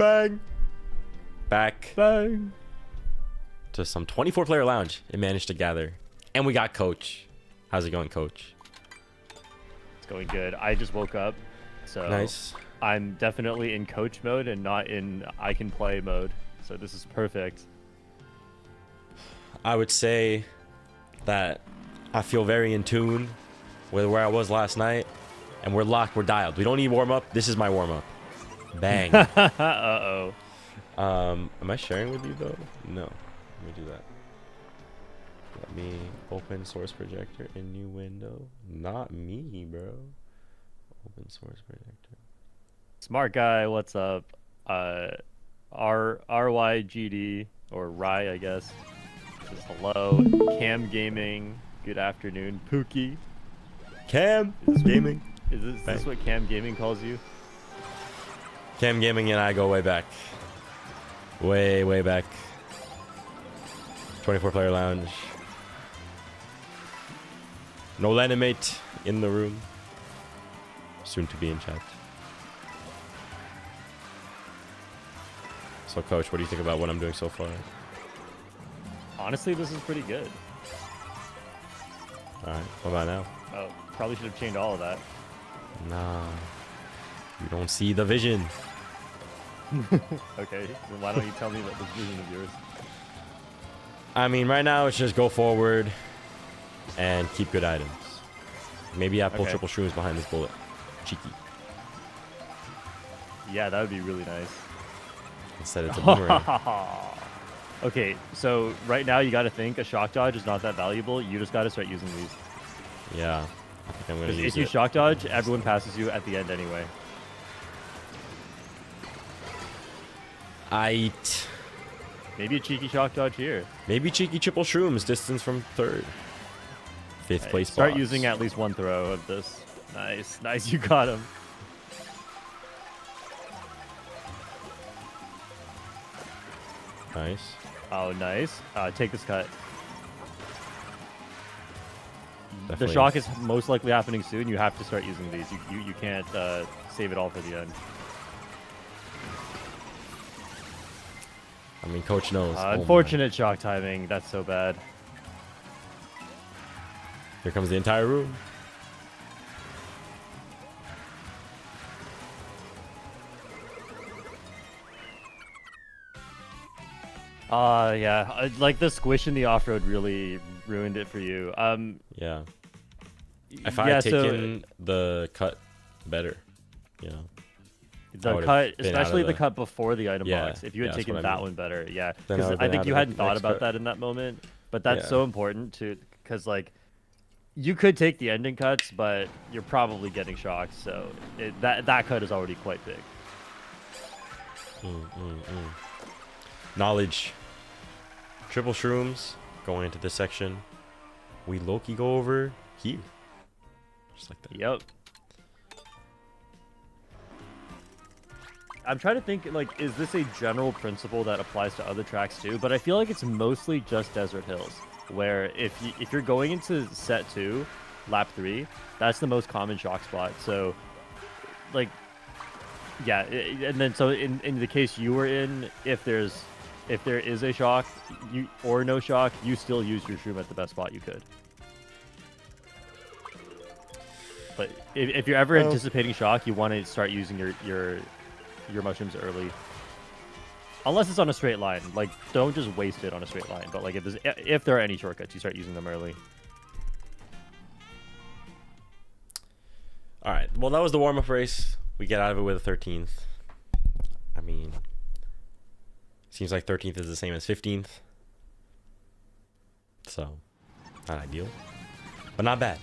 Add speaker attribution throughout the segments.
Speaker 1: Bang. Back
Speaker 2: Bang.
Speaker 1: to some 24-player lounge. It managed to gather. And we got Coach. How's it going, Coach?
Speaker 2: It's going good. I just woke up, so
Speaker 1: Nice.
Speaker 2: I'm definitely in coach mode and not in I can play mode. So this is perfect.
Speaker 1: I would say that I feel very in tune with where I was last night. And we're locked. We're dialed. We don't need warm-up. This is my warm-up. Bang.
Speaker 2: Uh-oh.
Speaker 1: Am I sharing with you, though? No. Let me do that. Let me open source projector in new window. Not me, bro. Open source projector.
Speaker 2: Smart guy, what's up? RYGD, or Rye, I guess. Says hello. Cam Gaming, good afternoon. Pookie.
Speaker 1: Cam Gaming.
Speaker 2: Is this what Cam Gaming calls you?
Speaker 1: Cam Gaming and I go way back. Way, way back. 24-player lounge. No Lenimate in the room. Soon to be in chat. So, Coach, what do you think about what I'm doing so far?
Speaker 2: Honestly, this is pretty good.
Speaker 1: Alright, what about now?
Speaker 2: Oh, probably should have changed all of that.
Speaker 1: Nah. You don't see the vision.
Speaker 2: Okay, then why don't you tell me about this vision of yours?
Speaker 1: I mean, right now it's just go forward and keep good items. Maybe I pull triple shrooms behind this bullet. Cheeky.
Speaker 2: Yeah, that would be really nice.
Speaker 1: Instead it's a boomerang.
Speaker 2: Okay, so right now you got to think a shock dodge is not that valuable. You just got to start using these.
Speaker 1: Yeah. I think I'm going to
Speaker 2: Because
Speaker 1: use
Speaker 2: if you
Speaker 1: it.
Speaker 2: shock dodge, everyone passes you at the end anyway.
Speaker 1: Aight.
Speaker 2: Maybe a cheeky shock dodge here.
Speaker 1: Maybe cheeky triple shrooms, distance from third. Fifth place
Speaker 2: Start
Speaker 1: boss.
Speaker 2: using at least one throw of this. Nice, nice, you got him.
Speaker 1: Nice.
Speaker 2: Oh, nice. Take this cut.
Speaker 1: Definitely.
Speaker 2: The shock is most likely happening soon. You have to start using these. You can't save it all for the end.
Speaker 1: I mean, Coach knows. Oh my.
Speaker 2: Unfortunate shock timing. That's so bad.
Speaker 1: Here comes the entire room.
Speaker 2: Yeah. Like the squish in the off-road really ruined it for you.
Speaker 1: Yeah. If I had taken the cut better, you know.
Speaker 2: The cut, especially the cut before the item box. If you had taken that one better, yeah. Because I think you hadn't thought about that in that moment. But that's so important to, because like, you could take the ending cuts, but you're probably getting shocked. So that cut is already quite big.
Speaker 1: Knowledge. Triple shrooms going into this section. We Loki go over here. Just like that.
Speaker 2: Yep. I'm trying to think, like, is this a general principle that applies to other tracks too? But I feel like it's mostly just Desert Hills, where if you're going into set 2, lap 3, that's the most common shock spot. So, like, yeah, and then so in the case you were in, if there is a shock, or no shock, you still use your shroom at the best spot you could. But if you're ever anticipating shock, you want to start using your mushrooms early, unless it's on a straight line. Like, don't just waste it on a straight line. But like, if there are any shortcuts, you start using them early.
Speaker 1: All right. Well, that was the warm-up race. We get out of it with a 13th. I mean, seems like 13th is the same as 15th. So, not ideal, but not bad.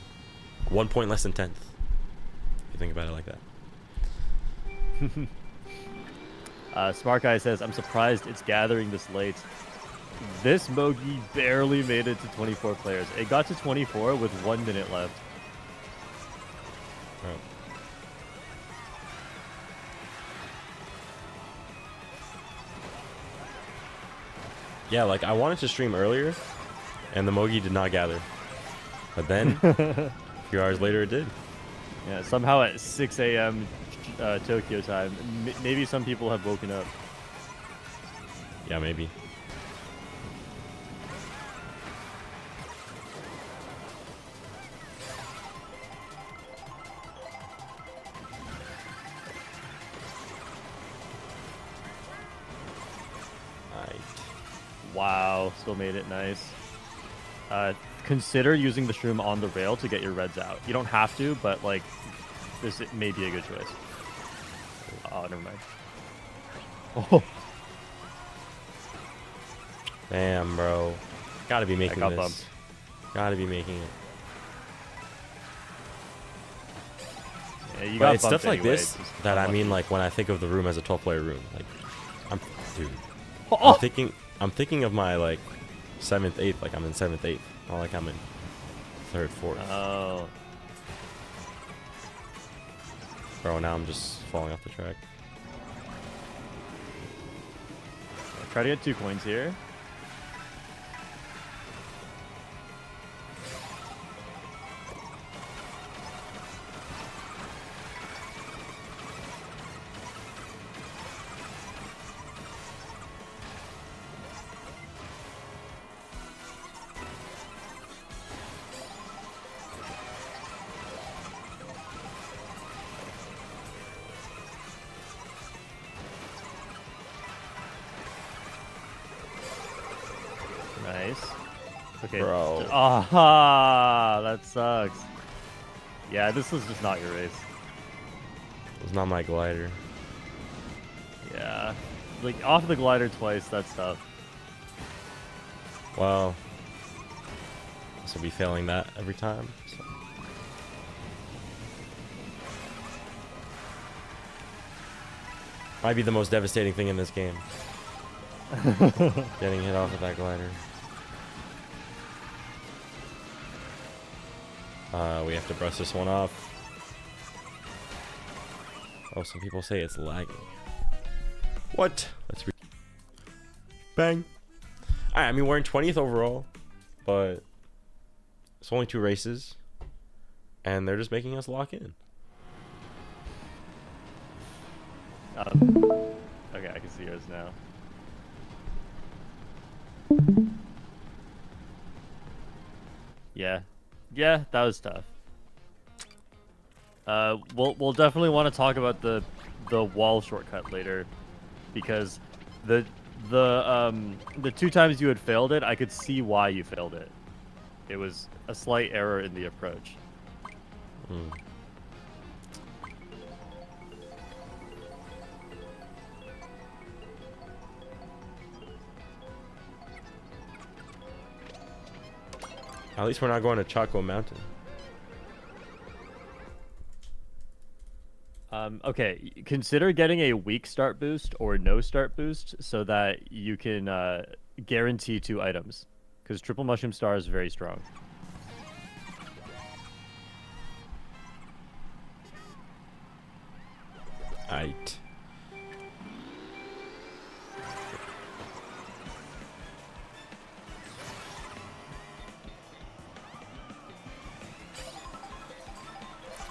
Speaker 1: 1 point less than 10th. If you think about it like that.
Speaker 2: Smart Guy says, I'm surprised it's gathering this late. This Mogi barely made it to 24 players. It got to 24 with 1 minute left.
Speaker 1: Oh. Yeah, like I wanted to stream earlier, and the Mogi did not gather. But then, a few hours later, it did.
Speaker 2: Yeah, somehow at 6 a.m. Tokyo time, maybe some people have woken up.
Speaker 1: Yeah, maybe. Alright.
Speaker 2: Wow, still made it nice. Consider using the shroom on the rail to get your reds out. You don't have to, but like this may be a good choice. Oh, never mind. Oh,
Speaker 1: Damn, bro. Gotta be making
Speaker 2: got
Speaker 1: this.
Speaker 2: bumped.
Speaker 1: Gotta be making it.
Speaker 2: Yeah, you
Speaker 1: But
Speaker 2: got
Speaker 1: it's stuff
Speaker 2: bumped
Speaker 1: like
Speaker 2: anyway,
Speaker 1: this
Speaker 2: just
Speaker 1: that I
Speaker 2: unlucky.
Speaker 1: mean, like when I think of the room as a 12-player room. Like, dude,
Speaker 2: Oh!
Speaker 1: I'm thinking of my like 7th, 8th. Like I'm in 7th, 8th. Not like I'm in 3rd, 4th.
Speaker 2: Oh.
Speaker 1: Bro, now I'm just falling off the track.
Speaker 2: Try to get 2 coins here. Nice. Okay.
Speaker 1: Bro.
Speaker 2: Ah, that sucks. Yeah, this was just not your race.
Speaker 1: It's not my glider.
Speaker 2: Yeah. Like, off the glider twice, that's tough.
Speaker 1: Well, this will be failing that every time. So. Might be the most devastating thing in this game. Getting hit off with that glider. We have to brush this one off. Oh, some people say it's lagging. What? Let's bang. Alright, I mean, we're in 20th overall, but it's only 2 races, and they're just making us lock in.
Speaker 2: Okay, I can see yours now. Yeah. Yeah, that was tough. We'll definitely want to talk about the wall shortcut later, because the 2 times you had failed it, I could see why you failed it. It was a slight error in the approach.
Speaker 1: Mm. At least we're not going to Chaco Mountain.
Speaker 2: Okay, consider getting a weak start boost or no start boost so that you can guarantee 2 items, because Triple Mushroom Star is very strong.
Speaker 1: Aight.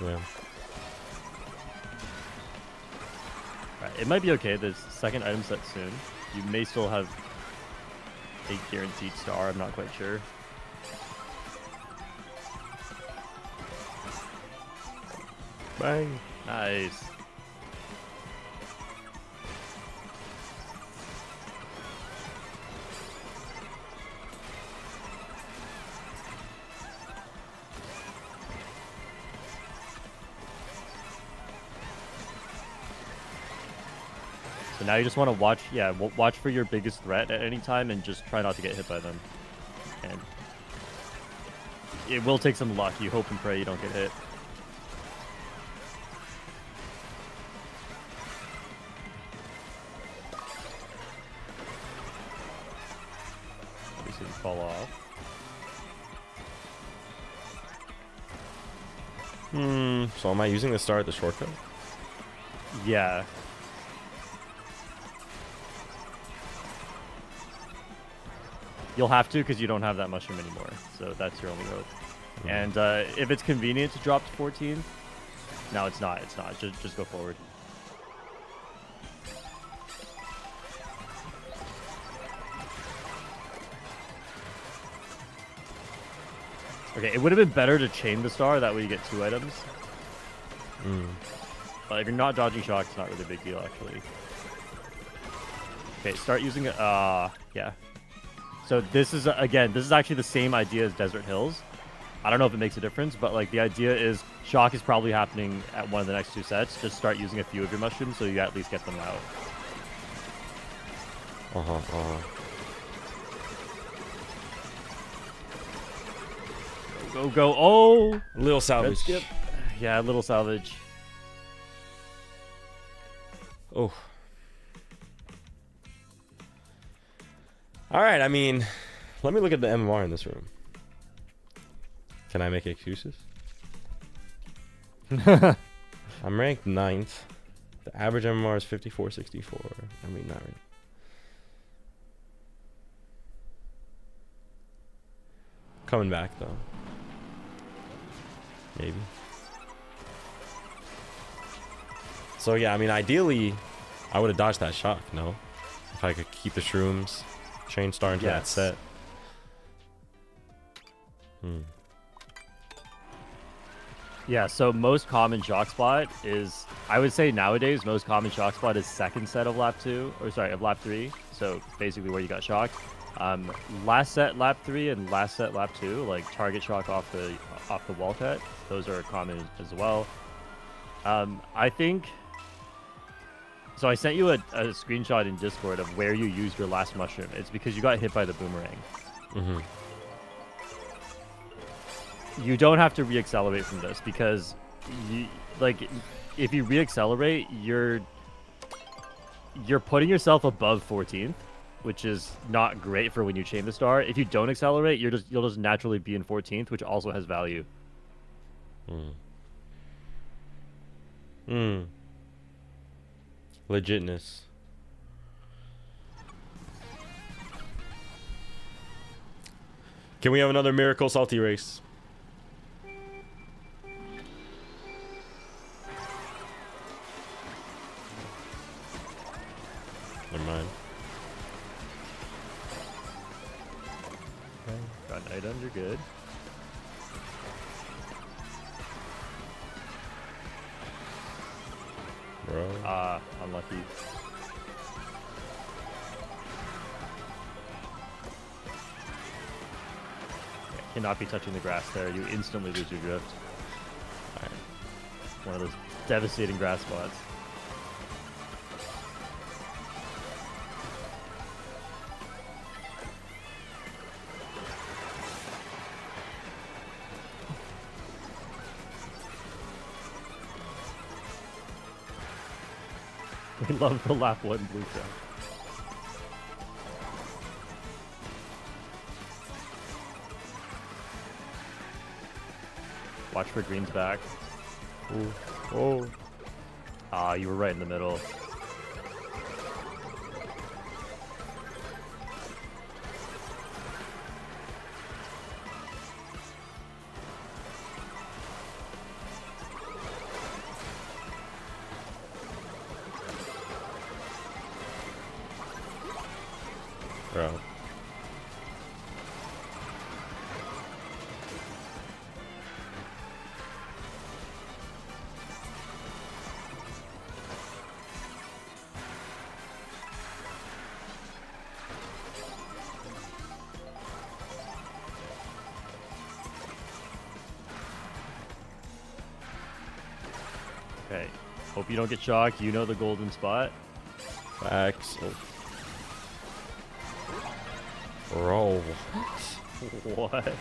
Speaker 1: Yeah.
Speaker 2: Right, it might be okay. The second item set soon. You may still have a guaranteed star. I'm not quite sure.
Speaker 1: Bang.
Speaker 2: Nice. So now you just want to watch, yeah, watch for your biggest threat at any time and just try not to get hit by them. And it will take some luck. You hope and pray you don't get hit. Obviously, you fall off.
Speaker 1: So am I using the star at the shortcut?
Speaker 2: Yeah. You'll have to because you don't have that mushroom anymore. So that's your only hope. And if it's convenient to drop to 14, no, it's not. It's not. Just go forward. Okay, it would have been better to chain the star. That way you get 2 items. But if you're not dodging shock, it's not really a big deal, actually. Okay, start using it. Yeah. So this is, again, this is actually the same idea as Desert Hills. I don't know if it makes a difference, but like the idea is shock is probably happening at one of the next 2 sets. Just start using a few of your mushrooms so you at least get them out. Go, go. Oh!
Speaker 1: A little salvage.
Speaker 2: Skip. Yeah, a little salvage.
Speaker 1: Oh. All right, I mean, let me look at the MMR in this room. Can I make excuses? I'm ranked 9th. The average MMR is 54.64. I mean, not really. Coming back, though. Maybe. So, yeah, I mean, ideally, I would have dodged that shock, no? If I could keep the shrooms, chain star into that set.
Speaker 2: Yeah, so most common shock spot is, I would say nowadays, most common shock spot is second set of lap 2, or sorry, of lap 3. So basically where you got shocked. Last set lap 3 and last set lap 2, like target shock off the wall cut, those are common as well. I think, so I sent you a screenshot in Discord of where you used your last mushroom. It's because you got hit by the boomerang. You don't have to reaccelerate from this because, if you reaccelerate, you're putting yourself above 14th, which is not great for when you chain the star. If you don't accelerate, you'll just naturally be in 14th, which also has value.
Speaker 1: Legitness. Can we have another miracle salty race? Never mind.
Speaker 2: Okay. Got items, you're good.
Speaker 1: Bro.
Speaker 2: Unlucky. Yeah, cannot be touching the grass there. You instantly lose your drift.
Speaker 1: Alright.
Speaker 2: One of those devastating grass spots. We love the lap 1 blue track. Watch for green's back.
Speaker 1: Ooh. Oh.
Speaker 2: Ah, you were right in the middle.
Speaker 1: Bro.
Speaker 2: Okay. Hope you don't get shocked. You know the golden spot.
Speaker 1: Facts. Oh. Bro.
Speaker 2: What?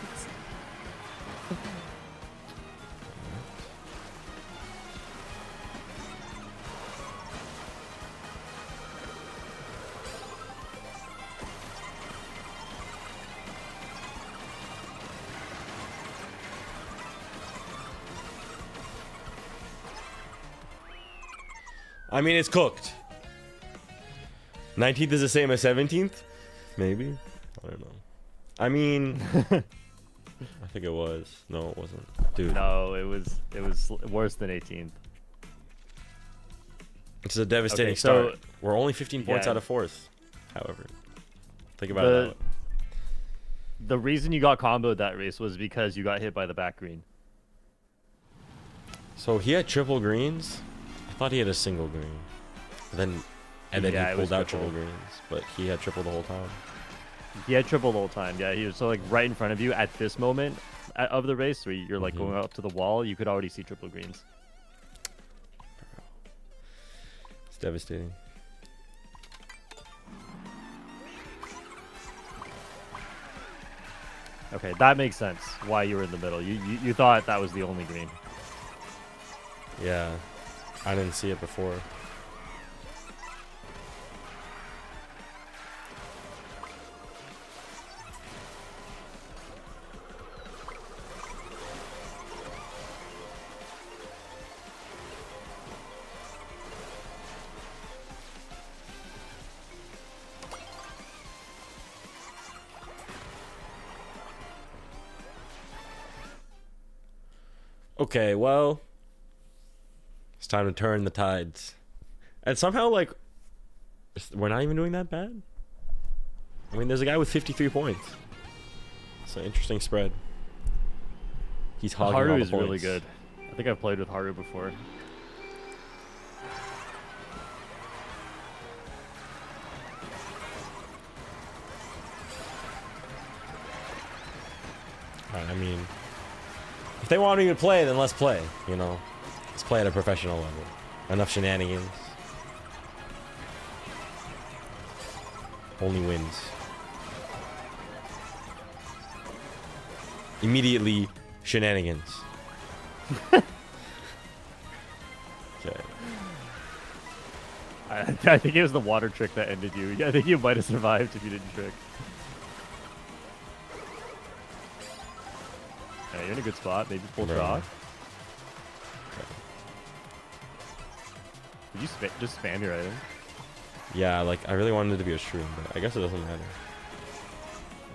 Speaker 1: I mean, it's cooked. 19th is the same as 17th? Maybe? I don't know. I mean, I think it was. No, it wasn't. Dude.
Speaker 2: No, it was worse than 18th.
Speaker 1: It's a devastating
Speaker 2: Okay, so-
Speaker 1: start. We're only 15 points
Speaker 2: yeah.
Speaker 1: out of 4th, however. Think about it that way.
Speaker 2: The reason you got comboed that race was because you got hit by the back green.
Speaker 1: So he had triple greens. I thought he had a single green. And then
Speaker 2: Yeah,
Speaker 1: he
Speaker 2: it was
Speaker 1: pulled out
Speaker 2: triple.
Speaker 1: triple greens, but he had triple the whole time.
Speaker 2: He had triple the whole time. Yeah, he was so like right in front of you at this moment of the race where you're like going up to the wall. You could already see triple greens.
Speaker 1: It's devastating.
Speaker 2: Okay, that makes sense. Why you were in the middle? You thought that was the only green.
Speaker 1: Yeah, I didn't see it before. Okay, well, it's time to turn the tides. And somehow, like, we're not even doing that bad. I mean, there's a guy with 53 points. It's an interesting spread. He's hogging all
Speaker 2: Haru
Speaker 1: the
Speaker 2: is really
Speaker 1: points.
Speaker 2: good. I think I've played with Haru before.
Speaker 1: I mean, if they want me to play, then let's play. You know, let's play at a professional level. Enough shenanigans. Only wins. Immediately, shenanigans. Okay.
Speaker 2: I think it was the water trick that ended you. Yeah, I think you might have survived if you didn't trick. Yeah, you're in a good spot. Maybe full
Speaker 1: Bro.
Speaker 2: chalk. Did you just spam your item?
Speaker 1: Yeah, like, I really wanted it to be a shroom, but I guess it doesn't matter.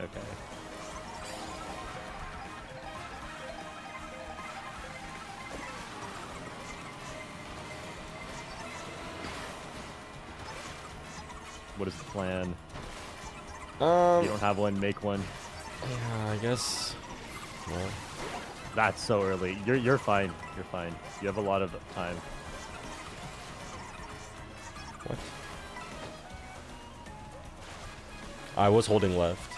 Speaker 2: Okay. What is the plan? If you don't have one, make one.
Speaker 1: Yeah, I guess. Well,
Speaker 2: That's so early. You're fine. You're fine. You have a lot of time.
Speaker 1: what? I was holding left.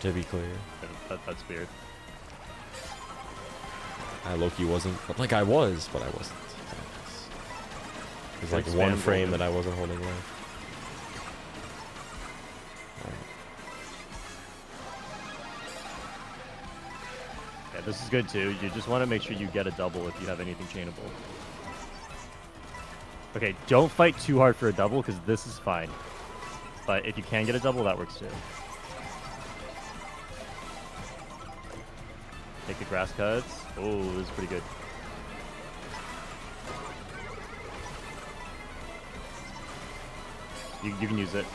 Speaker 1: To be clear.
Speaker 2: That's weird.
Speaker 1: I low-key wasn't. But, like, I was, but I wasn't. There's like
Speaker 2: Like
Speaker 1: one
Speaker 2: spam
Speaker 1: frame
Speaker 2: golden.
Speaker 1: that I wasn't holding left.
Speaker 2: Yeah, this is good too. You just want to make sure you get a double if you have anything chainable. Okay, don't fight too hard for a double because this is fine. But if you can get a double, that works too. Take the grass cuts. Oh, this is pretty good. You can use it.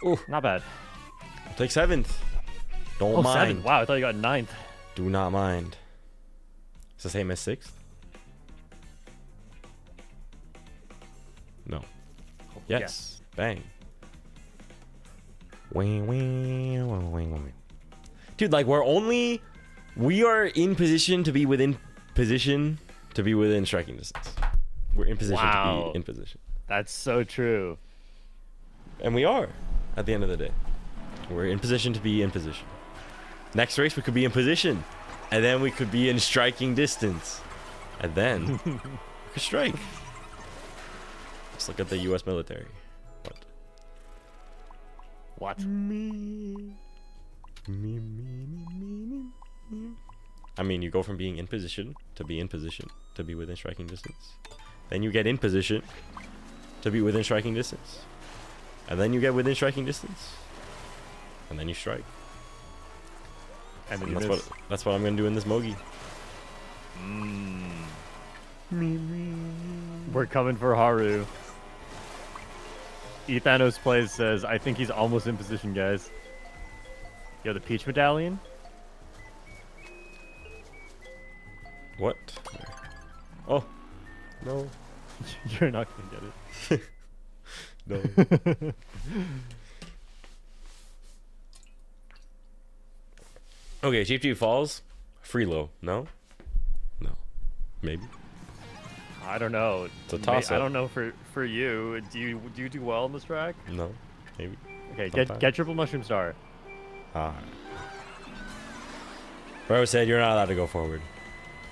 Speaker 1: Ooh,
Speaker 2: Not bad.
Speaker 1: I'll take 7th. Don't
Speaker 2: Oh,
Speaker 1: mind.
Speaker 2: 7. Wow, I thought you got 9th.
Speaker 1: Do not mind. It's the same as 6th? No. Yes. Bang. Wing, wing, wing, wing, wing. Dude, like, we are in position to be within striking distance. We're in position to
Speaker 2: Wow.
Speaker 1: be in position.
Speaker 2: That's so true.
Speaker 1: And we are, at the end of the day. We're in position to be in position. Next race, we could be in position. And then we could be in striking distance. And then we could strike. Let's look at the U.S. military.
Speaker 2: What?
Speaker 1: I mean, you go from being in position to be in position to be within striking distance. Then you get in position to be within striking distance. And then you get within striking distance. And then you strike.
Speaker 2: And then
Speaker 1: And
Speaker 2: you miss.
Speaker 1: that's what I'm gonna do in this Mogi.
Speaker 2: We're coming for Haru. Ethanos plays says, I think he's almost in position, guys. Yo, the Peach Medallion?
Speaker 1: What? Oh, No.
Speaker 2: You're not gonna get
Speaker 1: No.
Speaker 2: it.
Speaker 1: Okay, Chief Chief Falls. Free low. No? No. Maybe.
Speaker 2: I don't know.
Speaker 1: It's a toss-up.
Speaker 2: I don't know for you. Do you do well on this track?
Speaker 1: No. Maybe.
Speaker 2: Okay,
Speaker 1: Sometimes.
Speaker 2: get triple mushroom star.
Speaker 1: Ah. Bro said you're not allowed to go forward.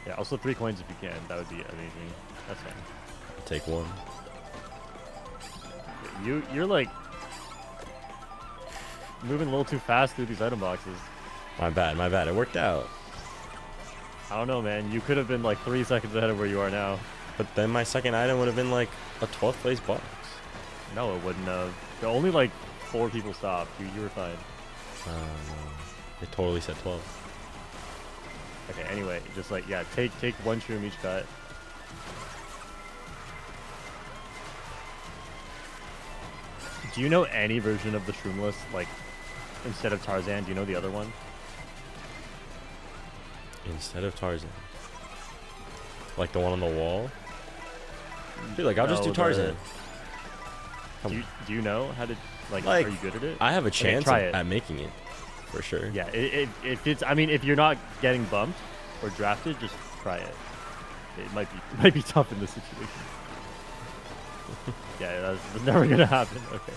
Speaker 2: Yeah, also 3 coins if you can. That would be amazing. That's fine.
Speaker 1: Take one.
Speaker 2: You're like moving a little too fast through these item boxes.
Speaker 1: My bad, my bad. It worked out.
Speaker 2: I don't know, man. You could have been like 3 seconds ahead of where you are now.
Speaker 1: But then my second item would have been like a 12th place box.
Speaker 2: No, it wouldn't have. Only like 4 people stopped. You were fine.
Speaker 1: No. It totally said 12.
Speaker 2: Okay, anyway, just like, yeah, take 1 shroom each cut. Do you know any version of the shroomless, like, instead of Tarzan? Do you know the other one?
Speaker 1: Instead of Tarzan. Like the one on the wall? Dude, like, I'll just do
Speaker 2: No,
Speaker 1: Tarzan.
Speaker 2: Do you know how to, like,
Speaker 1: Like,
Speaker 2: are you good at it?
Speaker 1: I have a chance
Speaker 2: try it.
Speaker 1: at making it. For sure.
Speaker 2: Yeah, if it's, I mean, if you're not getting bumped or drafted, just try it. It might be tough in this situation. Yeah, that's never gonna happen. Okay.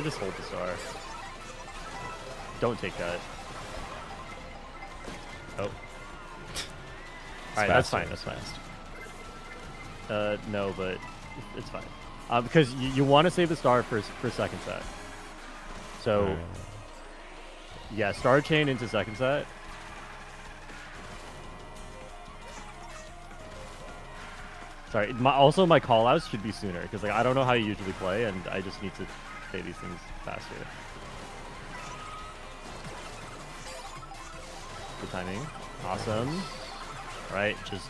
Speaker 2: Just hold the star. Don't take that. Oh. All right, that's fine. That's fine. No, but it's fine. Because you want to save the star for second set. So, yeah, star chain into second set. Sorry. Also, my callouts should be sooner because like I don't know how you usually play, and I just need to say these things faster. Good timing. Awesome. All right, just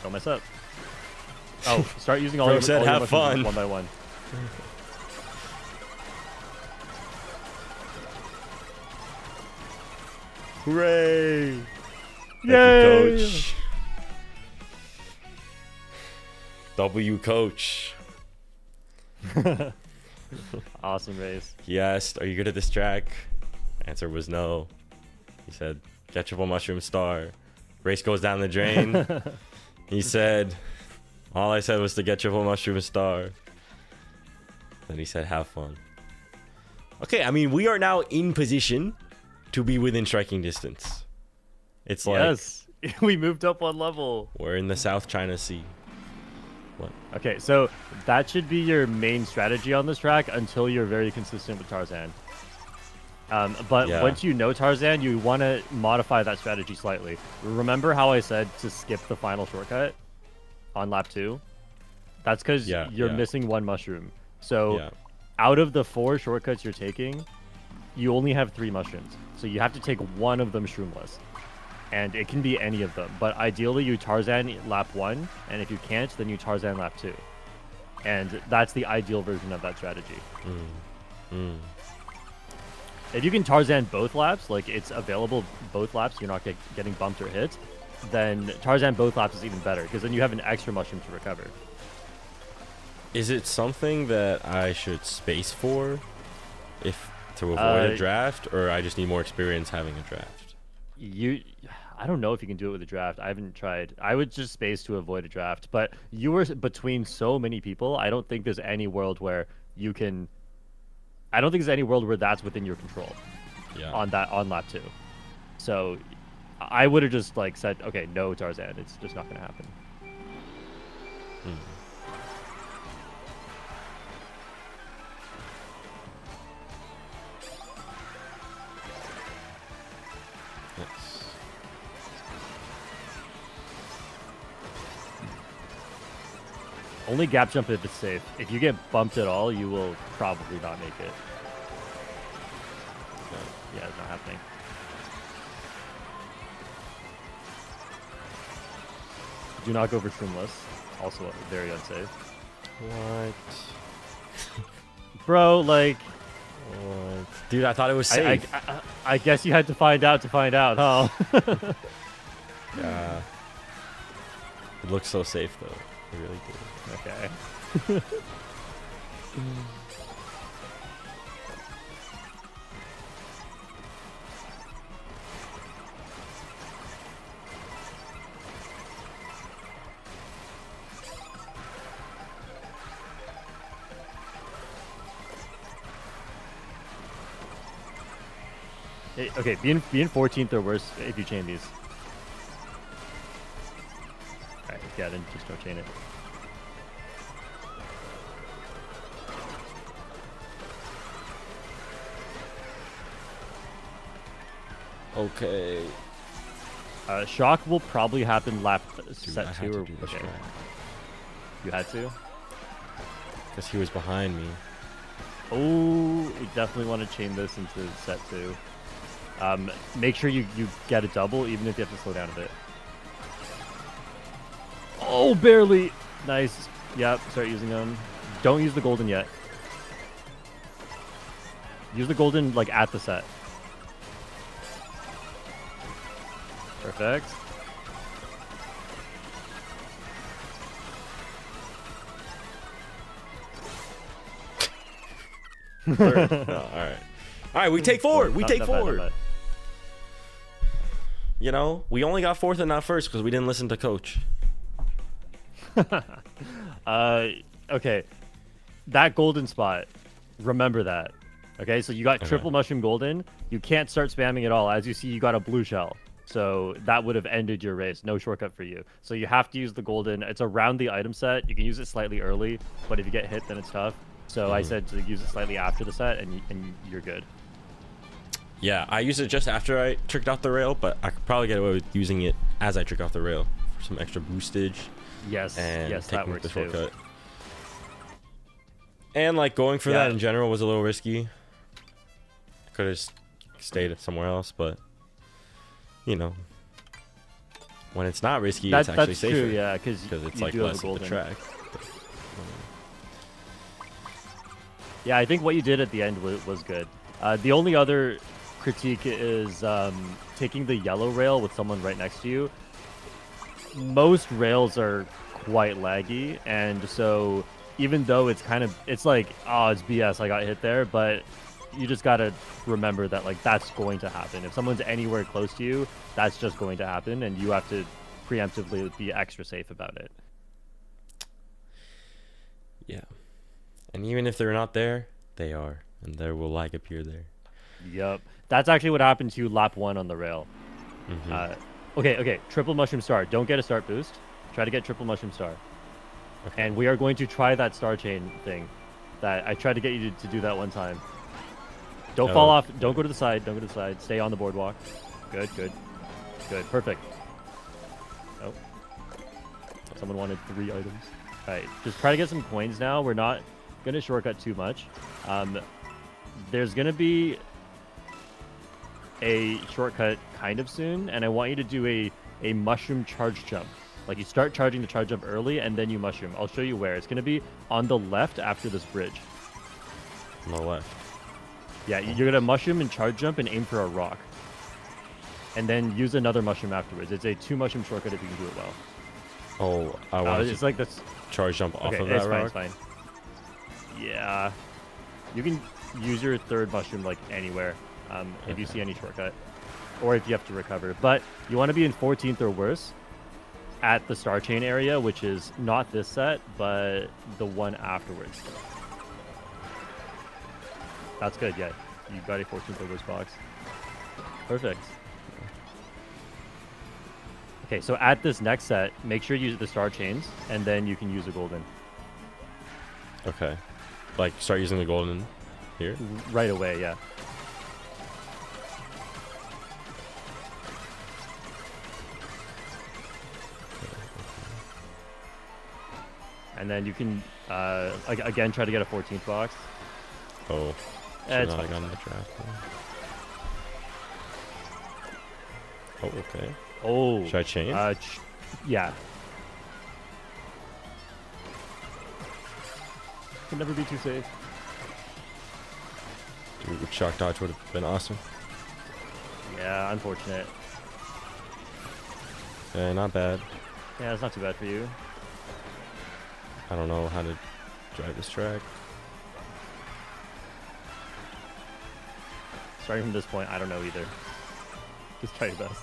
Speaker 2: don't mess up. Oh, start using all
Speaker 1: Bro
Speaker 2: your
Speaker 1: said
Speaker 2: all your
Speaker 1: have fun.
Speaker 2: one by one.
Speaker 1: Hooray!
Speaker 2: Yay!
Speaker 1: You, coach. W coach.
Speaker 2: Awesome race.
Speaker 1: He asked, "Are you good at this track?" Answer was no. He said, "Get triple mushroom star." Race goes down the drain. He said, "All I said was to get triple mushroom star." Then he said, "Have fun." Okay, I mean, we are now in position to be within striking distance. It's like,
Speaker 2: Yes, we moved up 1 level.
Speaker 1: we're in the South China Sea. What?
Speaker 2: Okay, so that should be your main strategy on this track until you're very consistent with Tarzan. But
Speaker 1: Yeah.
Speaker 2: once you know Tarzan, you want to modify that strategy slightly. Remember how I said to skip the final shortcut on lap 2? That's because you're missing 1 mushroom. So out of the 4 shortcuts you're taking, you only have 3 mushrooms. So you have to take 1 of them shroomless. And it can be any of them. But ideally, you Tarzan lap 1. And if you can't, then you Tarzan lap 2. And that's the ideal version of that strategy. If you can Tarzan both laps, like it's available both laps, you're not getting bumped or hit, then Tarzan both laps is even better because then you have an extra mushroom to recover.
Speaker 1: Is it something that I should space for if to avoid a draft, or I just need more experience having a draft?
Speaker 2: I don't know if you can do it with a draft. I haven't tried. I would just space to avoid a draft, but you were between so many people. I don't think there's any world where you can. I don't think there's any world where that's within your control.
Speaker 1: Yeah.
Speaker 2: On lap 2. So I would have just like said, okay, no Tarzan. It's just not going to happen.
Speaker 1: Yes.
Speaker 2: Only gap jump if it's safe. If you get bumped at all, you will probably not make it. So, yeah, it's not happening. Do not go for shroomless. Also very unsafe.
Speaker 1: What?
Speaker 2: Bro, like,
Speaker 1: Dude, I thought it was
Speaker 2: I,
Speaker 1: safe.
Speaker 2: I guess you had to find out, huh?
Speaker 1: Yeah. It looks so safe though. It really did.
Speaker 2: Okay. Okay, being 14th or worse if you chain these. Alright, yeah, then just don't chain it.
Speaker 1: Okay.
Speaker 2: Shock will probably happen lap
Speaker 1: Dude,
Speaker 2: set
Speaker 1: I
Speaker 2: 2
Speaker 1: had to
Speaker 2: or
Speaker 1: do this
Speaker 2: okay.
Speaker 1: track.
Speaker 2: You had to?
Speaker 1: Because he was behind me.
Speaker 2: Oh, we definitely want to chain this into set 2. Make sure you get a double even if you have to slow down a bit. Oh, barely. Nice. Yep, start using them. Don't use the golden yet. Use the golden like at the set. Perfect.
Speaker 1: Third. No, all right. All right, we take forward. We take forward. You know, we only got fourth and not first because we didn't listen to coach.
Speaker 2: Okay. That golden spot, remember that. Okay, so you got triple mushroom golden. You can't start spamming at all. As you see, you got a blue shell. So that would have ended your race. No shortcut for you. So you have to use the golden. It's around the item set. You can use it slightly early, but if you get hit, then it's tough. So I said to use it slightly after the set, and you're good.
Speaker 1: Yeah, I used it just after I tricked out the rail, but I could probably get away with using it as I trick out the rail for some extra boostage.
Speaker 2: Yes,
Speaker 1: and
Speaker 2: yes, that works
Speaker 1: the shortcut.
Speaker 2: too.
Speaker 1: And like going for that in general was a little risky. Could have stayed somewhere else, but you know, when it's not risky, it's actually
Speaker 2: that's
Speaker 1: safer.
Speaker 2: True, yeah, because
Speaker 1: it's like less of the track.
Speaker 2: Yeah, I think what you did at the end was good. The only other critique is taking the yellow rail with someone right next to you. Most rails are quite laggy, and so even though it's like, oh, it's BS, I got hit there, but you just gotta remember that like that's going to happen. If someone's anywhere close to you, that's just going to happen, and you have to preemptively be extra safe about it.
Speaker 1: Yeah. And even if they're not there, they are. And there will lag appear there.
Speaker 2: Yep. That's actually what happened to lap 1 on the rail. Okay. Triple mushroom star. Don't get a start boost. Try to get triple mushroom star. Okay. And we are going to try that star chain thing that I tried to get you to do that one time. Don't fall off. Don't go to the side. Don't go to the side. Stay on the boardwalk. Good. Perfect. Oh. Someone wanted 3 items. All right. Just try to get some coins now. We're not going to shortcut too much. There's going to be a shortcut kind of soon, and I want you to do a mushroom charge jump. Like you start charging the charge jump early, and then you mushroom. I'll show you where. It's going to be on the left after this bridge.
Speaker 1: On the left.
Speaker 2: Yeah, you're going to mushroom and charge jump and aim for a rock. And then use another mushroom afterwards. It's a 2 mushroom shortcut if you can do it well.
Speaker 1: Oh, I want
Speaker 2: it's like this.
Speaker 1: Charge jump off of that rock?
Speaker 2: It's fine. Yeah. You can use your 3rd mushroom like anywhere if you see any shortcut. Or if you have to recover. But you want to be in 14th or worse at the star chain area, which is not this set, but the one afterwards. That's good, yeah. You got a 14th or worse box. Perfect. Okay, so at this next set, make sure you use the star chains, and then you can use a golden.
Speaker 1: Okay. Like, start using the golden here?
Speaker 2: Right away, yeah. And then you can, again, try to get a 14th box.
Speaker 1: Oh.
Speaker 2: It's
Speaker 1: not got in the trap. Oh, okay.
Speaker 2: Oh.
Speaker 1: Should I chain?
Speaker 2: Yeah. Can never be too safe.
Speaker 1: Dude, shock dodge would have been awesome.
Speaker 2: Yeah, unfortunate.
Speaker 1: Yeah, not bad.
Speaker 2: Yeah, it's not too bad for you.
Speaker 1: I don't know how to drive this track.
Speaker 2: Starting from this point, I don't know either. Just try your best.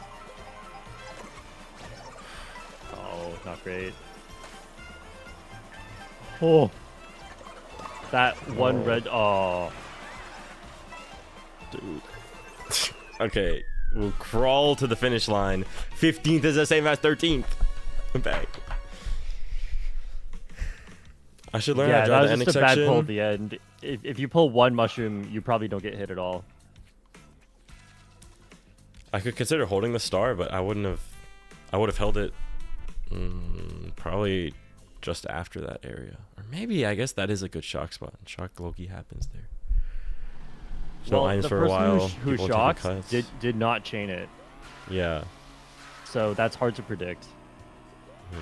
Speaker 2: Oh, not great. Oh. That one red. Oh.
Speaker 1: Dude. Okay, we'll crawl to the finish line. 15th is the same as 13th. I'm back. I should learn how to
Speaker 2: Yeah, that
Speaker 1: drive
Speaker 2: was
Speaker 1: the ending
Speaker 2: just a bad
Speaker 1: section.
Speaker 2: pull at the end. If you pull one mushroom, you probably don't get hit at all.
Speaker 1: I could consider holding the star, but I wouldn't have. I would have held it probably just after that area, or maybe I guess that is a good shock spot. Shock Loki happens there. There's no items
Speaker 2: the
Speaker 1: for a
Speaker 2: person
Speaker 1: while.
Speaker 2: who
Speaker 1: People taking
Speaker 2: shocks
Speaker 1: cuts.
Speaker 2: did not chain it,
Speaker 1: Yeah.
Speaker 2: so that's hard to predict.
Speaker 1: Hmm.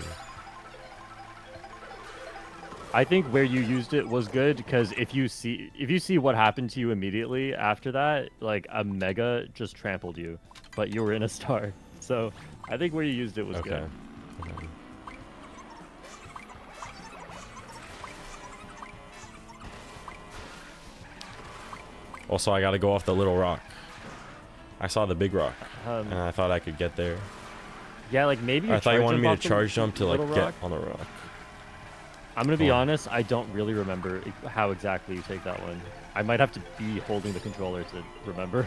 Speaker 2: I think where you used it was good because if you see what happened to you immediately after that, like a mega just trampled you, but you were in a star. So I think where you used it was
Speaker 1: Okay.
Speaker 2: good.
Speaker 1: Okay. Also, I gotta go off the little rock. I saw the big rock, and I thought I could get there.
Speaker 2: Yeah, like maybe
Speaker 1: I thought you wanted me to
Speaker 2: off the
Speaker 1: charge jump to like
Speaker 2: little
Speaker 1: get
Speaker 2: rock.
Speaker 1: on the rock.
Speaker 2: I'm gonna be
Speaker 1: Oh.
Speaker 2: honest, I don't really remember how exactly you take that one. I might have to be holding the controller to remember.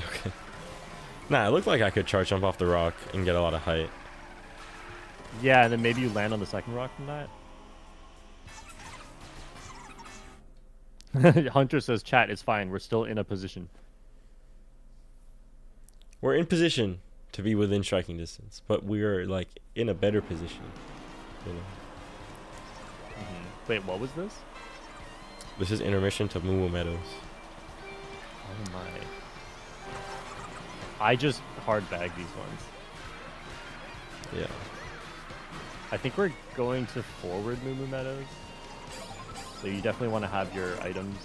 Speaker 1: Okay. Nah, it looked like I could charge jump off the rock and get a lot of height.
Speaker 2: Yeah, and then maybe you land on the second rock from that. Hunter says, "Chat, it's fine. We're still in a position."
Speaker 1: We're in position to be within striking distance, but we're like in a better position. You know?
Speaker 2: Wait, what was this?
Speaker 1: This is intermission to Moo Meadows.
Speaker 2: Oh my! I just hard bag these ones.
Speaker 1: Yeah.
Speaker 2: I think we're going to forward Moo Meadows. So you definitely want to have your items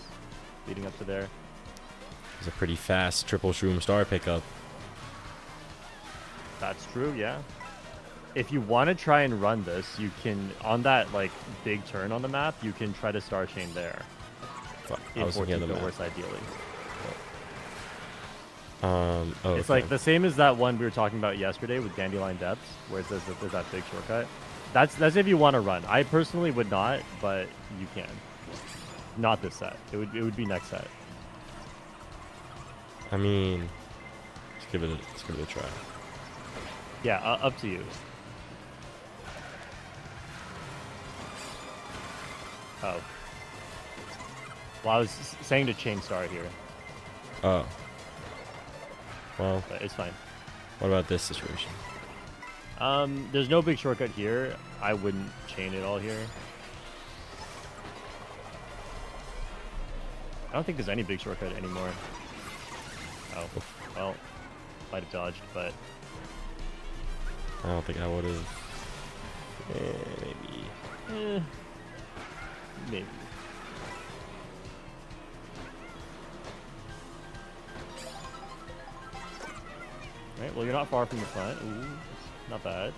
Speaker 2: leading up to there.
Speaker 1: It's a pretty fast triple shroom star pickup.
Speaker 2: That's true, yeah. If you want to try and run this, you can, on that like big turn on the map, you can try to star chain there.
Speaker 1: Fuck, I
Speaker 2: If
Speaker 1: was looking at the
Speaker 2: Fortitude
Speaker 1: map.
Speaker 2: worse, ideally.
Speaker 1: Oh,
Speaker 2: It's
Speaker 1: okay.
Speaker 2: like the same as that one we were talking about yesterday with Dandelion Depths, where it says that there's that big shortcut. That's if you want to run. I personally would not, but you can. Not this set. It would be next set.
Speaker 1: I mean, let's give it a try.
Speaker 2: Yeah, up to you. Oh. Well, I was saying to chain star here,
Speaker 1: Oh. Well,
Speaker 2: but it's fine.
Speaker 1: what about this situation?
Speaker 2: There's no big shortcut here. I wouldn't chain it all here. I don't think there's any big shortcut anymore. Oh, well, might have dodged, but
Speaker 1: I don't think I would have. Maybe.
Speaker 2: Maybe. Right, well, you're not far from the front. Ooh, not bad.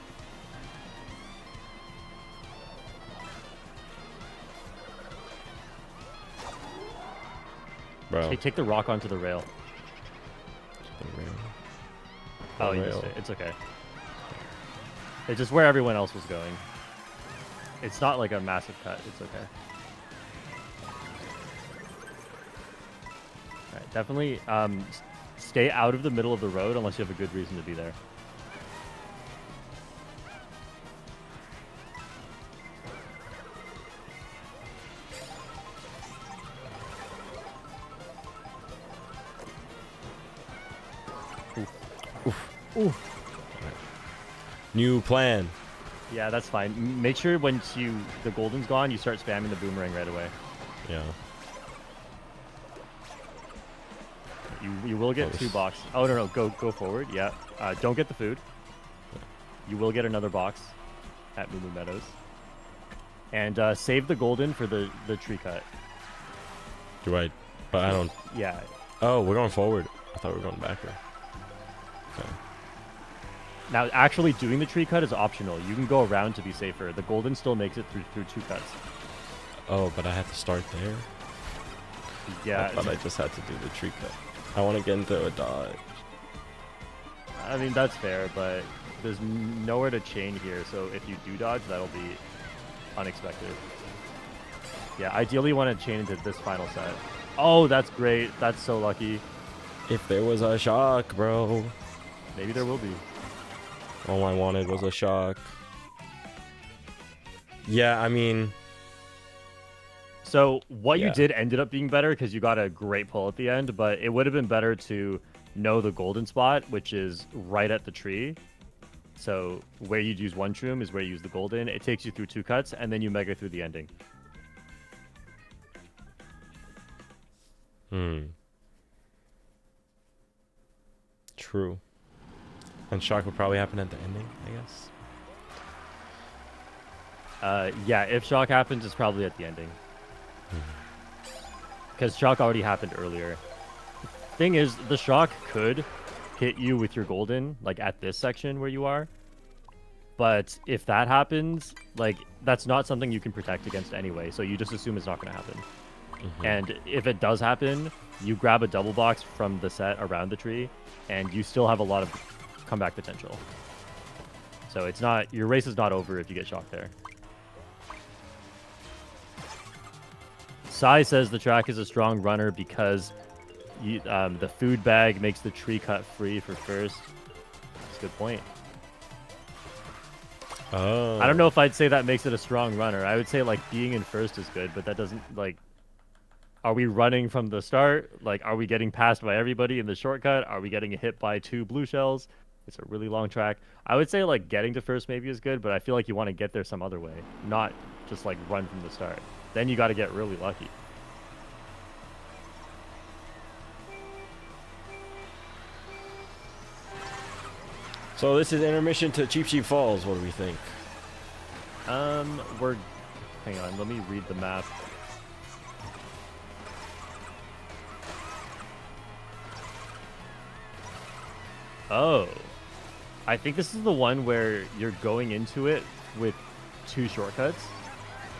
Speaker 1: Bro.
Speaker 2: Hey, take the rock onto the rail.
Speaker 1: The rail.
Speaker 2: Oh,
Speaker 1: The
Speaker 2: you
Speaker 1: rail.
Speaker 2: missed it. It's okay. It's just where everyone else was going. It's not like a massive cut. It's okay. Alright, definitely stay out of the middle of the road unless you have a good reason to be there.
Speaker 1: New plan.
Speaker 2: Yeah, that's fine. Make sure once the golden's gone, you start spamming the boomerang right away.
Speaker 1: Yeah.
Speaker 2: You will get
Speaker 1: Oh,
Speaker 2: two
Speaker 1: this-
Speaker 2: boxes. Oh no, go forward. Yeah. Don't get the food. You will get another box at Moo Meadows. And save the golden for the tree cut.
Speaker 1: Do I But I don't.
Speaker 2: Yeah.
Speaker 1: Oh, we're going forward. I thought we were going backward. Okay.
Speaker 2: Now, actually doing the tree cut is optional. You can go around to be safer. The golden still makes it through 2 cuts.
Speaker 1: Oh, but I have to start there.
Speaker 2: Yeah.
Speaker 1: I thought I just had to do the tree cut. I want to get into a dodge.
Speaker 2: I mean, that's fair, but there's nowhere to chain here. So if you do dodge, that'll be unexpected. Yeah, ideally you want to chain into this final set. Oh, that's great. That's so lucky.
Speaker 1: If there was a shock, bro.
Speaker 2: Maybe there will be.
Speaker 1: All I wanted was a shock. Yeah, I mean...
Speaker 2: So what
Speaker 1: Yeah.
Speaker 2: you did ended up being better because you got a great pull at the end, but it would have been better to know the golden spot, which is right at the tree. So where you'd use one shroom is where you use the golden. It takes you through 2 cuts, and then you mega through the ending.
Speaker 1: True. And shock would probably happen at the ending, I guess.
Speaker 2: Yeah, if shock happens, it's probably at the ending. Because shock already happened earlier. Thing is, the shock could hit you with your golden, like at this section where you are. But if that happens, like, that's not something you can protect against anyway, so you just assume it's not going to happen. And if it does happen, you grab a double box from the set around the tree, and you still have a lot of comeback potential. So it's not, your race is not over if you get shocked there. Sai says the track is a strong runner because the food bag makes the tree cut free for first. That's a good point.
Speaker 1: Oh.
Speaker 2: I don't know if I'd say that makes it a strong runner. I would say, like, being in first is good, but that doesn't, like... Are we running from the start? Like, are we getting passed by everybody in the shortcut? Are we getting hit by 2 blue shells? It's a really long track. I would say, like, getting to first maybe is good, but I feel like you want to get there some other way. Not just, like, run from the start. Then you got to get really lucky.
Speaker 1: So this is intermission to Cheap Cheap Falls. What do we think?
Speaker 2: We're... Hang on, let me read the map. Oh. I think this is the one where you're going into it with 2 shortcuts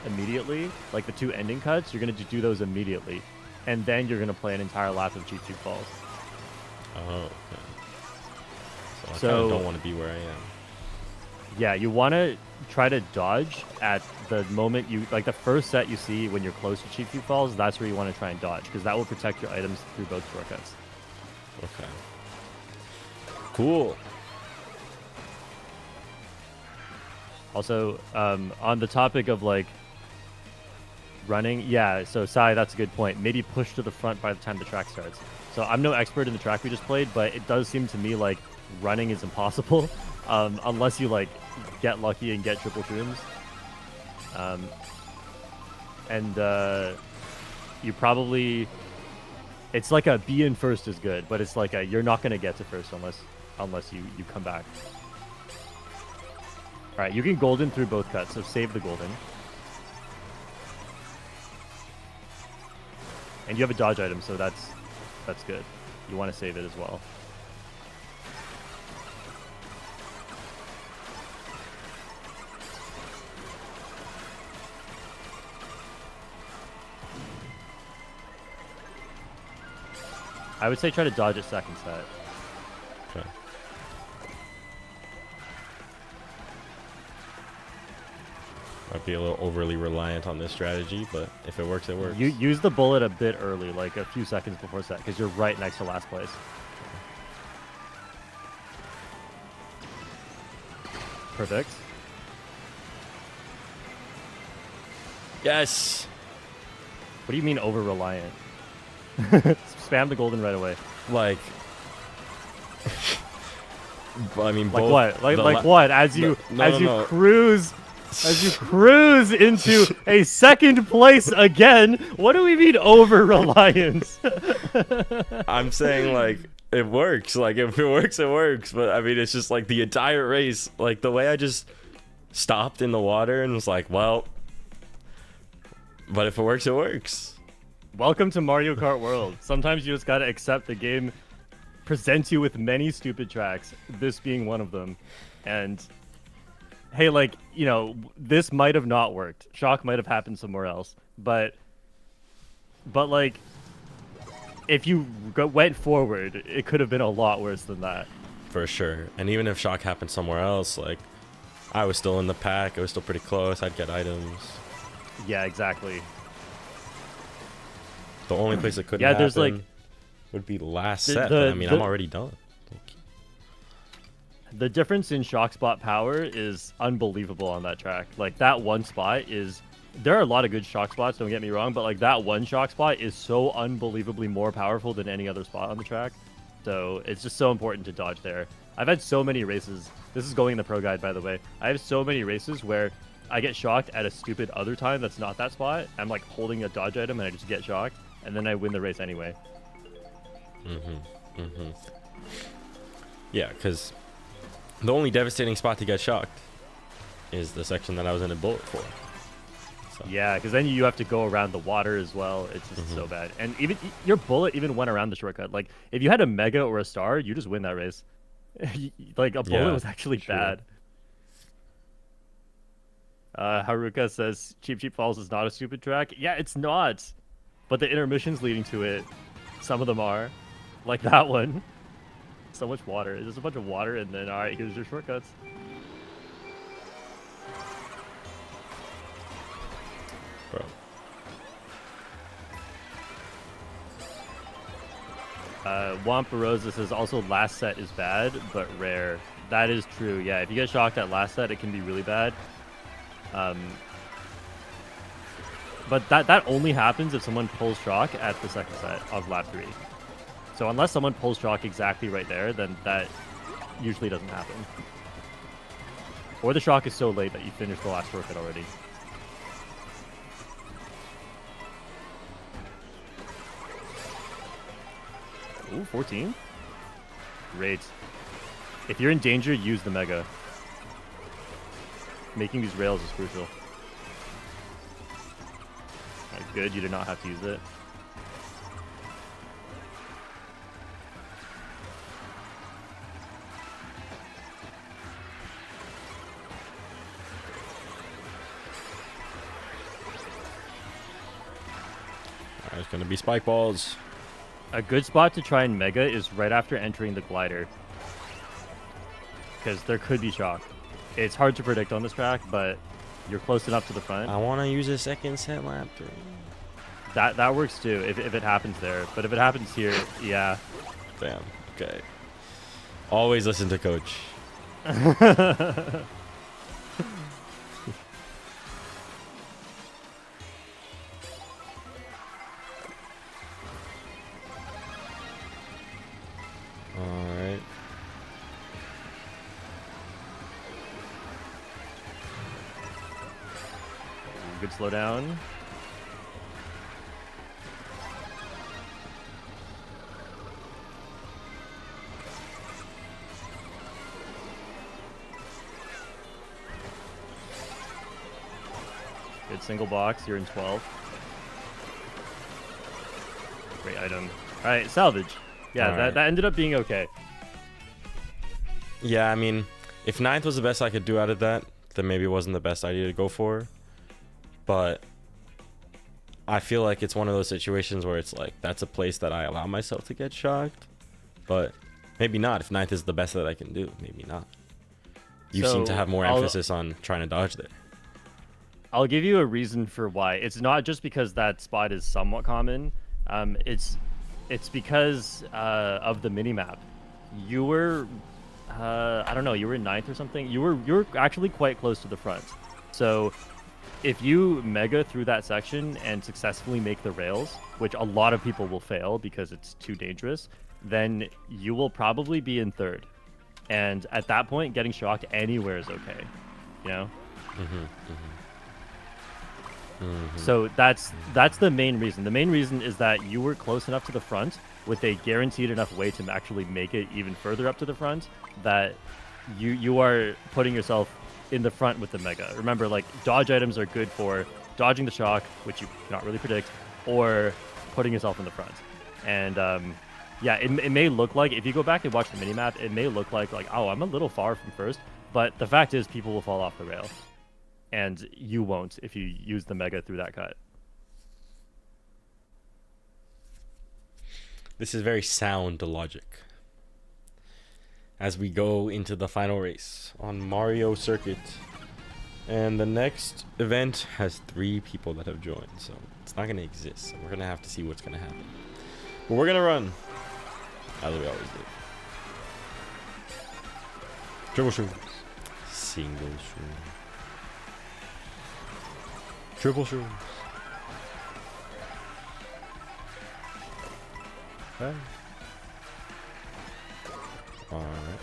Speaker 2: immediately. Like the 2 ending cuts, you're going to do those immediately. And then you're going to play an entire lap of Cheap Cheap Falls.
Speaker 1: Oh, okay. So I
Speaker 2: So-
Speaker 1: kind of don't want to be where I am.
Speaker 2: Yeah, you want to try to dodge at the moment you... Like the first set you see when you're close to Cheap Cheap Falls, that's where you want to try and dodge. Because that will protect your items through both shortcuts.
Speaker 1: Okay. Cool.
Speaker 2: Also, on the topic of, like, running, yeah, so Sai, that's a good point. Maybe push to the front by the time the track starts. So I'm no expert in the track we just played, but it does seem to me like running is impossible unless you, like, get lucky and get triple shrooms. You probably... It's like a be in first is good, but it's like a you're not going to get to first unless you come back. All right, you can golden through both cuts, so save the golden. And you have a dodge item, so that's good. You want to save it as well. I would say try to dodge it second set.
Speaker 1: Okay. Might be a little overly reliant on this strategy, but if it works, it works.
Speaker 2: You use the bullet a bit early, like a few seconds before set, because you're right next to last place. Perfect.
Speaker 1: Yes.
Speaker 2: What do you mean over reliant? Spam the golden right away.
Speaker 1: Like, I mean,
Speaker 2: Like
Speaker 1: both
Speaker 2: what? Like
Speaker 1: the
Speaker 2: like what? As you
Speaker 1: no.
Speaker 2: cruise into a second place again. What do we mean over reliance?
Speaker 1: I'm saying, like, it works. Like, if it works, it works. But I mean, it's just like the entire race, like the way I just stopped in the water and was like, well, but if it works, it works.
Speaker 2: Welcome to Mario Kart World. Sometimes you just gotta accept the game presents you with many stupid tracks, this being one of them. And hey, like, you know, this might have not worked. Shock might have happened somewhere else. But like, if you went forward, it could have been a lot worse than that.
Speaker 1: For sure. And even if shock happened somewhere else, like, I was still in the pack. It was still pretty close. I'd get items.
Speaker 2: Yeah, exactly.
Speaker 1: The only place it couldn't
Speaker 2: Yeah,
Speaker 1: happen
Speaker 2: there's like
Speaker 1: would be last set. But I mean, I'm already done.
Speaker 2: The difference in shock spot power is unbelievable on that track. Like, that one spot is... There are a lot of good shock spots, don't get me wrong, but like that one shock spot is so unbelievably more powerful than any other spot on the track. So it's just so important to dodge there. I've had so many races. This is going in the pro guide, by the way. I have so many races where I get shocked at a stupid other time that's not that spot. I'm like holding a dodge item and I just get shocked, and then I win the race anyway.
Speaker 1: Yeah, because the only devastating spot to get shocked is the section that I was in a bullet for. So.
Speaker 2: Yeah, because then you have to go around the water as well. It's just so bad. And even your bullet even went around the shortcut. Like, if you had a mega or a star, you just win that race. Like, a bullet was actually bad. Haruka says Cheap Cheap Falls is not a stupid track. Yeah, it's not. But the intermissions leading to it, some of them are. Like that one. So much water. There's a bunch of water, and then, alright, here's your shortcuts.
Speaker 1: Bro.
Speaker 2: Wampirosa says also last set is bad, but rare. That is true, yeah. If you get shocked at last set, it can be really bad. But that only happens if someone pulls shock at the second set of lap 3. So unless someone pulls shock exactly right there, then that usually doesn't happen. Or the shock is so late that you finish the last shortcut already. Ooh, 14? Great. If you're in danger, use the Mega. Making these rails is crucial. Alright, good, you did not have to use it.
Speaker 1: Alright, it's gonna be spike balls.
Speaker 2: A good spot to try and Mega is right after entering the glider. Because there could be shock. It's hard to predict on this track, but you're close enough to the front.
Speaker 1: I want to use a second set lap 3.
Speaker 2: That works too, if it happens there. But if it happens here, yeah.
Speaker 1: Damn, okay. Always listen to coach. Alright.
Speaker 2: Good slow down. Good single box, you're in 12. Great item. Alright, salvage. Yeah, that ended up being okay.
Speaker 1: Yeah, I mean, if 9th was the best I could do out of that, then maybe it wasn't the best idea to go for. But I feel like it's one of those situations where it's like, that's a place that I allow myself to get shocked. But maybe not. If 9th is the best that I can do, maybe not. You seem to have more emphasis on trying to dodge there.
Speaker 2: I'll give you a reason for why. It's not just because that spot is somewhat common. It's because of the minimap. You were, I don't know, you were in 9th or something. You were actually quite close to the front. So if you Mega through that section and successfully make the rails, which a lot of people will fail because it's too dangerous, then you will probably be in 3rd. And at that point, getting shocked anywhere is okay. You know? So that's the main reason. The main reason is that you were close enough to the front with a guaranteed enough way to actually make it even further up to the front that you are putting yourself in the front with the Mega. Remember, like, dodge items are good for dodging the shock, which you cannot really predict, or putting yourself in the front. And yeah, it may look like, if you go back and watch the minimap, it may look like, oh, I'm a little far from first. But the fact is, people will fall off the rail. And you won't if you use the mega through that cut.
Speaker 1: This is very sound logic. As we go into the final race on Mario Circuit. And the next event has 3 people that have joined, so it's not going to exist. So we're going to have to see what's going to happen. But we're going to run, as we always do. Triple shrooms. Single shroom. Triple shrooms. Okay. Alright.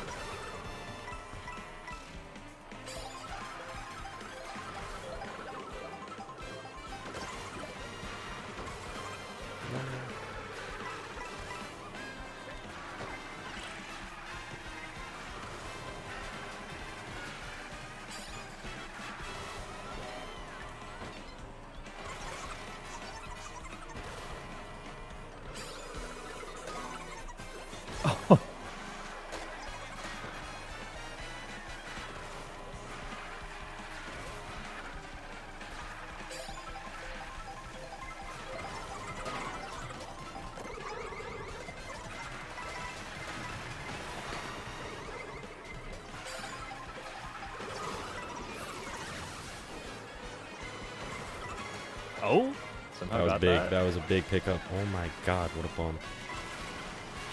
Speaker 2: Oh, somehow
Speaker 1: That was
Speaker 2: got
Speaker 1: big.
Speaker 2: that.
Speaker 1: That was a big pickup. Oh my god, what a bump.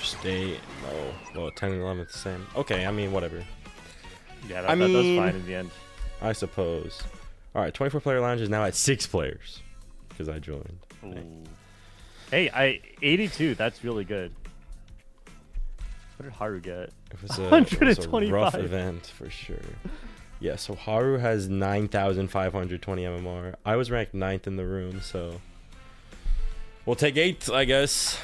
Speaker 1: Stay low. Well, 10 and 11 the same. Okay, I mean, whatever.
Speaker 2: Yeah,
Speaker 1: I
Speaker 2: that was
Speaker 1: mean-
Speaker 2: fine in the end.
Speaker 1: I suppose. Alright, 24 player lounge is now at 6 players. Because I joined.
Speaker 2: Ooh. Hey, 82. That's really good. What did Haru get?
Speaker 1: It was a rough
Speaker 2: 125.
Speaker 1: event for sure. Yeah, so Haru has 9,520 MMR. I was ranked 9th in the room, so we'll take 8th, I guess.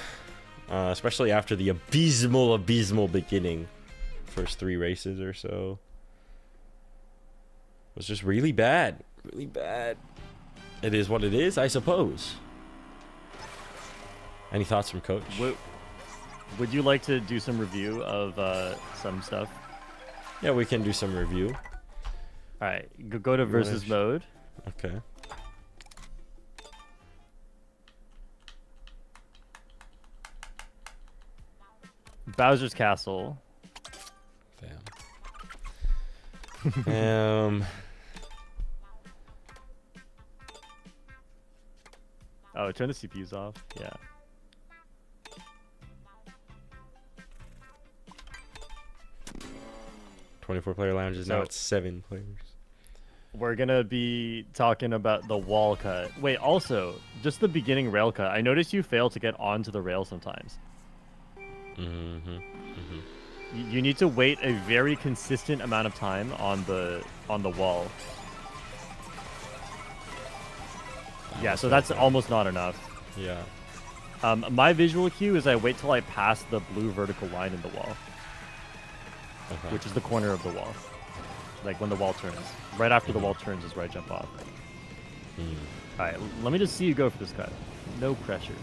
Speaker 1: Especially after the abysmal beginning. First 3 races or so. It was just really bad. Really bad. It is what it is, I suppose. Any thoughts from Coach?
Speaker 2: Would you like to do some review of some stuff?
Speaker 1: Yeah, we can do some review.
Speaker 2: All right, go to versus mode.
Speaker 1: Okay.
Speaker 2: Bowser's Castle.
Speaker 1: Damn.
Speaker 2: Oh, turn the CPUs off. Yeah.
Speaker 1: Player lounge is now
Speaker 2: So-
Speaker 1: at 7 players.
Speaker 2: We're gonna be talking about the wall cut. Wait, also, just the beginning rail cut. I noticed you fail to get onto the rail sometimes. You need to wait a very consistent amount of time on the wall. Yeah, so that's almost not enough.
Speaker 1: Yeah.
Speaker 2: My visual cue is I wait till I pass the blue vertical line in the wall,
Speaker 1: Okay.
Speaker 2: which is the corner of the wall. Like when the wall turns. Right after the wall turns is where I jump off. All right, let me just see you go for this cut. No pressure.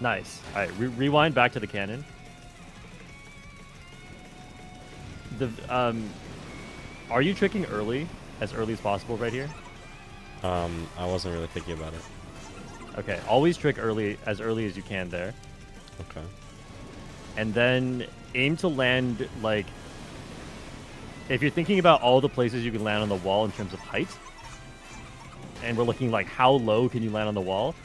Speaker 2: Nice. All right, rewind back to the cannon. Are you tricking early, as early as possible right here?
Speaker 1: I wasn't really thinking about it.
Speaker 2: Okay, always trick early as you can there.
Speaker 1: Okay.
Speaker 2: And then aim to land, like, if you're thinking about all the places you can land on the wall in terms of height, and we're looking like how low can you land on the wall,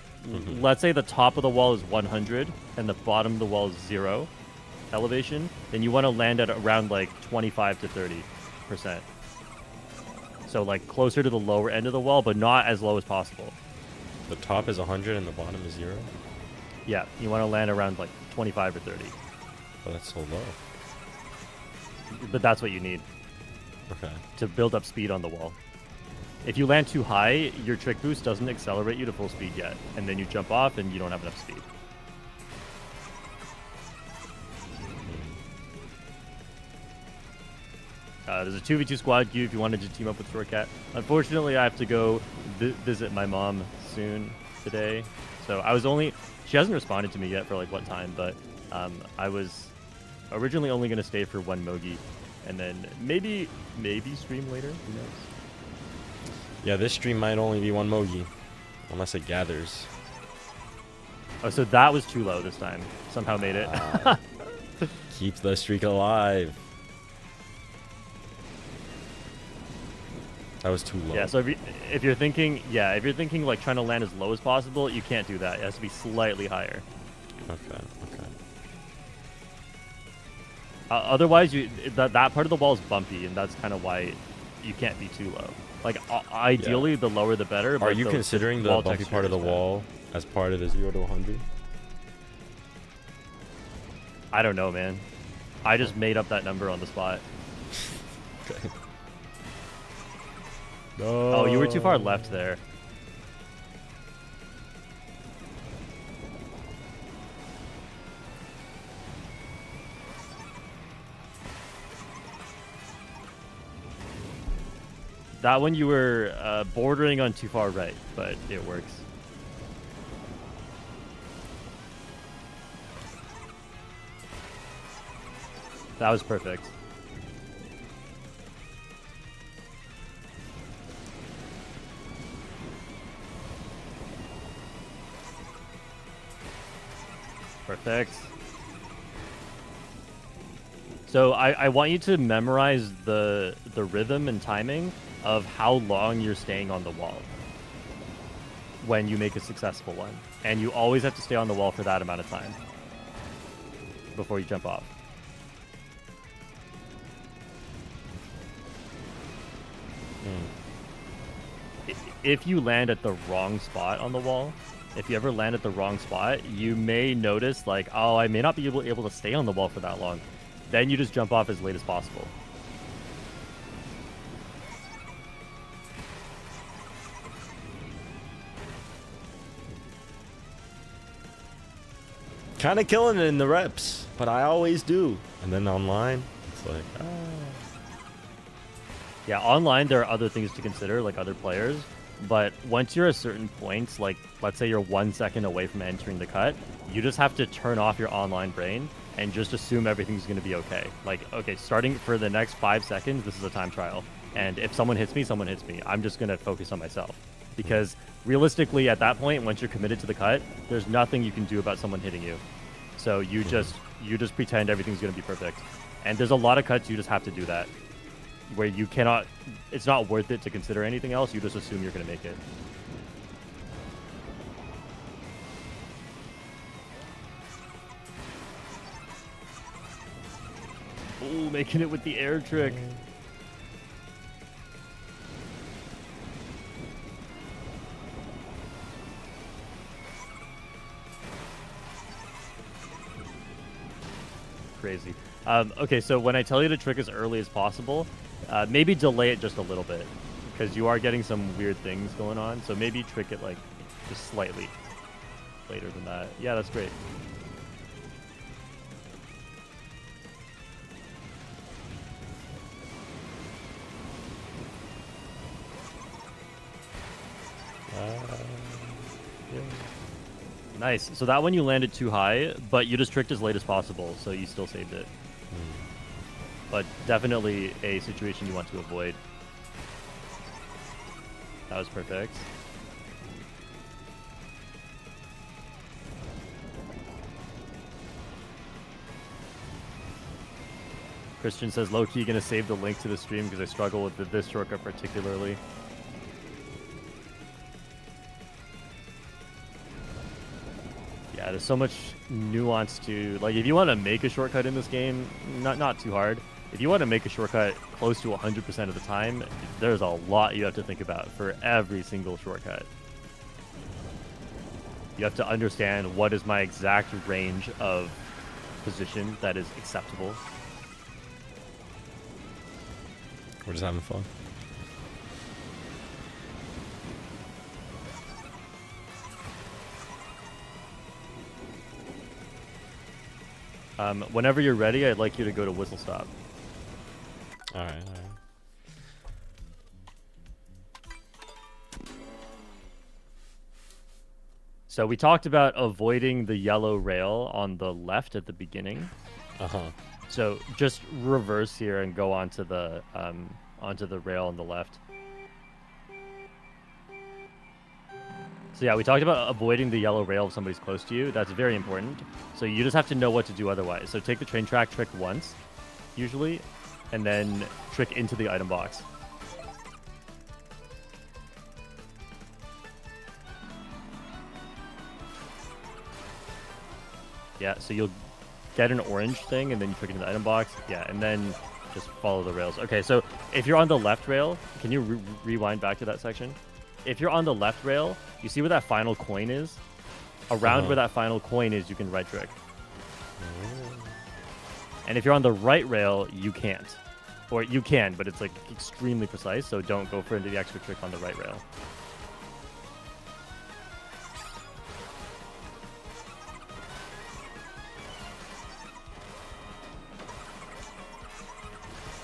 Speaker 2: let's say the top of the wall is 100 and the bottom of the wall is 0 elevation, then you want to land at around like 25 to 30%. So like closer to the lower end of the wall, but not as low as possible.
Speaker 1: The top is 100 and the bottom is 0?
Speaker 2: Yeah, you want to land around like 25 or 30.
Speaker 1: Oh, that's so low.
Speaker 2: But that's what you need
Speaker 1: Okay.
Speaker 2: to build up speed on the wall. If you land too high, your trick boost doesn't accelerate you to full speed yet, and then you jump off and you don't have enough speed. There's a 2v2 squad queue if you wanted to team up with Shortcat. Unfortunately, I have to go visit my mom soon today. So I was only... She hasn't responded to me yet for like what time, but I was originally only going to stay for one Mogi. And then maybe stream later. Who knows?
Speaker 1: Yeah, this stream might only be one Mogi. Unless it gathers.
Speaker 2: Oh, so that was too low this time. Somehow made it.
Speaker 1: Keep the streak alive. That was too low.
Speaker 2: Yeah, so if you're thinking like trying to land as low as possible, you can't do that. It has to be slightly higher.
Speaker 1: Okay.
Speaker 2: Otherwise, that part of the wall is bumpy, and that's kind of why you can't be too low. Like ideally, the lower the better.
Speaker 1: Are you considering the bumpy part of the wall as part of the 0 to 100?
Speaker 2: I don't know, man. I just made up that number on the spot.
Speaker 1: Okay.
Speaker 2: No. Oh, you were too far left there. That one you were bordering on too far right, but it works. That was perfect. Perfect. So I want you to memorize the rhythm and timing of how long you're staying on the wall when you make a successful one. And you always have to stay on the wall for that amount of time before you jump off. If you land at the wrong spot on the wall, if you ever land at the wrong spot, you may notice like, oh, I may not be able to stay on the wall for that long. Then you just jump off as late as possible.
Speaker 1: Kind of killing it in the reps, but I always do. And then online, it's like,
Speaker 2: Yeah, online there are other things to consider, like other players. But once you're a certain point, like let's say you're 1 second away from entering the cut, you just have to turn off your online brain and just assume everything's going to be okay. Like, okay, starting for the next 5 seconds, this is a time trial. And if someone hits me, someone hits me. I'm just going to focus on myself. Because realistically, at that point, once you're committed to the cut, there's nothing you can do about someone hitting you. So you just pretend everything's going to be perfect. And there's a lot of cuts you just have to do that, where you cannot, it's not worth it to consider anything else. You just assume you're going to make it. Ooh, making it with the air trick. Crazy. Okay, so when I tell you to trick as early as possible, maybe delay it just a little bit, because you are getting some weird things going on. So maybe trick it like just slightly later than that. Yeah, that's great.
Speaker 1: yeah.
Speaker 2: Nice. So that one you landed too high, but you just tricked as late as possible, so you still saved it. But definitely a situation you want to avoid. That was perfect. Christian says, low-key gonna save the link to the stream because I struggle with this shortcut particularly. Yeah, there's so much nuance to, like, if you want to make a shortcut in this game, not too hard. If you want to make a shortcut close to 100% of the time, there's a lot you have to think about for every single shortcut. You have to understand what is my exact range of position that is acceptable.
Speaker 1: We're just having fun.
Speaker 2: Whenever you're ready, I'd like you to go to whistle stop.
Speaker 1: All right.
Speaker 2: So we talked about avoiding the yellow rail on the left at the beginning.
Speaker 1: Uh-huh.
Speaker 2: So just reverse here and go onto the rail on the left. So yeah, we talked about avoiding the yellow rail if somebody's close to you. That's very important. So you just have to know what to do otherwise. So take the train track trick once, usually, and then trick into the item box. Yeah, so you'll get an orange thing, and then you trick into the item box. Yeah, and then just follow the rails. Okay, so if you're on the left rail, can you rewind back to that section? If you're on the left rail, you see where that final coin is? Around where that final coin is, you can right trick. And if you're on the right rail, you can't. Or you can, but it's like extremely precise, so don't go for the extra trick on the right rail.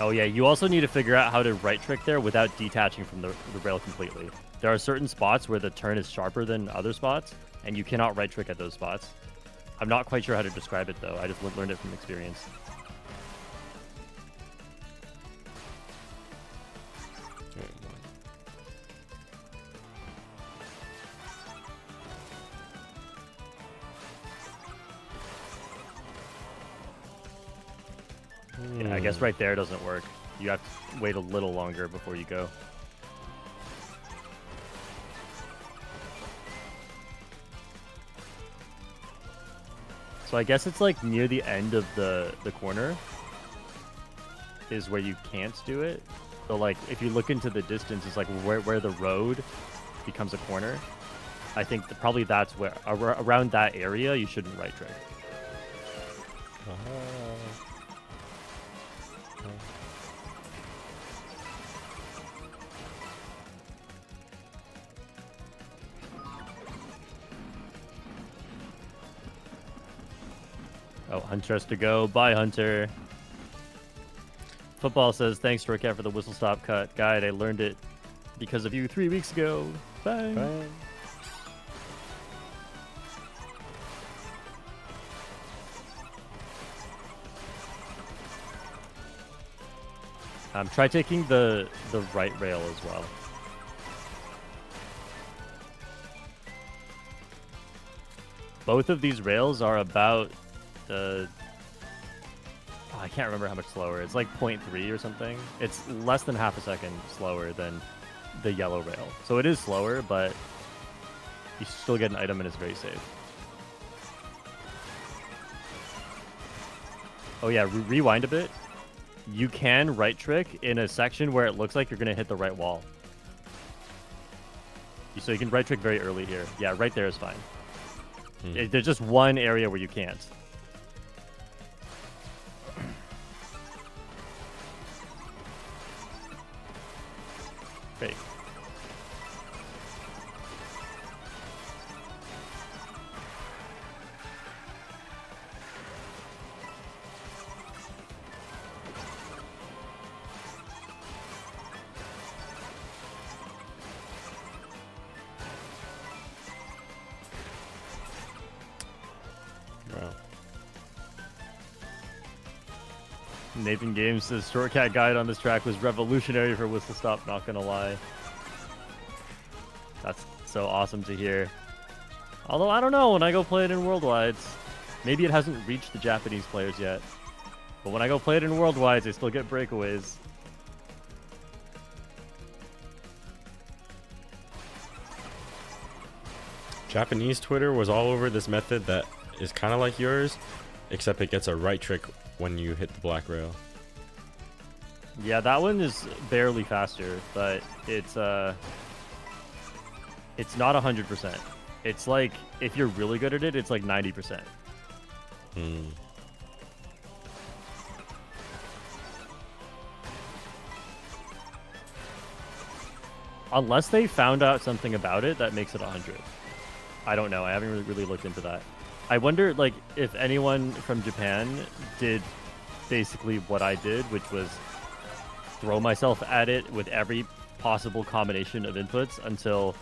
Speaker 2: Oh yeah, you also need to figure out how to right trick there without detaching from the rail completely. There are certain spots where the turn is sharper than other spots, and you cannot right trick at those spots. I'm not quite sure how to describe it though, I just learned it from experience. Yeah, I guess right there doesn't work. You have to wait a little longer before you go. So I guess it's like near the end of the corner is where you can't do it. So like if you look into the distance, it's like where the road becomes a corner. I think probably that's where around that area you shouldn't right trick. Oh, Hunter has to go. Bye, Hunter. Football says, thanks, Torcat, for the whistle stop cut guide. I learned it because of you 3 weeks ago. Bye.
Speaker 1: Bye.
Speaker 2: Try taking the right rail as well. Both of these rails are about I can't remember how much slower. It's like 0.3 or something. It's less than half a second slower than the yellow rail. So it is slower, but you still get an item and it's very safe. Oh yeah, rewind a bit. You can right trick in a section where it looks like you're going to hit the right wall. So you can right trick very early here. Yeah, right there is fine. There's just one area where you can't. Great. Nathan Games says Shortcat guide on this track was revolutionary for Whistle Stop, not gonna lie. That's so awesome to hear. Although I don't know, when I go play it in Worldwides, maybe it hasn't reached the Japanese players yet. But when I go play it in Worldwides, I still get breakaways.
Speaker 1: Japanese Twitter was all over this method that is kind of like yours, except it gets a right trick when you hit the black rail.
Speaker 2: Yeah, that one is barely faster, but it's not 100%. It's like, if you're really good at it, it's like 90%. Unless they found out something about it that makes it 100. I don't know. I haven't really looked into that. I wonder, like, if anyone from Japan did basically what I did, which was throw myself at it with every possible combination of inputs until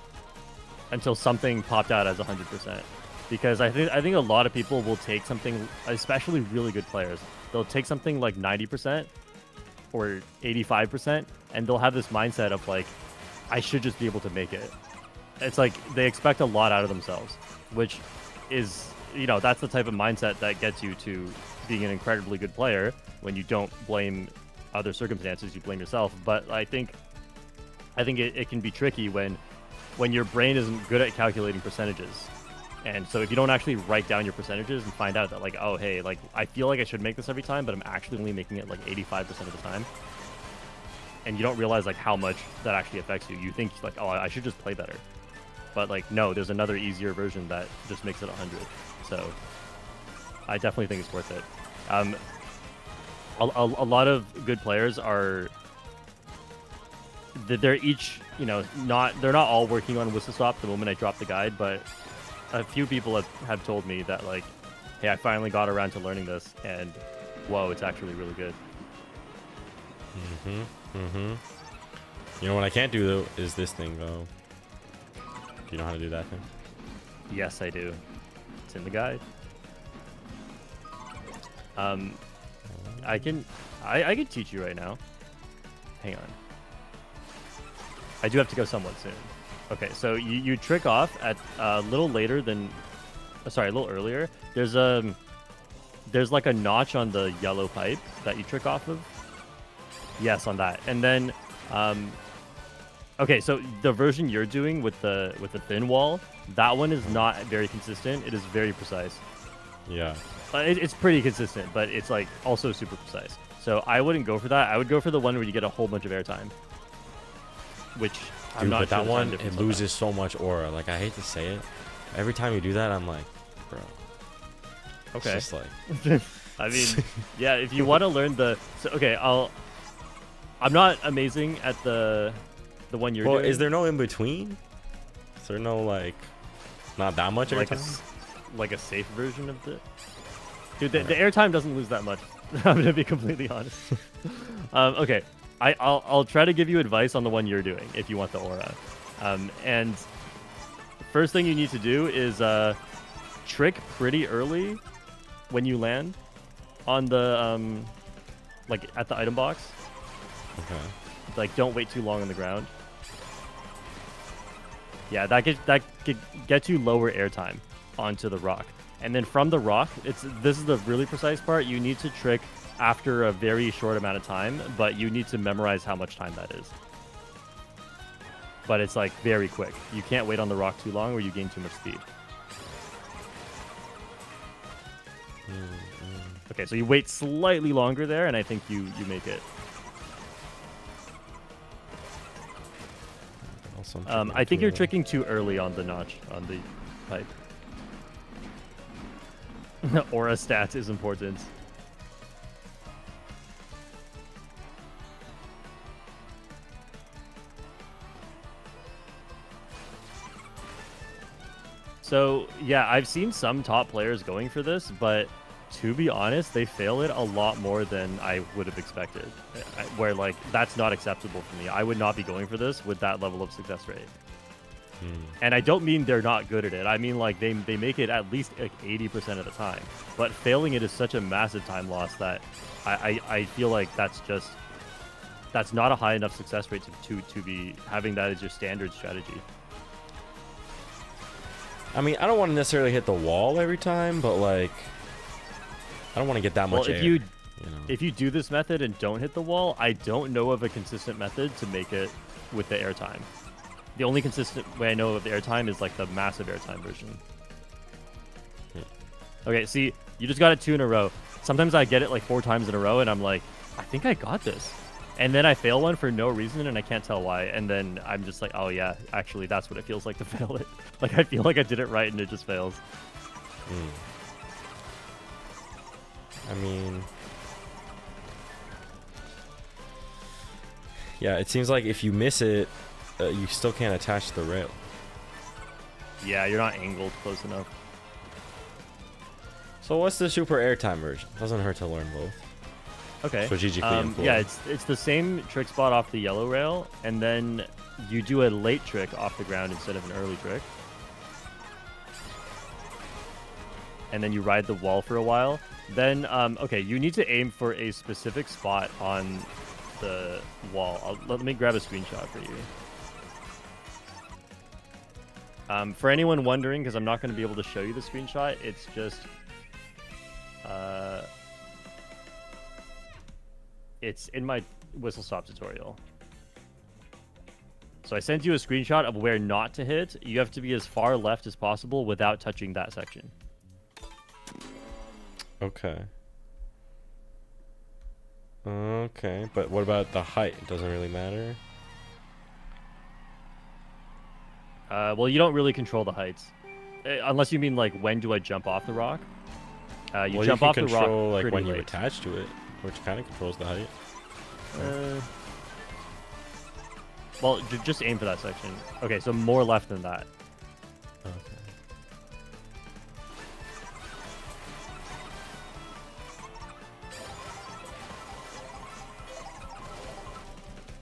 Speaker 2: until something popped out as 100%. Because I think a lot of people will take something, especially really good players, they'll take something like 90% or 85%, and they'll have this mindset of like, I should just be able to make it. It's like they expect a lot out of themselves, which is, you know, that's the type of mindset that gets you to being an incredibly good player. When you don't blame other circumstances, you blame yourself. But I think it can be tricky when your brain isn't good at calculating percentages. And so if you don't actually write down your percentages and find out that like, oh, hey, like I feel like I should make this every time, but I'm actually only making it like 85% of the time. And you don't realize like how much that actually affects you. You think like, oh, I should just play better. But like, no, there's another easier version that just makes it 100. So I definitely think it's worth it. A lot of good players are, they're each, you know, they're not all working on whistle stop the moment I drop the guide, but a few people have told me that like, hey, I finally got around to learning this, and whoa, it's actually really good.
Speaker 1: You know what I can't do though is this thing though. Do you know how to do that thing?
Speaker 2: Yes, I do. It's in the guide. I can teach you right now. Hang on. I do have to go somewhat soon. Okay, so you trick off at a little later than, sorry, a little earlier. There's like a notch on the yellow pipe that you trick off of. Yes, on that. And then, okay, so the version you're doing with the thin wall, that one is not very consistent. It is very precise.
Speaker 1: Yeah.
Speaker 2: It's pretty consistent, but it's like also super precise. So I wouldn't go for that. I would go for the one where you get a whole bunch of airtime. Which I'm not
Speaker 1: but
Speaker 2: sure
Speaker 1: that one,
Speaker 2: it
Speaker 1: loses so much aura. Like, I hate to say it. Every time you do that, I'm like, bro.
Speaker 2: Okay.
Speaker 1: It's just like...
Speaker 2: I mean, yeah, if you want to learn the... So, okay, I'm not amazing at the one you're doing.
Speaker 1: Is there no in-between? Is there no, like, not that much airtime?
Speaker 2: Like a safe version of the... Dude, the airtime doesn't lose that much. I'm going to be completely honest. Okay. I'll try to give you advice on the one you're doing if you want the aura. And first thing you need to do is trick pretty early when you land on the like at the item box.
Speaker 1: Okay. Like,
Speaker 2: don't wait too long on the ground. Yeah, that could get you lower airtime onto the rock. And then from the rock, this is the really precise part. You need to trick after a very short amount of time, but you need to memorize how much time that is. But it's like very quick. You can't wait on the rock too long or you gain too much speed. Okay, so you wait slightly longer there, and I think you make it. I think you're tricking too early on the notch, on the pipe. Aura stats is important. So, yeah, I've seen some top players going for this, but to be honest, they fail it a lot more than I would have expected. Where, like, that's not acceptable for me. I would not be going for this with that level of success rate. And I don't mean they're not good at it. I mean, like, they make it at least like 80% of the time. But failing it is such a massive time loss that I feel like that's not a high enough success rate to be having that as your standard strategy.
Speaker 1: I mean, I don't want to necessarily hit the wall every time, but, like, I don't want to get that much air.
Speaker 2: If you do this method and don't hit the wall, I don't know of a consistent method to make it with the airtime. The only consistent way I know of the airtime is like the massive airtime version. Okay, see, you just got it 2 in a row. Sometimes I get it like 4 times in a row, and I'm like, I think I got this. And then I fail one for no reason, and I can't tell why. And then I'm just like, oh yeah, actually, that's what it feels like to fail it. Like, I feel like I did it right, and it just fails.
Speaker 1: I mean... Yeah, it seems like if you miss it, you still can't attach to the rail.
Speaker 2: Yeah, you're not angled close enough.
Speaker 1: So what's the super airtime version? Doesn't hurt to learn both.
Speaker 2: Okay.
Speaker 1: Strategically employed.
Speaker 2: Yeah, it's the same trick spot off the yellow rail, and then you do a late trick off the ground instead of an early trick. And then you ride the wall for a while. Then, okay, you need to aim for a specific spot on the wall. Let me grab a screenshot for you. For anyone wondering, because I'm not going to be able to show you the screenshot, it's just... it's in my whistle stop tutorial. So I sent you a screenshot of where not to hit. You have to be as far left as possible without touching that section.
Speaker 1: Okay. Okay, but what about the height? It doesn't really matter.
Speaker 2: Well, you don't really control the heights. Unless you mean, like, when do I jump off the rock? You jump off the rock
Speaker 1: control, like,
Speaker 2: pretty
Speaker 1: when you
Speaker 2: late.
Speaker 1: attach to it, which kind of controls the height.
Speaker 2: Well, just aim for that section. Okay, so more left than that.
Speaker 1: Okay.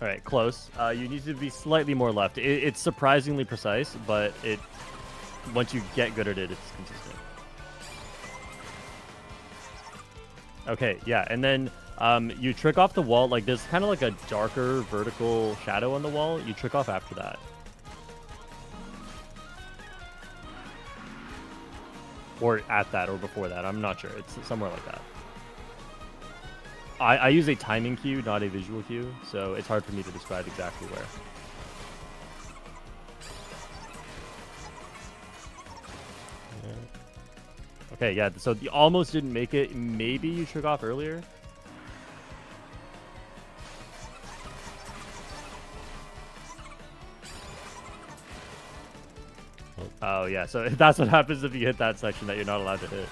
Speaker 2: All right, close. You need to be slightly more left. It's surprisingly precise, but once you get good at it, it's consistent. Okay, yeah, and then you trick off the wall. Like, there's kind of like a darker vertical shadow on the wall. You trick off after that. Or at that, or before that. I'm not sure. It's somewhere like that. I use a timing cue, not a visual cue, so it's hard for me to describe exactly where.
Speaker 1: Yeah.
Speaker 2: Okay, yeah, so you almost didn't make it. Maybe you trick off earlier. Oh, yeah, so that's what happens if you hit that section that you're not allowed to hit.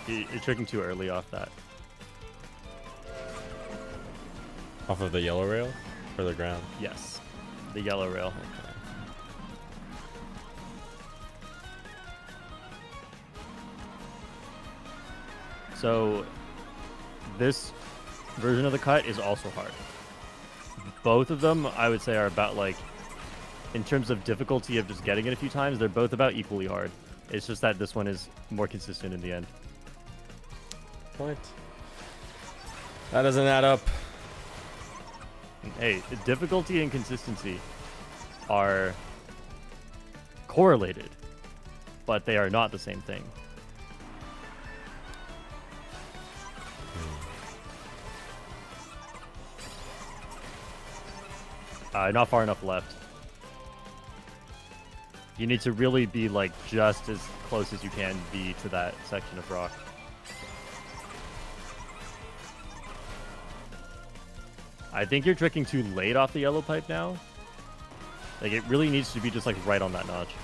Speaker 2: You're tricking too early off that.
Speaker 1: Off of the yellow rail or the ground?
Speaker 2: Yes, the yellow rail.
Speaker 1: Okay.
Speaker 2: So this version of the cut is also hard. Both of them, I would say, are about, like, in terms of difficulty of just getting it a few times, they're both about equally hard. It's just that this one is more consistent in the end.
Speaker 1: What? That doesn't add up.
Speaker 2: Hey, difficulty and consistency are correlated, but they are not the same thing. Not far enough left. You need to really be, like, just as close as you can be to that section of rock. I think you're tricking too late off the yellow pipe now. Like, it really needs to be just, like, right on that notch.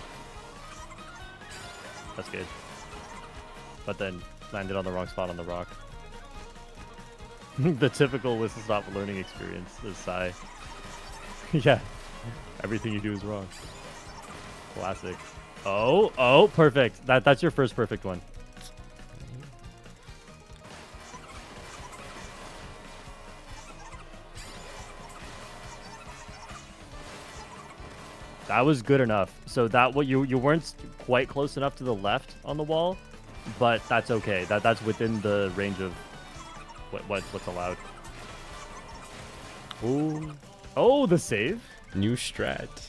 Speaker 2: That's good. But then landed on the wrong spot on the rock. The typical whistle stop learning experience is sigh. Yeah. Everything you do is wrong. Classic. Oh, perfect. That's your first perfect one. That was good enough. So that what you weren't quite close enough to the left on the wall, but that's okay. That's within the range of what's allowed.
Speaker 1: Ooh.
Speaker 2: Oh, the save.
Speaker 1: New strat.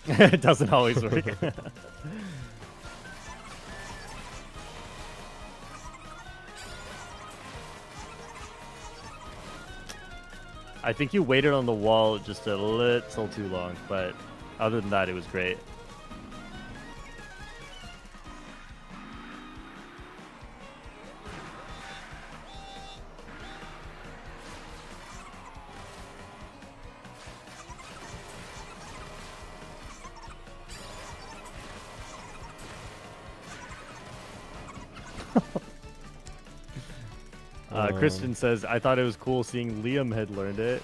Speaker 2: It doesn't always work. I think you waited on the wall just a little too long, but other than that, it was great. Kristen says, I thought it was cool seeing Liam had learned it.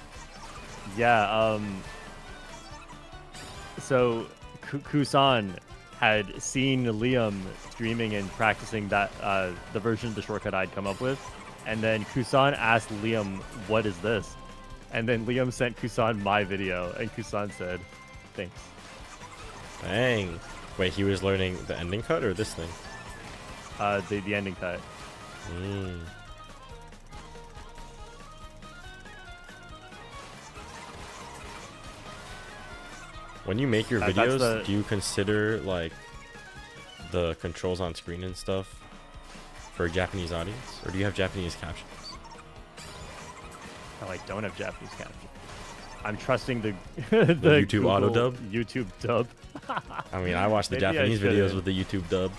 Speaker 2: Yeah, so Kusan had seen Liam streaming and practicing that the version of the shortcut I'd come up with, and then Kusan asked Liam, "What is this?" And then Liam sent Kusan my video, and Kusan said, "Thanks."
Speaker 1: Dang. Wait, he was learning the ending cut or this thing?
Speaker 2: The ending cut.
Speaker 1: Mm. When you make your videos, do you consider like the controls on screen and stuff for a Japanese audience, or do you have Japanese captions?
Speaker 2: Oh, I don't have Japanese captions. I'm trusting the
Speaker 1: YouTube
Speaker 2: Google
Speaker 1: auto dub.
Speaker 2: YouTube dub.
Speaker 1: I mean, I watch the Japanese videos with the YouTube dub,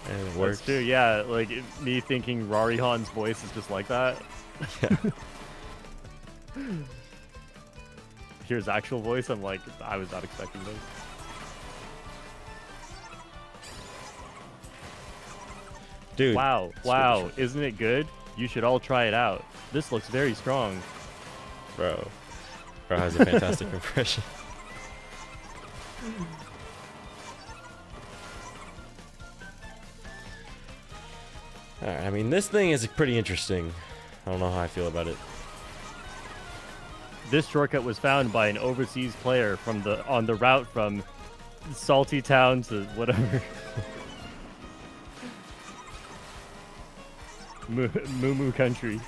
Speaker 1: and it works.
Speaker 2: That's true. Yeah, like me thinking Rarihan's voice is just like that.
Speaker 1: Yeah.
Speaker 2: Here's actual voice. I'm like, I was not expecting this.
Speaker 1: Dude.
Speaker 2: Wow, wow, isn't it good? You should all try it out. This looks very strong.
Speaker 1: Bro has a fantastic impression. Alright, I mean, this thing is pretty interesting. I don't know how I feel about it.
Speaker 2: This shortcut was found by an overseas player on the route from Salty Town to whatever. Moo Country.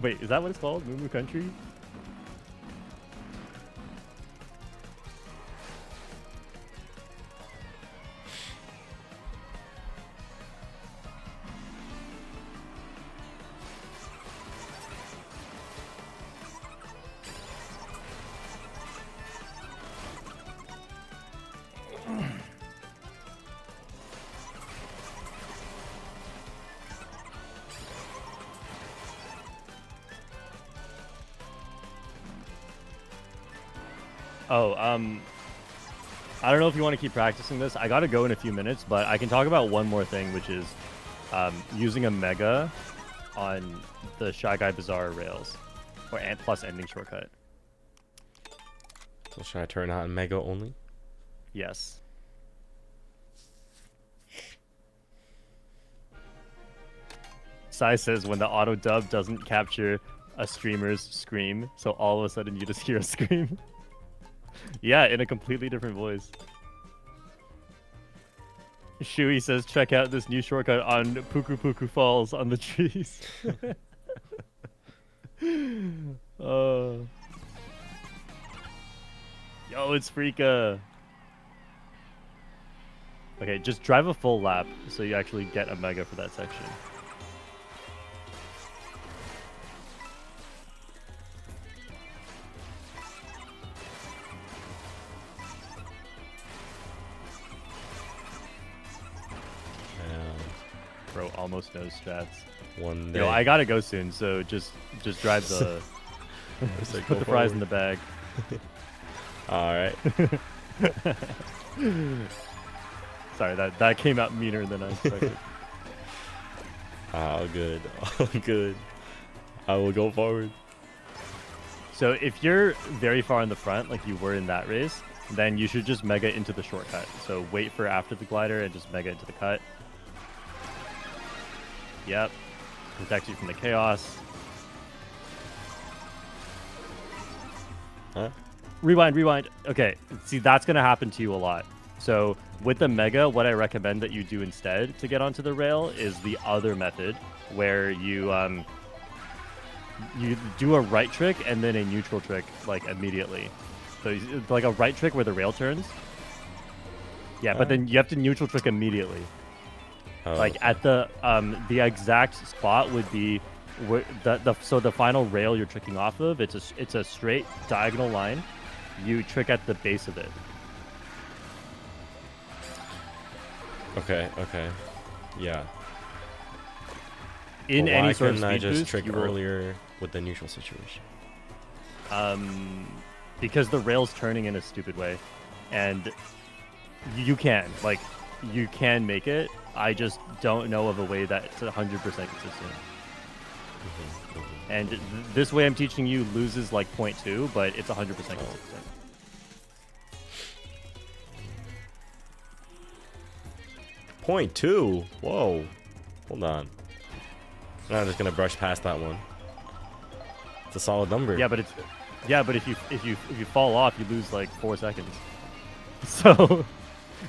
Speaker 2: Wait, is that what it's called? Moo Country? Oh, I don't know if you want to keep practicing this. I gotta go in a few minutes, but I can talk about one more thing, which is using a mega on the Shy Guy Bazaar rails, or plus ending shortcut.
Speaker 1: So should I turn on mega only?
Speaker 2: Yes. Sai says when the auto dub doesn't capture a streamer's scream, so all of a sudden you just hear a scream. Yeah, in a completely different voice. Shui says, check out this new shortcut on Puku Puku Falls on the trees. Yo, it's Freaka. Okay, just drive a full lap so you actually get a mega for that section. Bro almost knows strats.
Speaker 1: One day.
Speaker 2: Yo, I gotta go soon, so just drive the just put the fries in the bag.
Speaker 1: Alright.
Speaker 2: Sorry, that came out meaner than I expected.
Speaker 1: All good. All good. I will go forward.
Speaker 2: So if you're very far in the front, like you were in that race, then you should just mega into the shortcut. So wait for after the glider and just mega into the cut. Yep. Protects you from the chaos.
Speaker 1: Huh?
Speaker 2: Rewind. Okay, see, that's going to happen to you a lot. So with the mega, what I recommend that you do instead to get onto the rail is the other method, where you do a right trick and then a neutral trick, like, immediately. So like a right trick where the rail turns. Yeah, but then you have to neutral trick immediately.
Speaker 1: Oh,
Speaker 2: like
Speaker 1: okay.
Speaker 2: at the exact spot would be where so the final rail you're tricking off of, it's a straight diagonal line. You trick at the base of it.
Speaker 1: Okay. Yeah.
Speaker 2: In
Speaker 1: But
Speaker 2: any
Speaker 1: why
Speaker 2: sort of
Speaker 1: couldn't I
Speaker 2: speed
Speaker 1: just
Speaker 2: boost,
Speaker 1: trick
Speaker 2: you will-
Speaker 1: earlier with the neutral situation?
Speaker 2: Because the rail's turning in a stupid way, and you can make it. I just don't know of a way that's 100% consistent.
Speaker 1: Mm-hmm.
Speaker 2: And this way I'm teaching you loses like 0.2, but it's 100% consistent.
Speaker 1: .2? Whoa. Hold on. I'm just gonna brush past that one. It's a solid number.
Speaker 2: Yeah, but if you fall off, you lose like 4 seconds. So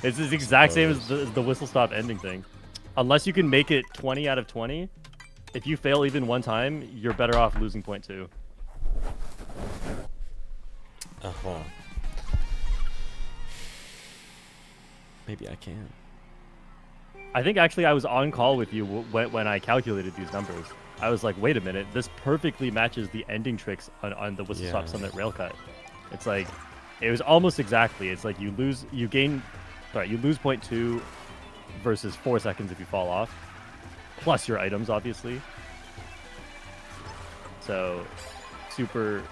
Speaker 2: it's the exact same as the whistle stop ending thing. Unless you can make it 20 out of 20, if you fail even one time, you're better off losing 0.2.
Speaker 1: Uh-huh. Maybe I can.
Speaker 2: I think actually I was on call with you when I calculated these numbers. I was like, wait a minute, this perfectly matches the ending tricks on the whistle stop summit rail cut. It's like, it was almost exactly. It's like you lose 0.2 versus 4 seconds if you fall off, plus your items, obviously. So, super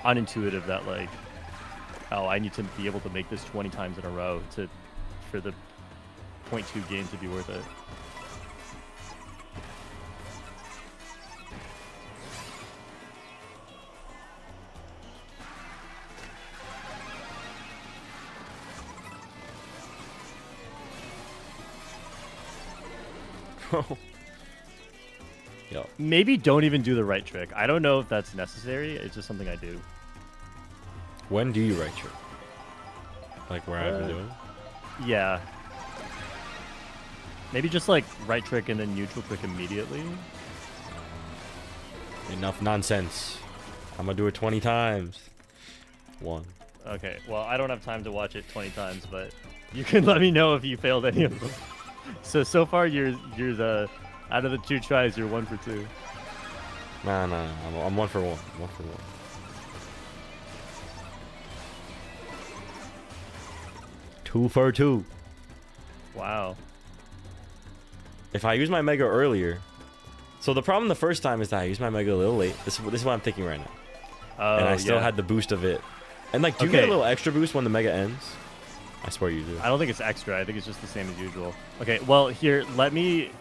Speaker 2: unintuitive that like, oh, I need to be able to make this 20 times in a row for the 0.2 gain to be worth it.
Speaker 1: Yo.
Speaker 2: Maybe don't even do the right trick. I don't know if that's necessary. It's just something I do.
Speaker 1: When do you right trick? Like where I've been doing?
Speaker 2: Yeah. Maybe just like right trick and then neutral trick immediately.
Speaker 1: Enough nonsense. I'm gonna do it 20 times. 1.
Speaker 2: Okay, well, I don't have time to watch it 20 times, but you can let me know if you failed any of them. So far, you're out of the 2 tries, you're 1 for 2.
Speaker 1: Nah, I'm 1 for 1. 1 for 1. 2 for 2.
Speaker 2: Wow.
Speaker 1: If I use my mega earlier, so the problem the first time is that I used my mega a little late. This is what I'm thinking right now.
Speaker 2: Oh,
Speaker 1: and I still had the boost of it. And like, do you get a little extra boost when the mega ends? I swear you do.
Speaker 2: I don't think it's extra. I think it's just the same as usual. Okay, well, here, let me...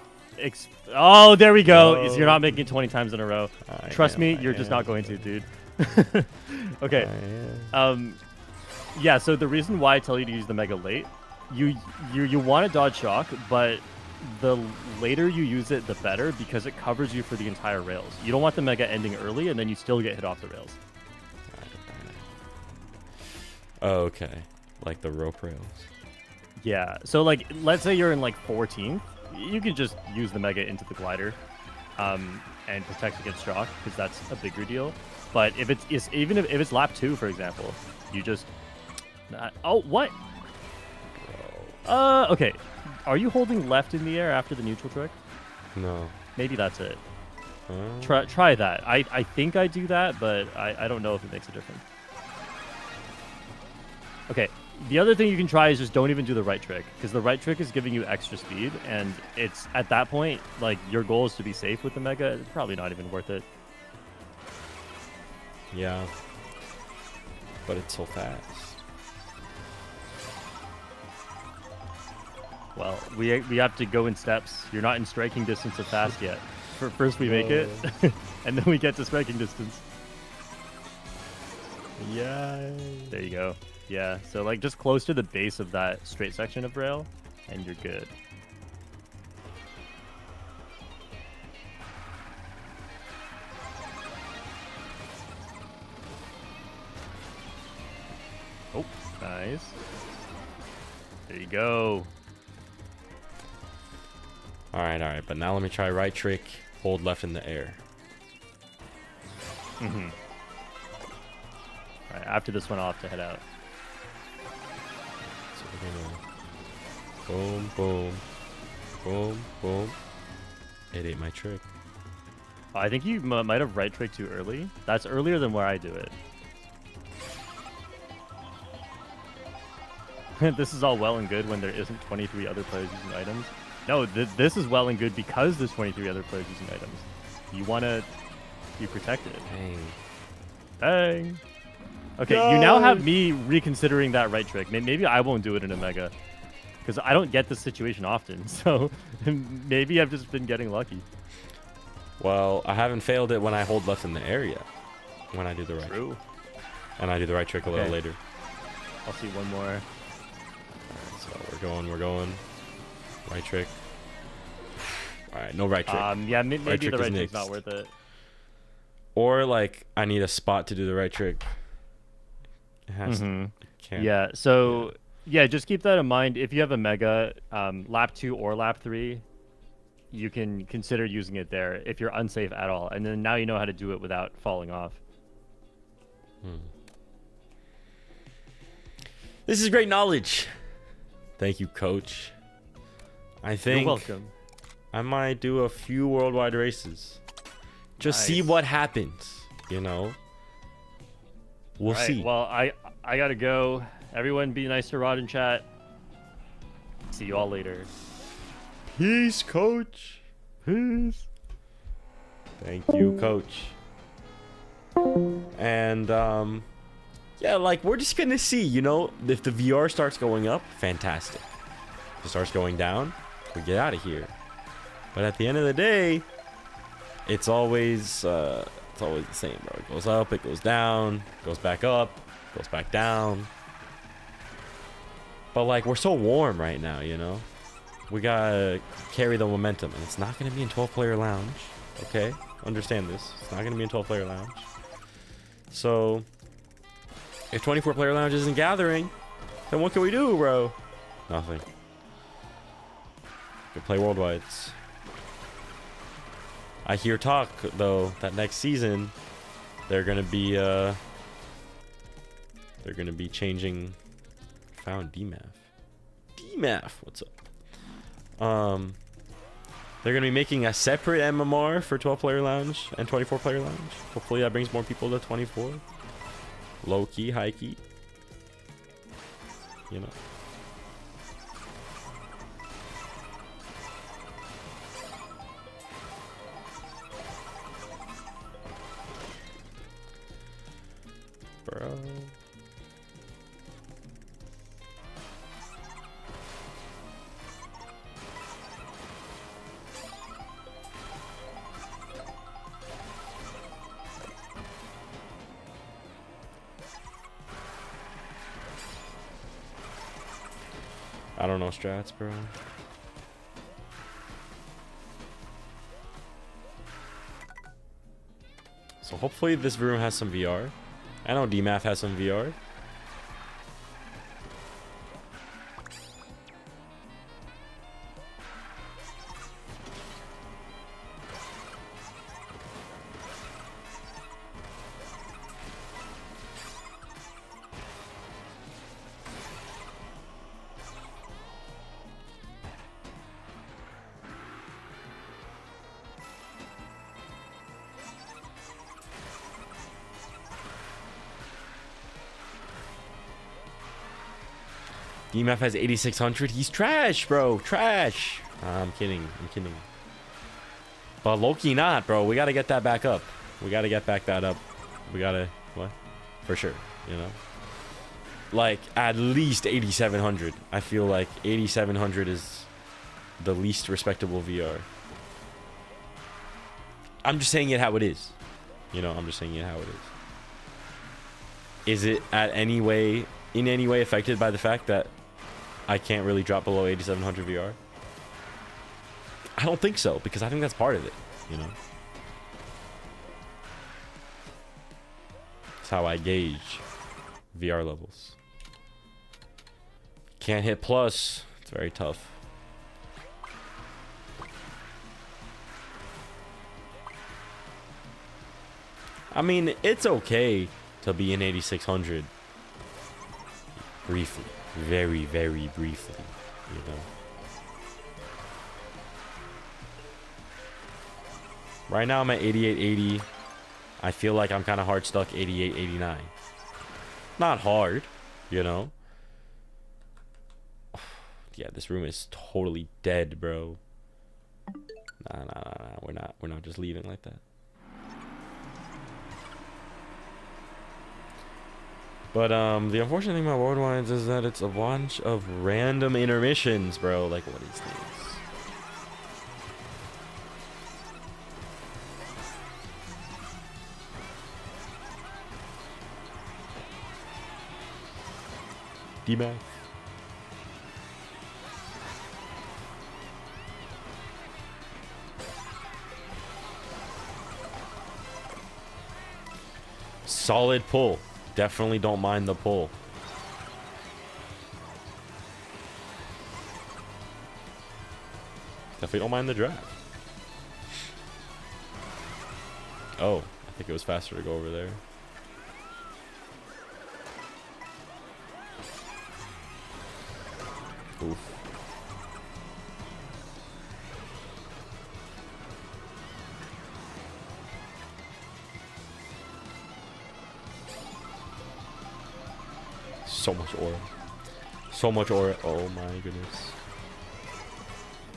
Speaker 2: oh, there we go.
Speaker 1: No.
Speaker 2: You're not making it 20 times in a row. Trust me, you're just not going to, dude. Okay. Yeah, so the reason why I tell you to use the mega late, you want to dodge shock, but the later you use it, the better, because it covers you for the entire rails. You don't want the mega ending early, and then you still get hit off the rails.
Speaker 1: Oh, okay. Like the rope rails.
Speaker 2: Yeah, so like, let's say you're in like 14th, you can just use the mega into the glider, and protect against shock, because that's a bigger deal. But if even if it's lap 2, for example, you just... oh, what? Okay. Are you holding left in the air after the neutral trick?
Speaker 1: No.
Speaker 2: Maybe that's it. Try that. I think I do that, but I don't know if it makes a difference. Okay. The other thing you can try is just don't even do the right trick, because the right trick is giving you extra speed, and it's at that point, like, your goal is to be safe with the mega. It's probably not even worth it.
Speaker 1: Yeah. But it's so fast.
Speaker 2: Well, we have to go in steps. You're not in striking distance of fast yet. First we make it, and then we get to striking distance.
Speaker 1: Yeah.
Speaker 2: There you go. Yeah, so like just close to the base of that straight section of rail, and you're good. Oh, nice. There you go.
Speaker 1: All right. But now let me try right trick, hold left in the air.
Speaker 2: Mm-hmm. All right, after this one, I'll have to head out.
Speaker 1: So we're gonna boom, boom, boom, boom. It ain't my trick.
Speaker 2: I think you might have right trick too early. That's earlier than where I do it. This is all well and good when there isn't 23 other players using items. No, this is well and good because there's 23 other players using items. You want to be protected. Dang. Okay, you now have me reconsidering that right trick. Maybe I won't do it in a mega, because I don't get this situation often. So maybe I've just been getting lucky.
Speaker 1: Well, I haven't failed it when I hold left in the area. When I do the right.
Speaker 2: True.
Speaker 1: And I do the right trick a little later.
Speaker 2: I'll see one more.
Speaker 1: Alright, so we're going. Right trick. Alright, no right trick.
Speaker 2: Yeah, maybe
Speaker 1: Right trick
Speaker 2: the
Speaker 1: is
Speaker 2: right trick's
Speaker 1: nixed.
Speaker 2: not worth it.
Speaker 1: Or like I need a spot to do the right trick. It has can't.
Speaker 2: Yeah, so yeah, just keep that in mind. If you have a mega, lap 2 or lap 3, you can consider using it there if you're unsafe at all. And then now you know how to do it without falling off.
Speaker 1: This is great knowledge. Thank you, coach. I think
Speaker 2: You're welcome.
Speaker 1: I might do a few worldwide races. Just see what happens, you know? We'll see.
Speaker 2: Well, I gotta go. Everyone be nice to Rod in chat. See you all later.
Speaker 1: Peace, coach.
Speaker 2: Peace.
Speaker 1: Thank you, coach. And yeah, like we're just gonna see, you know, if the VR starts going up, fantastic. If it starts going down, we get out of here. But at the end of the day, it's always the same, bro. It goes up, it goes down, goes back up, goes back down. But like we're so warm right now, you know. We gotta carry the momentum, and it's not gonna be in 12-player lounge. Okay, understand this. It's not gonna be in 12-player lounge. So if 24-player lounge isn't gathering, then what can we do, bro? Nothing. We can play worldwides. I hear talk though that next season they're gonna be changing. Found DMAF. DMAF, what's up? They're gonna be making a separate MMR for 12-player lounge and 24-player lounge. Hopefully that brings more people to 24. Low key, high key. You know. Bro. I don't know strats, bro. So hopefully this room has some VR. I know DMAF has some VR. DMAF has 8600. He's trash, bro. Trash. I'm kidding. I'm kidding. But Loki not, bro. We got to get that back up. We got to get back that up. We got to... What? For sure. You know? Like, at least 8700. I feel like 8700 is the least respectable VR. I'm just saying it how it is. You know, I'm just saying it how it is. Is it in any way affected by the fact that I can't really drop below 8700 VR? I don't think so, because I think that's part of it, you know? That's how I gauge VR levels. Can't hit plus. It's very tough. I mean, it's okay to be in 8600 briefly. Very, very briefly, you know. Right now I'm at 8880. I feel like I'm kind of hard stuck 8889. Not hard, you know. Yeah, this room is totally dead, bro. Nah. We're not just leaving like that. But the unfortunate thing about worldwides is that it's a bunch of random intermissions, bro. Like, what is this? D-Mac. Solid pull. Definitely don't mind the pull. Definitely don't mind the draft. Oh, I think it was faster to go over there. Oof. So much aura. So much aura. Oh my goodness.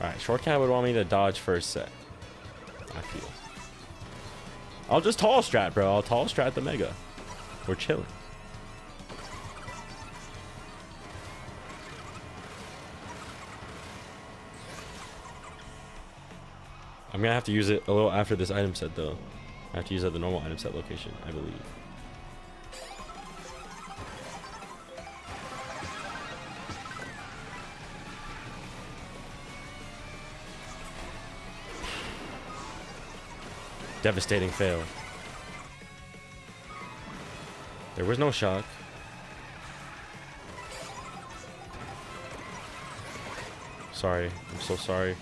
Speaker 1: Alright, short cat would want me to dodge first set. I feel. I'll just tall strat, bro. I'll tall strat the mega. We're chilling. I'm gonna have to use it a little after this item set, though. I have to use it at the normal item set location, I believe. Devastating fail. There was no shock. Sorry. I'm so sorry.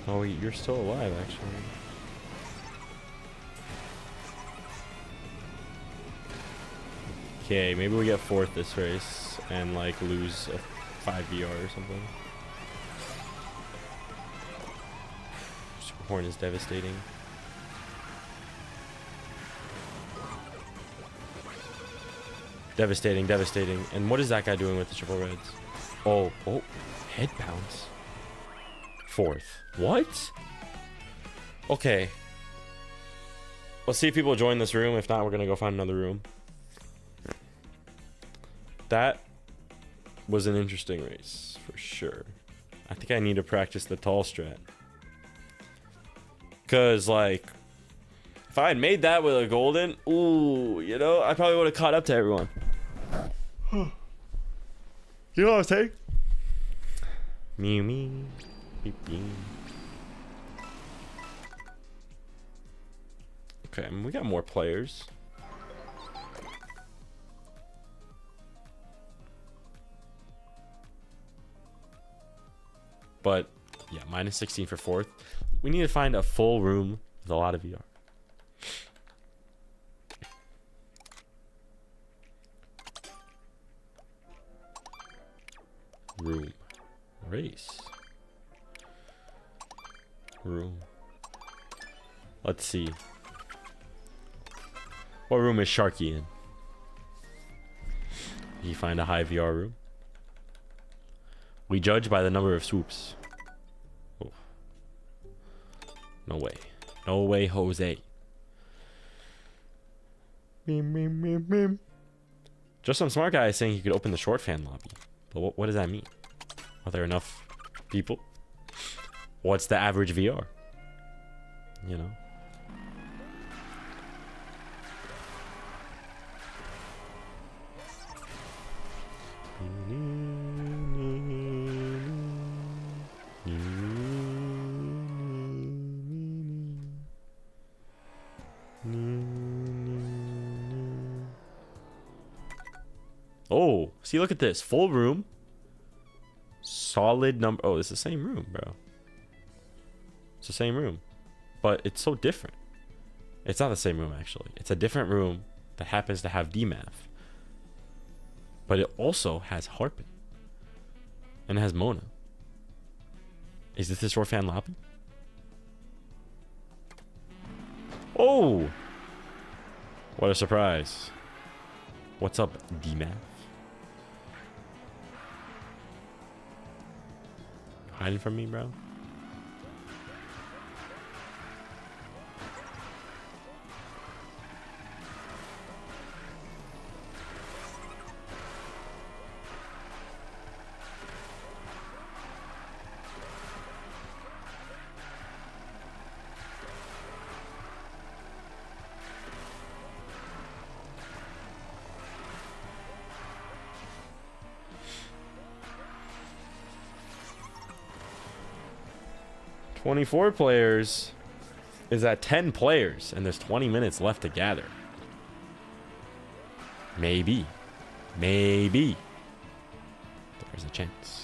Speaker 1: Oh, you're still alive, actually. Okay, maybe we get fourth this race and like lose a 5 VR or something. Super Horn is devastating. Devastating, devastating. And what is that guy doing with the triple reds? Oh, head bounce. Fourth. What? Okay. Let's see if people join this room. If not, we're gonna go find another room. That was an interesting race for sure. I think I need to practice the tall strat. Cause like, if I had made that with a golden, ooh, you know, I probably would have caught up to everyone. You know what I was saying? Mew mew. Beep, beep. Okay, we got more players. But yeah, minus 16 for fourth. We need to find a full room with a lot of VR. Room. Race. Room. Let's see. What room is Sharky in? Did you find a high VR room? We judge by the number of swoops. Oh. No way. No way, Jose. Just some smart guy saying he could open the short fan lobby. But what does that mean? Are there enough people? What's the average VR? You know? Oh, see, look at this. Full room. Solid number. Oh, it's the same room, bro. It's the same room. But it's so different. It's not the same room, actually. It's a different room that happens to have DMAF. But it also has Harpin. And it has Mona. Is this the short fan lobby? Oh! What a surprise. What's up, DMAF? Hiding from me, bro? 24 players is at 10 players, and there's 20 minutes left to gather. Maybe. Maybe. There's a chance.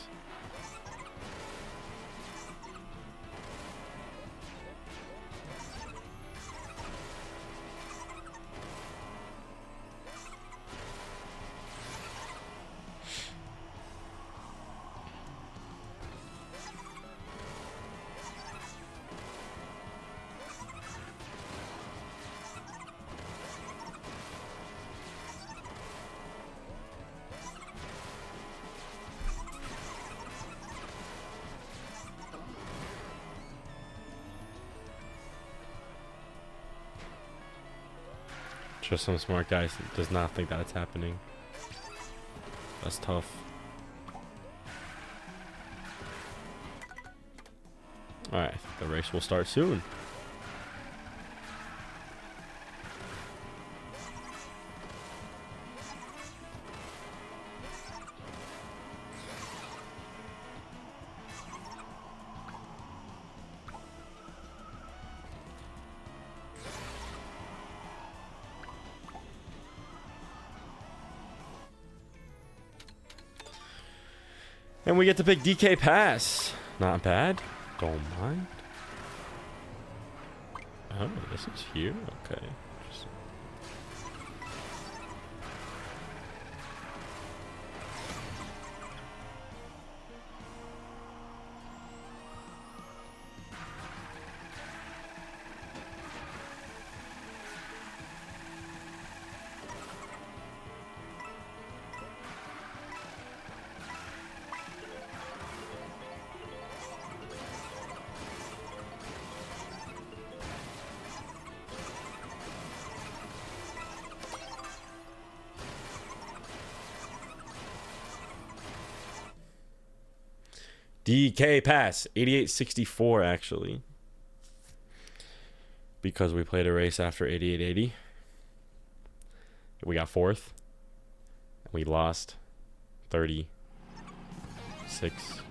Speaker 1: Just some smart guy does not think that it's happening. That's tough. Alright, the race will start soon. And we get to pick DK Pass. Not bad. Don't mind. Oh, this is here? Okay. DK Pass, 8864 actually. Because we played a race after 8880. We got fourth. We lost 36,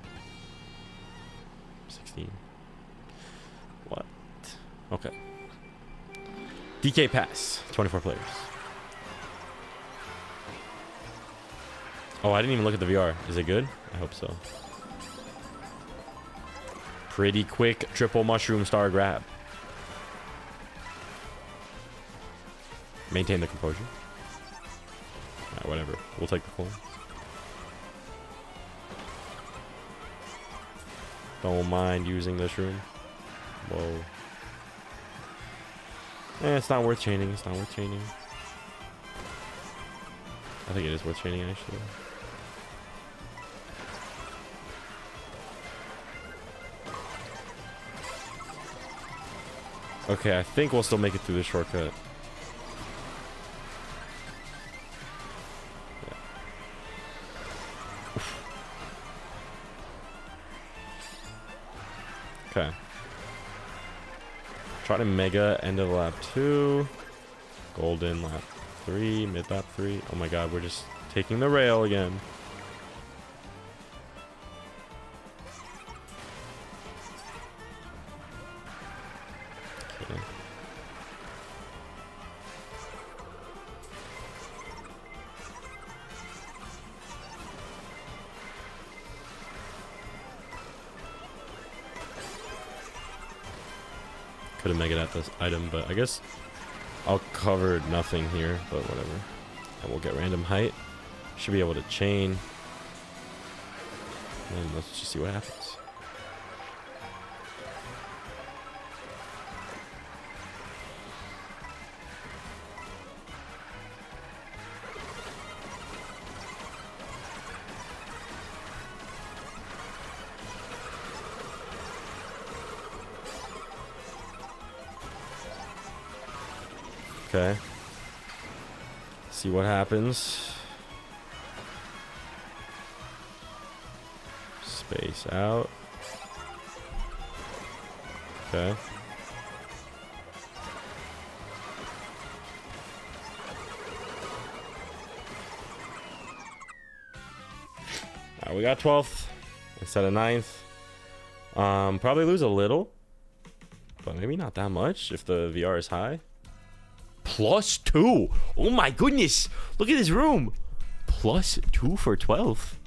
Speaker 1: 16. What? Okay. DK Pass, 24 players. Oh, I didn't even look at the VR. Is it good? I hope so. Pretty quick triple mushroom star grab. Maintain the composure. Alright, whatever. We'll take the coin. Don't mind using this room. Whoa. It's not worth chaining. It's not worth chaining. I think it is worth chaining, actually. Okay, I think we'll still make it through the shortcut. Yeah. Okay. Try to mega end of lap 2. Golden lap 3. Mid lap 3. Oh my god, we're just taking the rail again. Could have made it at this item, but I guess I'll cover nothing here, but whatever. And we'll get random height. Should be able to chain. And let's just see what happens. Okay. See what happens. Space out. Okay. Alright, we got 12th instead of 9th. Probably lose a little, But maybe not that much if the VR is high. +2. Oh my goodness. Look at this room. +2 for 12.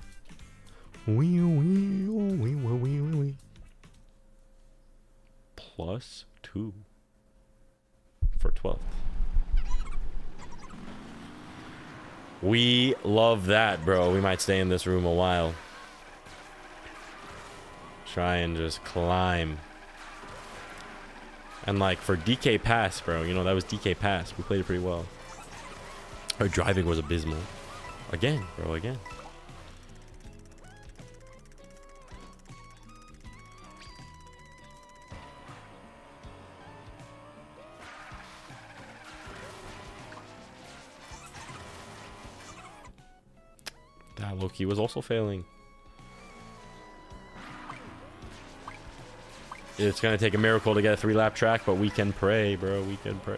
Speaker 1: Wee, wee, wee, wee, wee, wee. +2 for 12. We love that, bro. We might stay in this room a while. Try and just climb. And like for DK Pass, bro, you know, that was DK Pass. We played it pretty well. Our driving was abysmal. Again, bro, again. That Loki was also failing. It's gonna take a miracle to get a 3-lap track, but we can pray, bro. We can pray.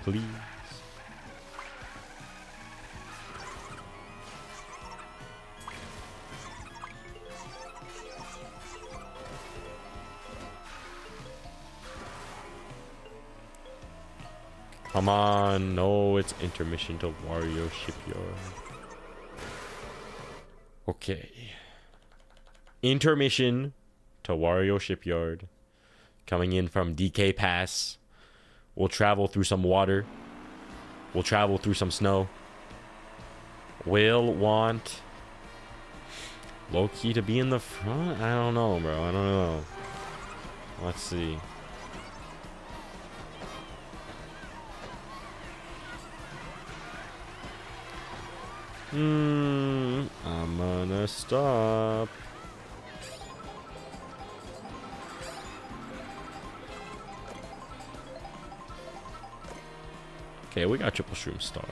Speaker 1: Please. Come on. No, it's intermission to Wario Shipyard. Okay. Intermission to Wario Shipyard. Coming in from DK Pass. We'll travel through some water. We'll travel through some snow. We'll want Loki to be in the front? I don't know, bro. I don't know. Let's see. I'm gonna stop. Okay, we got triple shroom start.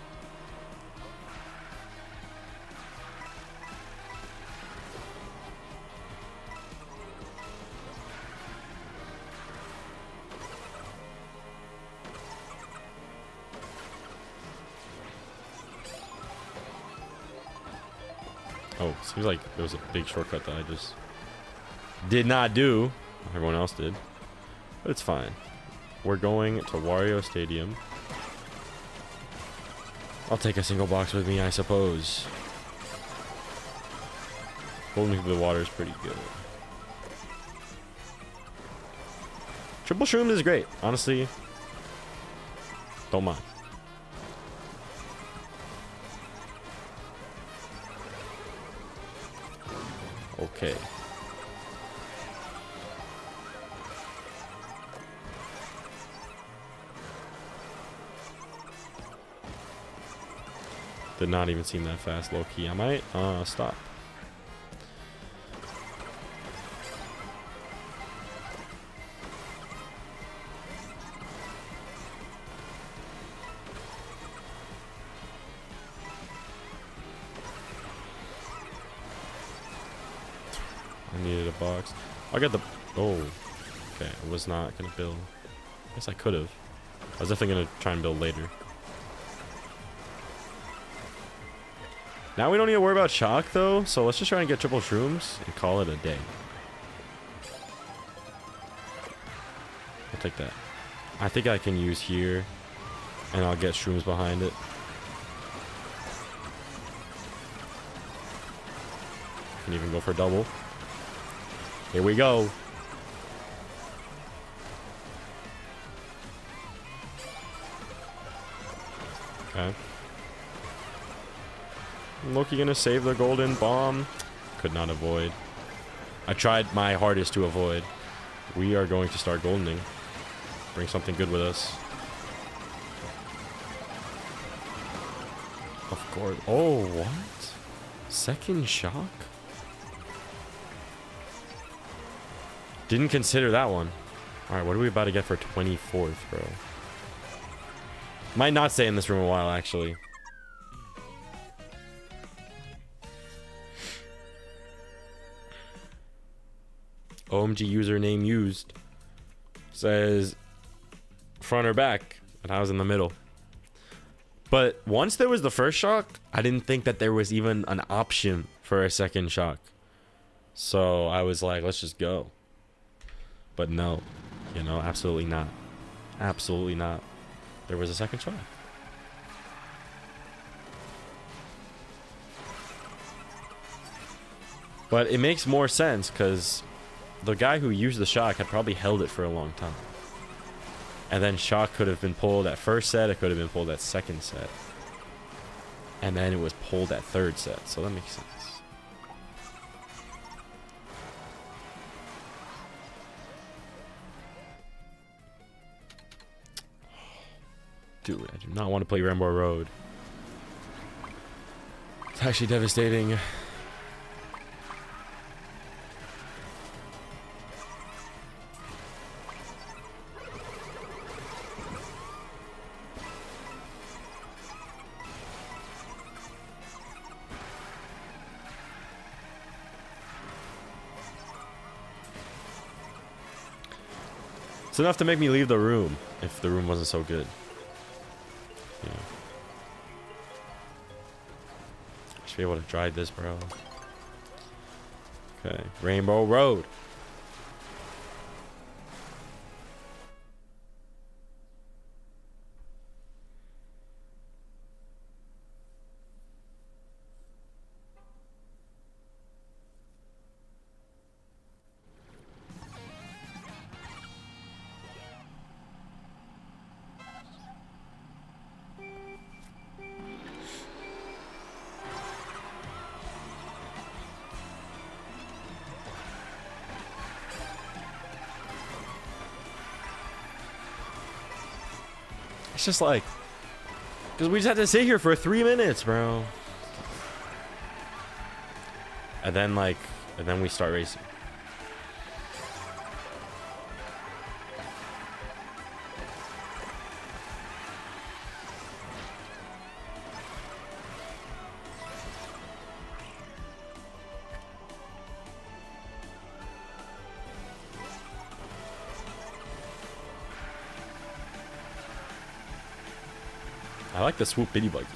Speaker 1: Oh, seems like there was a big shortcut that I just did not do. Everyone else did. But it's fine. We're going to Wario Stadium. I'll take a single box with me, I suppose. Holding through the water is pretty good. Triple shroom is great. Honestly, don't mind. Okay. Did not even seem that fast, low key. I might stop. I needed a box. I got the... Oh. Okay, I was not going to build. I guess I could have. I was definitely going to try and build later. Now we don't need to worry about shock, though. So let's just try and get triple shrooms and call it a day. I'll take that. I think I can use here. And I'll get shrooms behind it. Can even go for double. Here we go. Okay. Loki gonna save the golden bomb. Could not avoid. I tried my hardest to avoid. We are going to start goldening. Bring something good with us. Of course. Oh, what? Second shock? Didn't consider that one. Alright, what are we about to get for 24th, bro? Might not stay in this room a while, actually. OMG username used. Says front or back. And I was in the middle. But once there was the first shock, I didn't think that there was even an option for a second shock. So I was like, let's just go. But no. You know, absolutely not. Absolutely not. There was a second try. But it makes more sense because the guy who used the shock had probably held it for a long time. And then shock could have been pulled at first set, it could have been pulled at second set. And then it was pulled at third set, so that makes sense. Dude, I do not want to play Rainbow Road. It's actually devastating. It's enough to make me leave the room if the room wasn't so good. Yeah. I should be able to drive this, bro. Okay, Rainbow Road. It's just like, because we just had to sit here for 3 minutes, bro. And then we start racing. I like the swoop bitty buggy.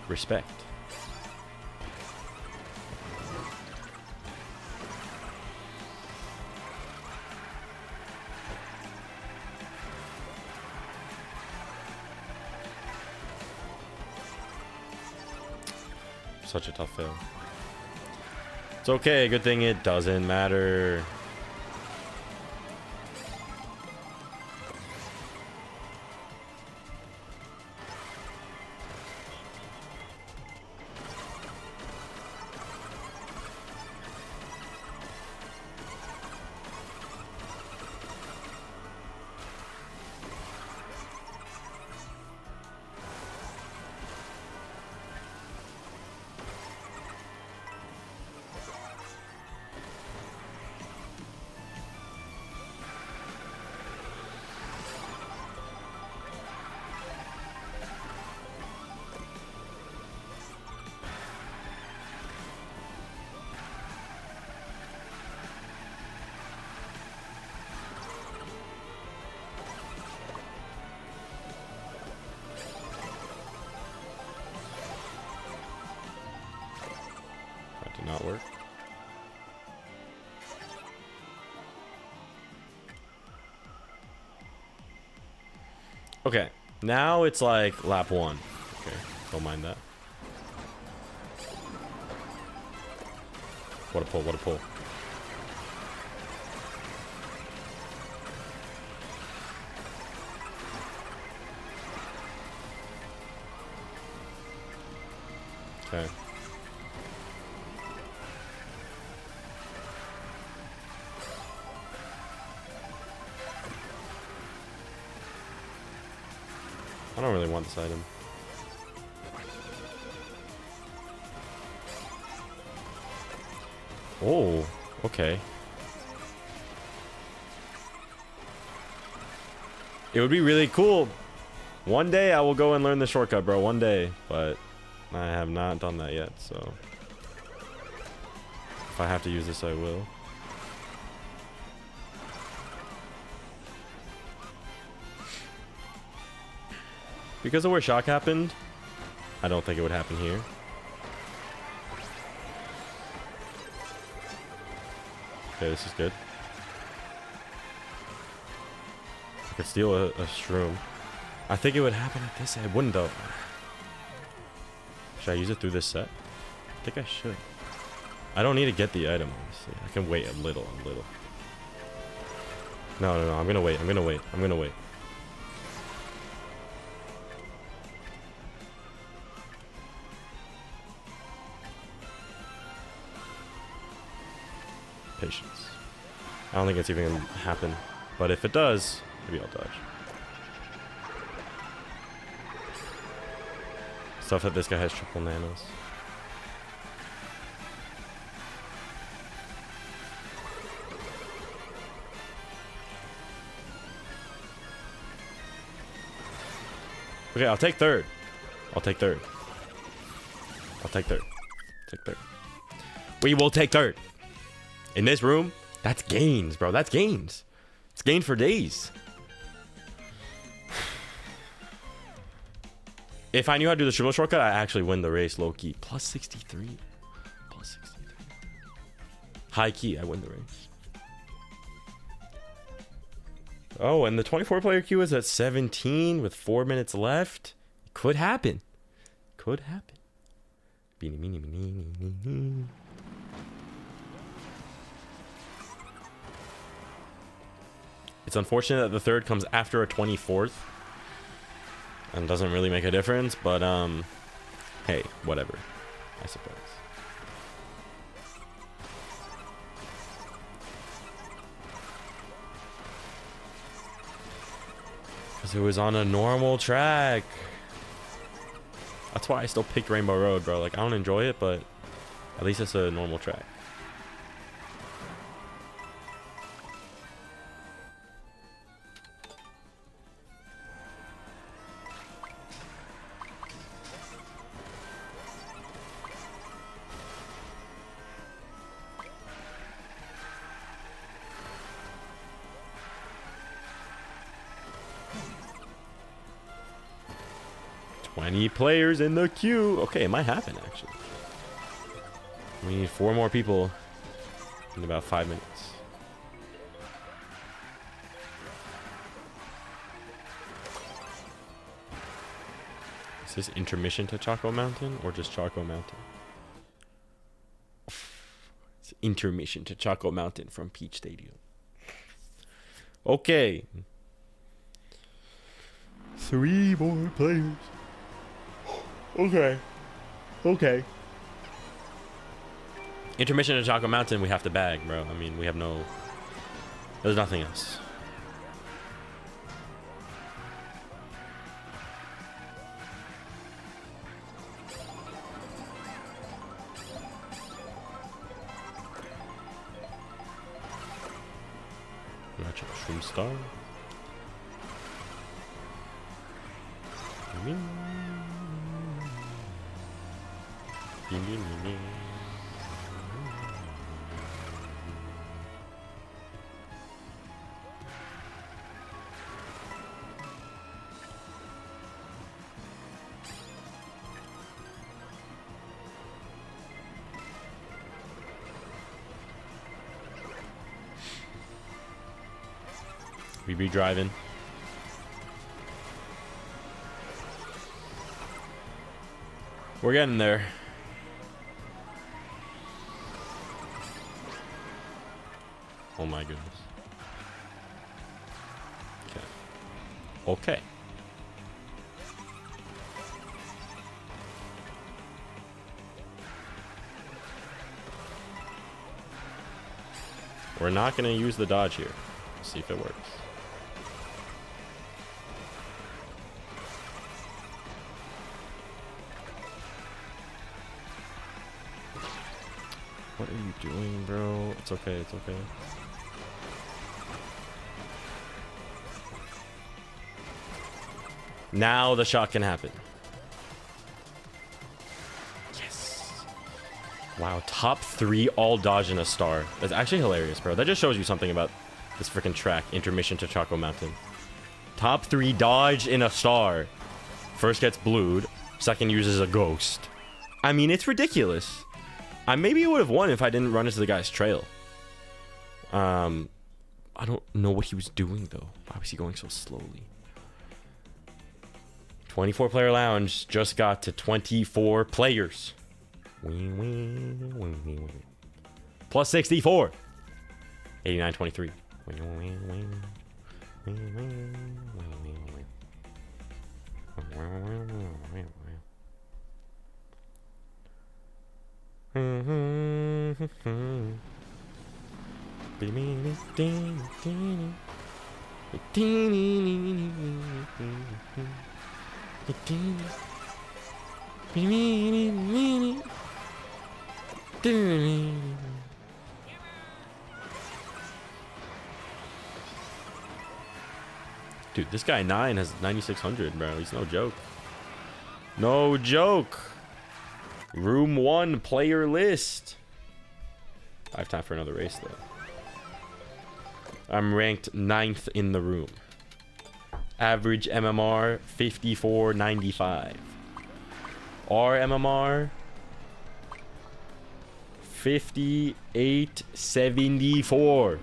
Speaker 1: Respect. Such a tough fail. It's okay, good thing it doesn't matter. Not work. Okay, now it's like lap 1. Okay, don't mind that. What a pull, what a pull. Okay. I don't really want this item. Oh, okay. It would be really cool. One day I will go and learn the shortcut, bro. One day. But I have not done that yet, so if I have to use this, I will. Because of where shock happened, I don't think it would happen here. Okay, this is good. could steal a shroom. I think it would happen at this. It wouldn't though. Should I use it through this set? I think I should. I don't need to get the item, honestly. I can wait a little. No. I'm gonna wait. I'm gonna wait. Patience. I don't think it's even gonna happen. But if it does, maybe I'll dodge. Stuff that this guy has triple nanos. Okay, I'll take third. We will take third. In this room, that's gains, bro. That's gains. It's gain for days. If I knew how to do the triple shortcut, I actually win the race low key. Plus 63. High key, I win the race. Oh, and the 24 player queue is at 17 with 4 minutes left. It could happen. Beanie, meanie, meanie, meanie. It's unfortunate that the third comes after a 24th. And doesn't really make a difference, but hey, whatever, I suppose. Because it was on a normal track. That's why I still picked Rainbow Road, bro. Like, I don't enjoy it, but at least it's a normal track. Players in the queue. Okay, it might happen actually. We need 4 more people in about 5 minutes. Is this intermission to Choco Mountain or just Choco Mountain? It's intermission to Choco Mountain from Peach Stadium. Okay. 3 more players. Okay. Intermission to Choco Mountain, we have to bag, bro. I mean, we have no... There's nothing else. Match up Shroom Star. We be driving. We're getting there. Oh my goodness. Okay. We're not going to use the dodge here. Let's see if it works. What are you doing, bro? It's okay, it's okay. Now the shot can happen. Yes. Wow, top 3 all dodge in a star. That's actually hilarious, bro. That just shows you something about this freaking track. Intermission to Choco Mountain. Top 3 dodge in a star. First gets blued. Second uses a ghost. I mean, it's ridiculous. I maybe would have won if I didn't run into the guy's trail. I don't know what he was doing though. Why was he going so slowly? 24 player lounge just got to 24 players. Plus 64. 89-23. Dude, this guy 9 has 9600, bro. He's no joke. No joke. Room 1 player list. I have time for another race though. I'm ranked 9th in the room. Average MMR 54.95. R MMR 58.74.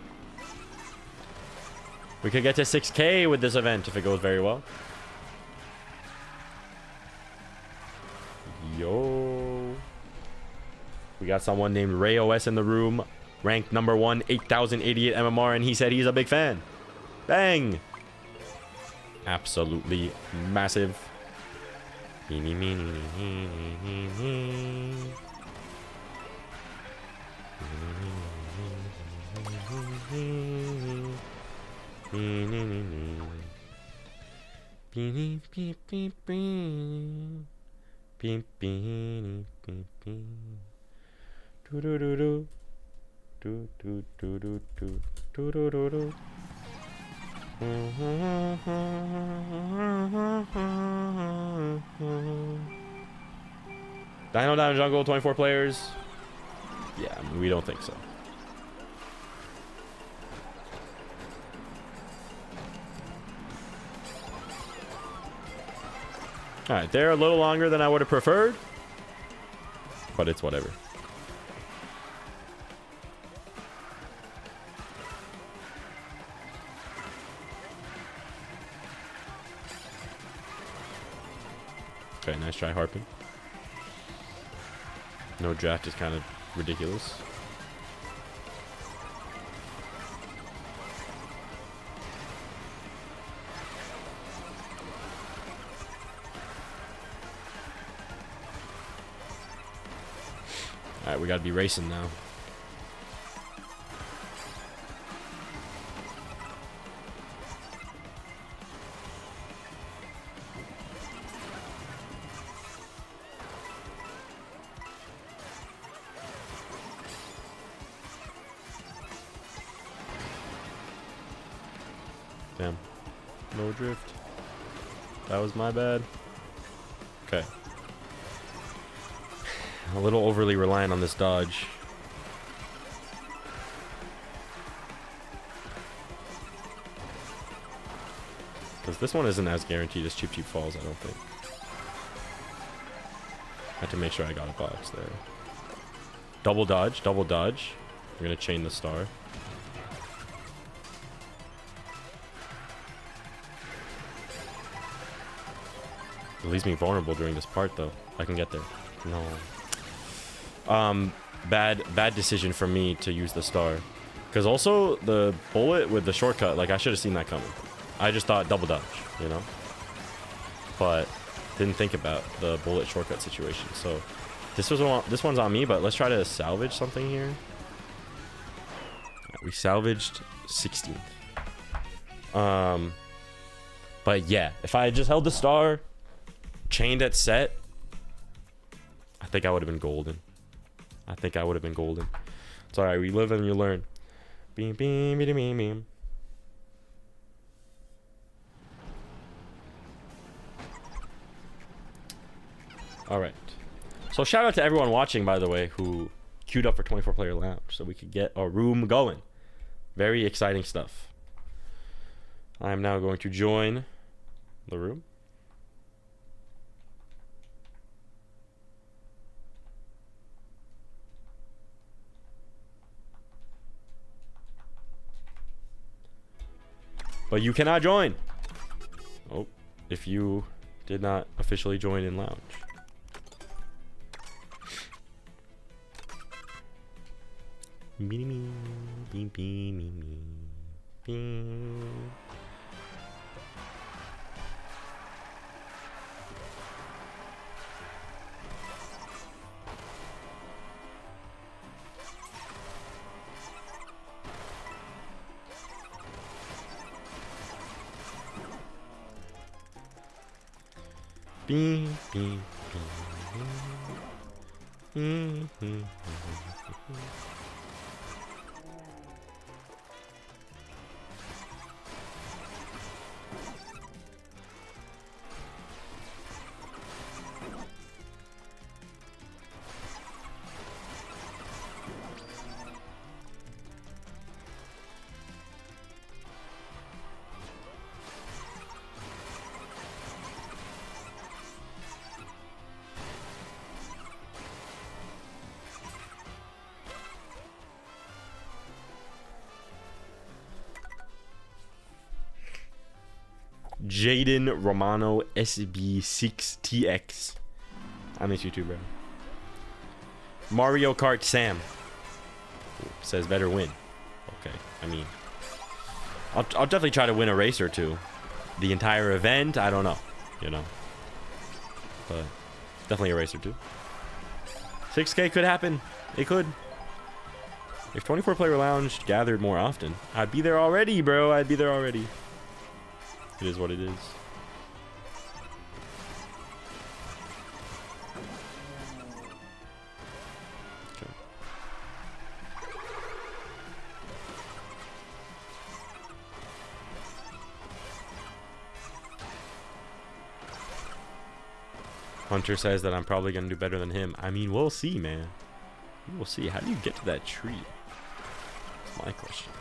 Speaker 1: We could get to 6K with this event if it goes very well. Yo. We got someone named Ray OS in the room. Ranked number 1, 8,088 MMR, and he said he's a big fan. Bang! Absolutely massive. Dino down jungle, 24 players. Yeah, I mean, we don't think so. Alright, they're a little longer than I would have preferred, but it's whatever. Okay, nice try, Harping. No draft is kind of ridiculous. Alright, we gotta be racing now. Damn. No drift. That was my bad. Okay. A little overly reliant on this dodge. Because this one isn't as guaranteed as Cheap Cheap Falls, I don't think. Had to make sure I got a box there. Double dodge, double dodge. We're gonna chain the star. It leaves me vulnerable during this part though. I can get there. No. Bad decision for me to use the star. Because also the bullet with the shortcut, like I should have seen that coming. I just thought double dodge, you know? But didn't think about the bullet shortcut situation. So this one's on me, but let's try to salvage something here. We salvaged 16th. But yeah, if I had just held the star, chained at set, I think I would have been golden. I think I would have been golden. It's alright, we live and you learn. Beam, beam, beam, beam, beam. Alright. So shout out to everyone watching, by the way, who queued up for 24 player lounge so we could get a room going. Very exciting stuff. I am now going to join the room. But you cannot join. Oh, if you did not officially join in lounge. Me me me me me me. Beep, beep, beep. Jaden Romano SB6TX. I miss you too, bro. Mario Kart Sam says better win. Okay, I mean, I'll definitely try to win a race or two. The entire event, I don't know, you know, but definitely a race or two. 6K could happen. It could. If 24 Player Lounge gathered more often, I'd be there already, bro. I'd be there already. It is what it is. Okay. Hunter says that I'm probably going to do better than him. I mean, we'll see, man. We'll see. How do you get to that tree? That's my question.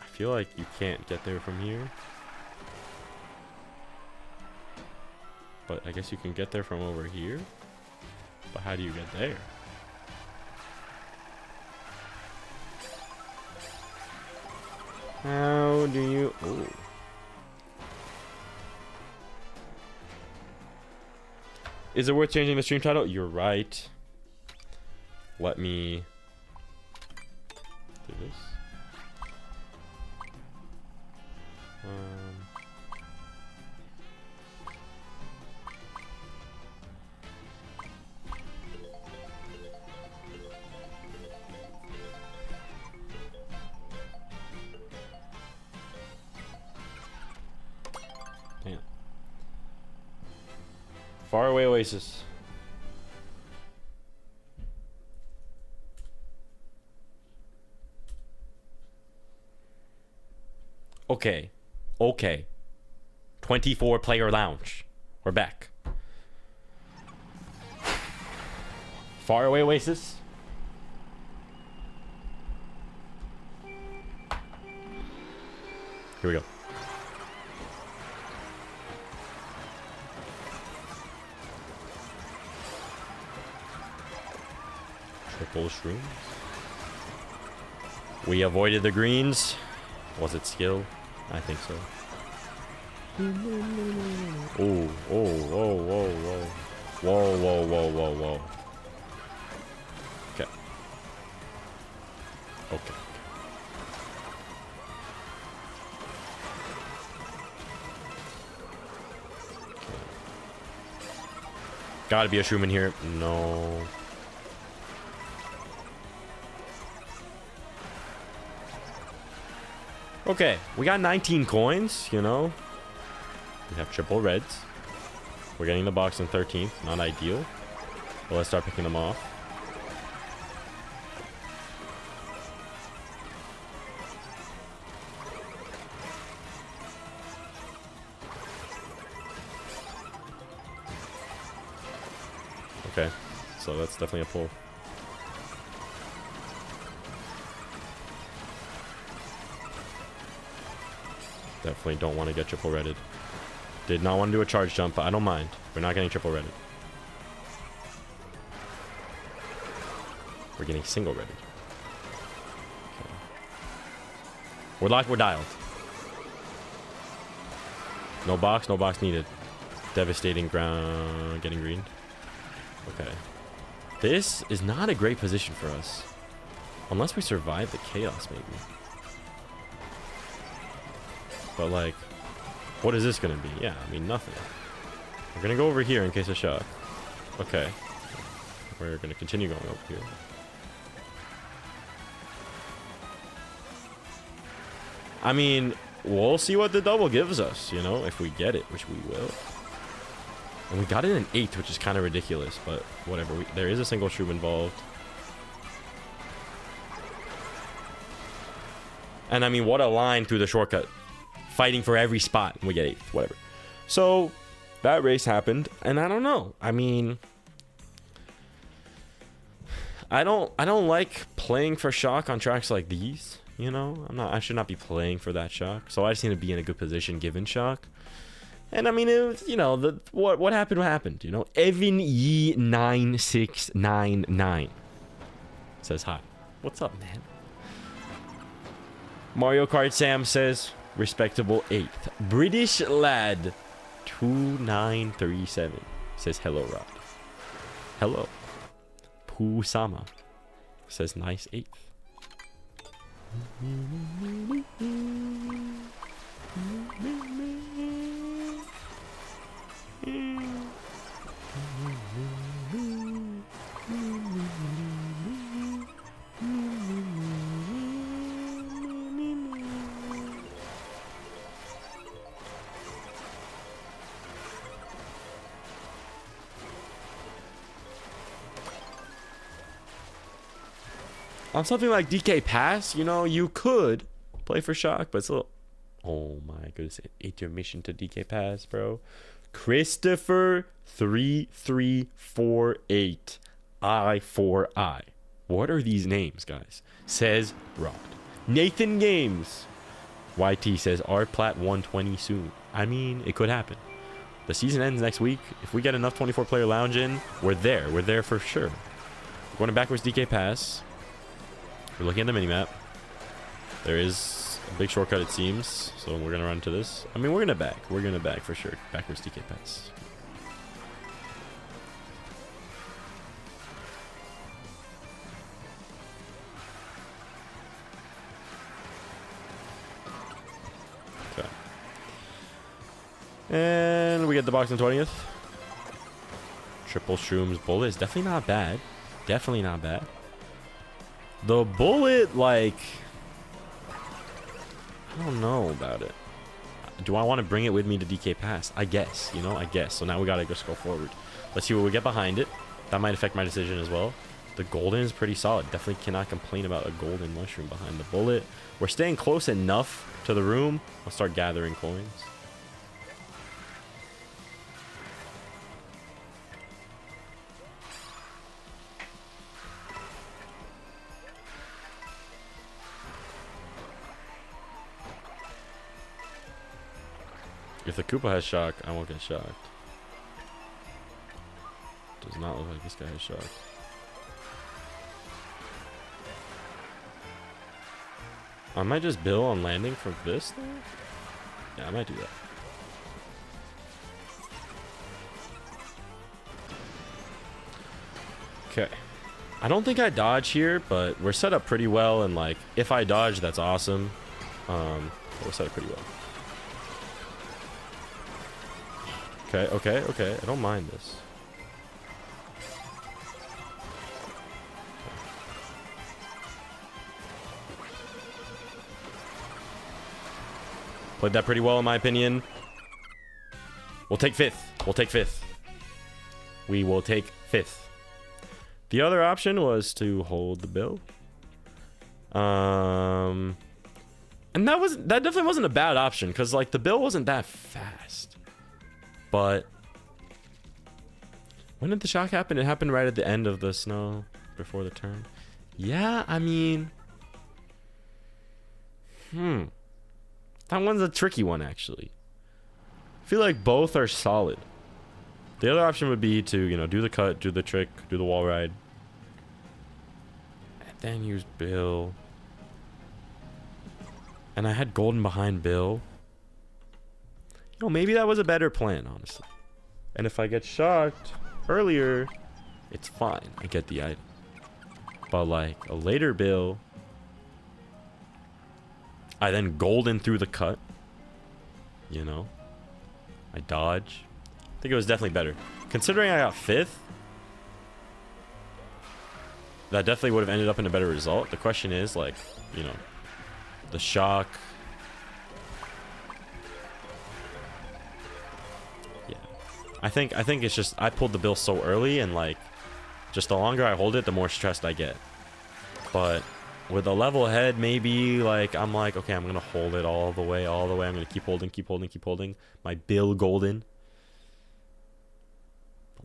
Speaker 1: I feel like you can't get there from here. But I guess you can get there from over here. But how do you get there? How do you... Oh. Is it worth changing the stream title? You're right. Let me do this. Damn. Faraway Oasis. Okay. Okay. 24 Player Lounge. We're back. Faraway Oasis. Here we go. Triple shrooms. We avoided the greens. Was it skill? I think so. Oh, oh, whoa, whoa, whoa. Whoa, whoa, whoa, whoa, whoa. Okay. Okay. Gotta be a shroom in here. No. Okay, we got 19 coins, you know. We have triple reds. We're getting the box in 13th. Not ideal. But let's start picking them off. Okay, so that's definitely a pull. Definitely don't want to get triple redded. Did not want to do a charge jump, but I don't mind. We're not getting triple redded. We're getting single ready. Okay. We're locked, we're dialed. No box needed. Devastating ground, getting green. Okay. This is not a great position for us. Unless we survive the chaos, maybe. But like, what is this gonna be? Yeah, I mean, nothing. We're gonna go over here in case of shock. Okay. We're gonna continue going over here. I mean, we'll see what the double gives us, you know, if we get it, which we will. And we got it in 8th, which is kind of ridiculous, but whatever. There is a single shroom involved. And I mean, what a line through the shortcut. Fighting for every spot, and we get 8th, whatever. So, that race happened, and I don't know. I mean, I don't like playing for shock on tracks like these, you know? I should not be playing for that shock. So I just need to be in a good position given shock. And I mean, it was, you know, what happened, you know? Evan Yee 9699 says hi. What's up, man? Mario Kart Sam says respectable 8th. British lad 2937 says hello, Rod. Hello. Poo-sama says nice 8th. On something like DK Pass, you know, you could play for shock, but it's a little... Oh my goodness, intermission to DK Pass, bro. Christopher 3348 I4I. What are these names, guys? Says Rod. Nathan Games. YT says Art Plat 120 soon. I mean, it could happen. The season ends next week. If we get enough 24-player lounge in, we're there. We're there for sure. We're going to backwards DK Pass. We're looking at the minimap. There is a big shortcut, it seems. So we're going to run to this. I mean, we're going to back. We're going to back for sure. Backwards DK Pass. Okay. And we get the box on 20th. Triple Shrooms Bullet is definitely not bad. Definitely not bad. The bullet, like, I don't know about it. Do I want to bring it with me to DK Pass? I guess, you know, I guess. So now we got to just go forward. Let's see what we get behind it. That might affect my decision as well. The golden is pretty solid. Definitely cannot complain about a golden mushroom behind the bullet. We're staying close enough to the room. I'll start gathering coins. If the Koopa has shock, I won't get shocked. Does not look like this guy has shock. I might just bill on landing from this thing. Yeah, I might do that. Okay. I don't think I dodge here, but we're set up pretty well, and like, if I dodge, that's awesome. We're set up pretty well. Okay. I don't mind this. Played that pretty well, in my opinion. We'll take 5th. We'll take 5th. We will take 5th. The other option was to hold the bill. And that definitely wasn't a bad option, because like the bill wasn't that fast. But when did the shock happen? It happened right at the end of the snow before the turn. Yeah, I mean, that one's a tricky one, actually. I feel like both are solid. The other option would be to, you know, do the cut, do the trick, do the wall ride. Then use Bill. And I had golden behind Bill. You know, maybe that was a better plan, honestly. And if I get shocked earlier, it's fine. I get the item. But like a later Bill, I then golden through the cut. You know? I dodge. I think it was definitely better. Considering I got 5th, that definitely would have ended up in a better result. The question is, like, you know, the shock. Yeah. I think it's just I pulled the Bill so early, and like just the longer I hold it, the more stressed I get. But with a level head, maybe like I'm like, okay, I'm gonna hold it all the way. I'm gonna keep holding my Bill golden.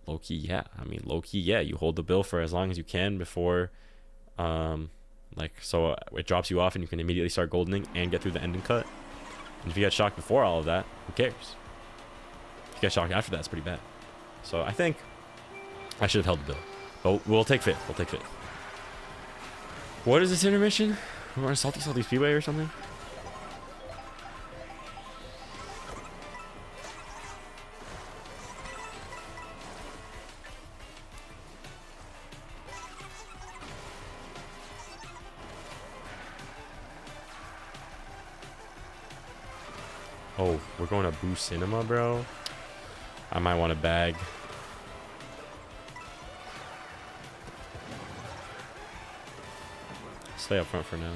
Speaker 1: Low key, yeah. I mean, low key, yeah. You hold the Bill for as long as you can before, like, so it drops you off and you can immediately start goldening and get through the ending cut. And if you get shocked before all of that, who cares? If you get shocked after that, it's pretty bad. So I think I should have held the Bill. But we'll take 5th. We'll take 5th. What is this intermission? We're on Salty Speedway or something? Oh, we're going to Boo Cinema, bro. I might want a bag. Stay up front for now.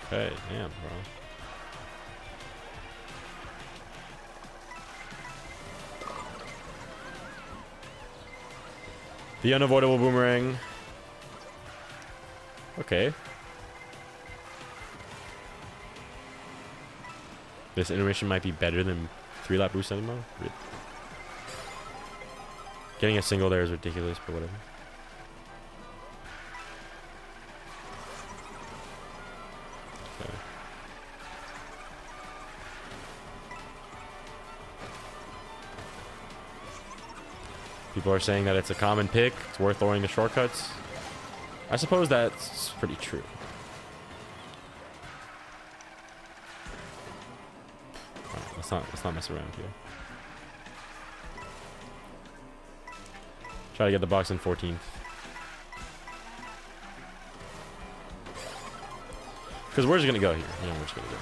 Speaker 1: Okay, damn, bro. The unavoidable boomerang. Okay. This intermission might be better than 3-lap boost anymore. Getting a single there is ridiculous, but whatever. Okay. People are saying that it's a common pick. It's worth throwing the shortcuts. I suppose that's pretty true. Alright, let's not mess around here. Try to get the box in 14th. Because we're just gonna go here. Yeah, we're just gonna go.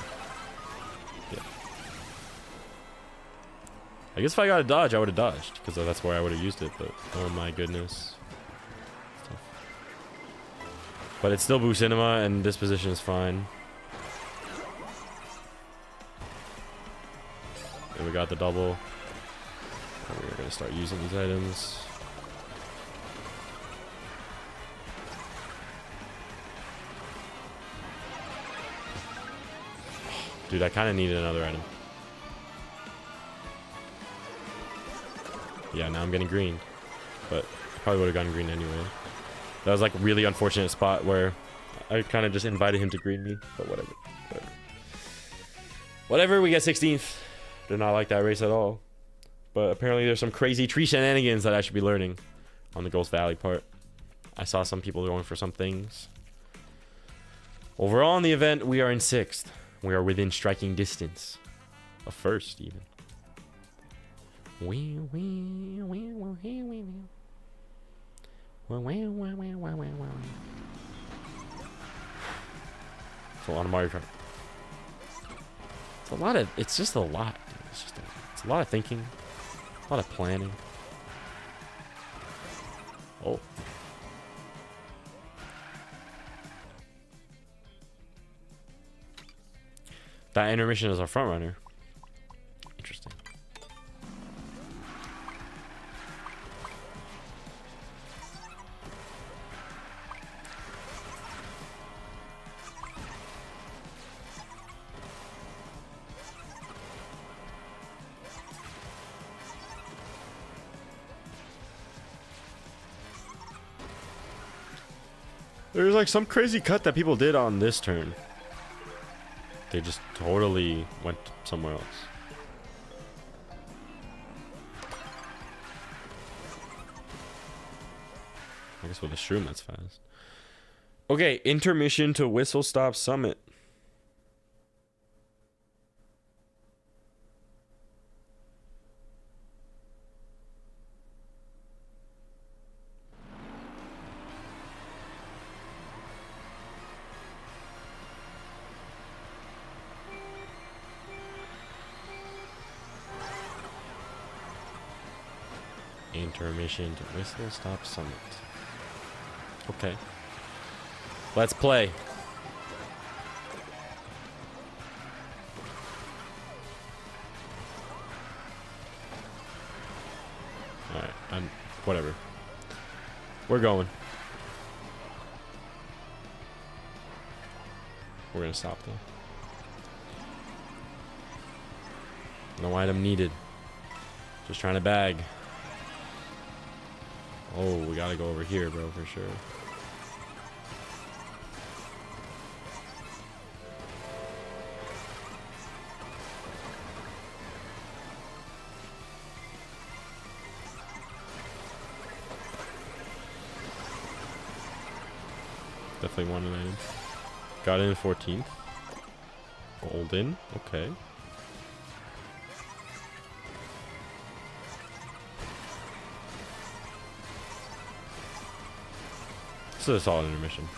Speaker 1: Yeah. I guess if I got a dodge, I would have dodged, because that's where I would have used it. But oh my goodness. But it's still Boo Cinema, and this position is fine. And we got the double. And we're gonna start using these items. Dude, I kind of needed another item. Yeah, now I'm getting green. But I probably would have gotten green anyway. That was like a really unfortunate spot where I kind of just invited him to green me. But whatever. Whatever, we get 16th. Did not like that race at all. But apparently there's some crazy tree shenanigans that I should be learning on the Ghost Valley part. I saw some people going for some things. Overall in the event, we are in 6th. We are within striking distance of 1st, even. It's a lot of Mario Kart. It's a lot of. It's just a lot. It's a lot of thinking, a lot of planning. Oh. That intermission is our front runner. Interesting. There's like some crazy cut that people did on this turn. They just totally went somewhere else. I guess with a shroom, that's fast. Okay, intermission to Whistle Stop Summit. Intermission to Whistle Stop Summit. Okay. Let's play. Alright, whatever. We're going. We're gonna stop though. No item needed. Just trying to bag. Oh, we gotta go over here, bro, for sure. Definitely want an item. Got in 14th. Golden. Okay. This is a solid intermission.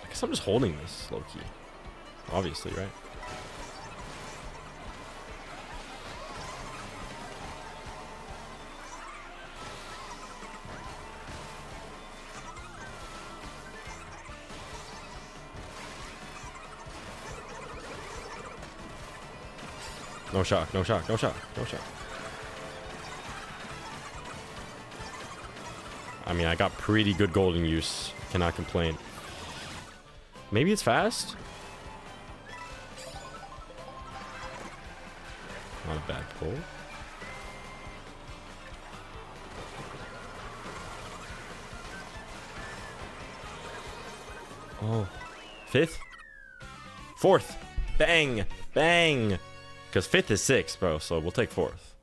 Speaker 1: I guess I'm just holding this low key. Obviously, right? No shock, no shock, no shock, no shock. I mean, I got pretty good golden use. Cannot complain. Maybe it's fast? Not a bad pull. Oh. 5th? 4th. Bang! Bang! Because 5th is 6th, bro, so we'll take 4th.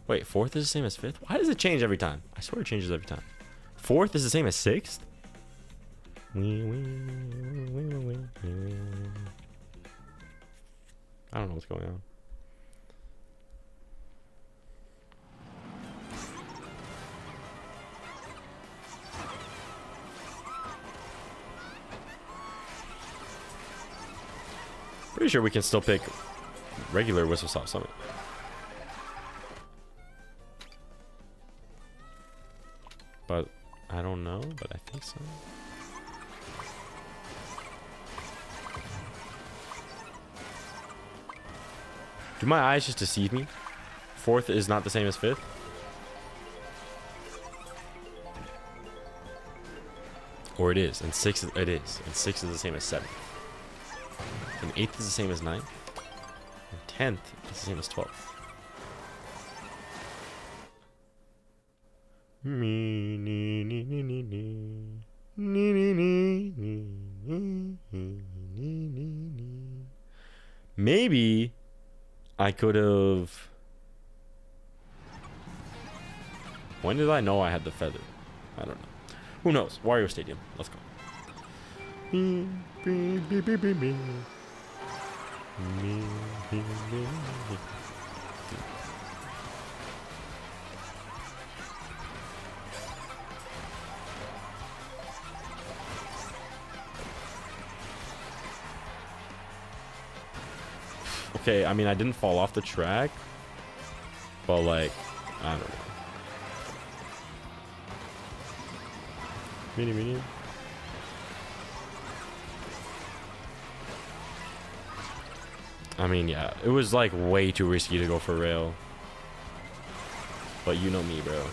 Speaker 1: Wait, 4th is the same as 5th? Why does it change every time? I swear it changes every time. 4th is the same as 6th? I don't know what's going on. Pretty sure we can still pick regular Whistle Stop Summit. But I don't know, but I think so. Do my eyes just deceive me? 4th is not the same as 5th? Or it is, and 6th it is, and 6th is the same as 7th. And 8th is the same as 9th. And 10th is the same as 12th. Maybe I could have... When did I know I had the feather? I don't know. Who knows? Wario Stadium. Let's go. Okay, I mean, I didn't fall off the track, but like, I don't know. Medium. I mean, yeah, it was like way too risky to go for rail. But you know me, bro.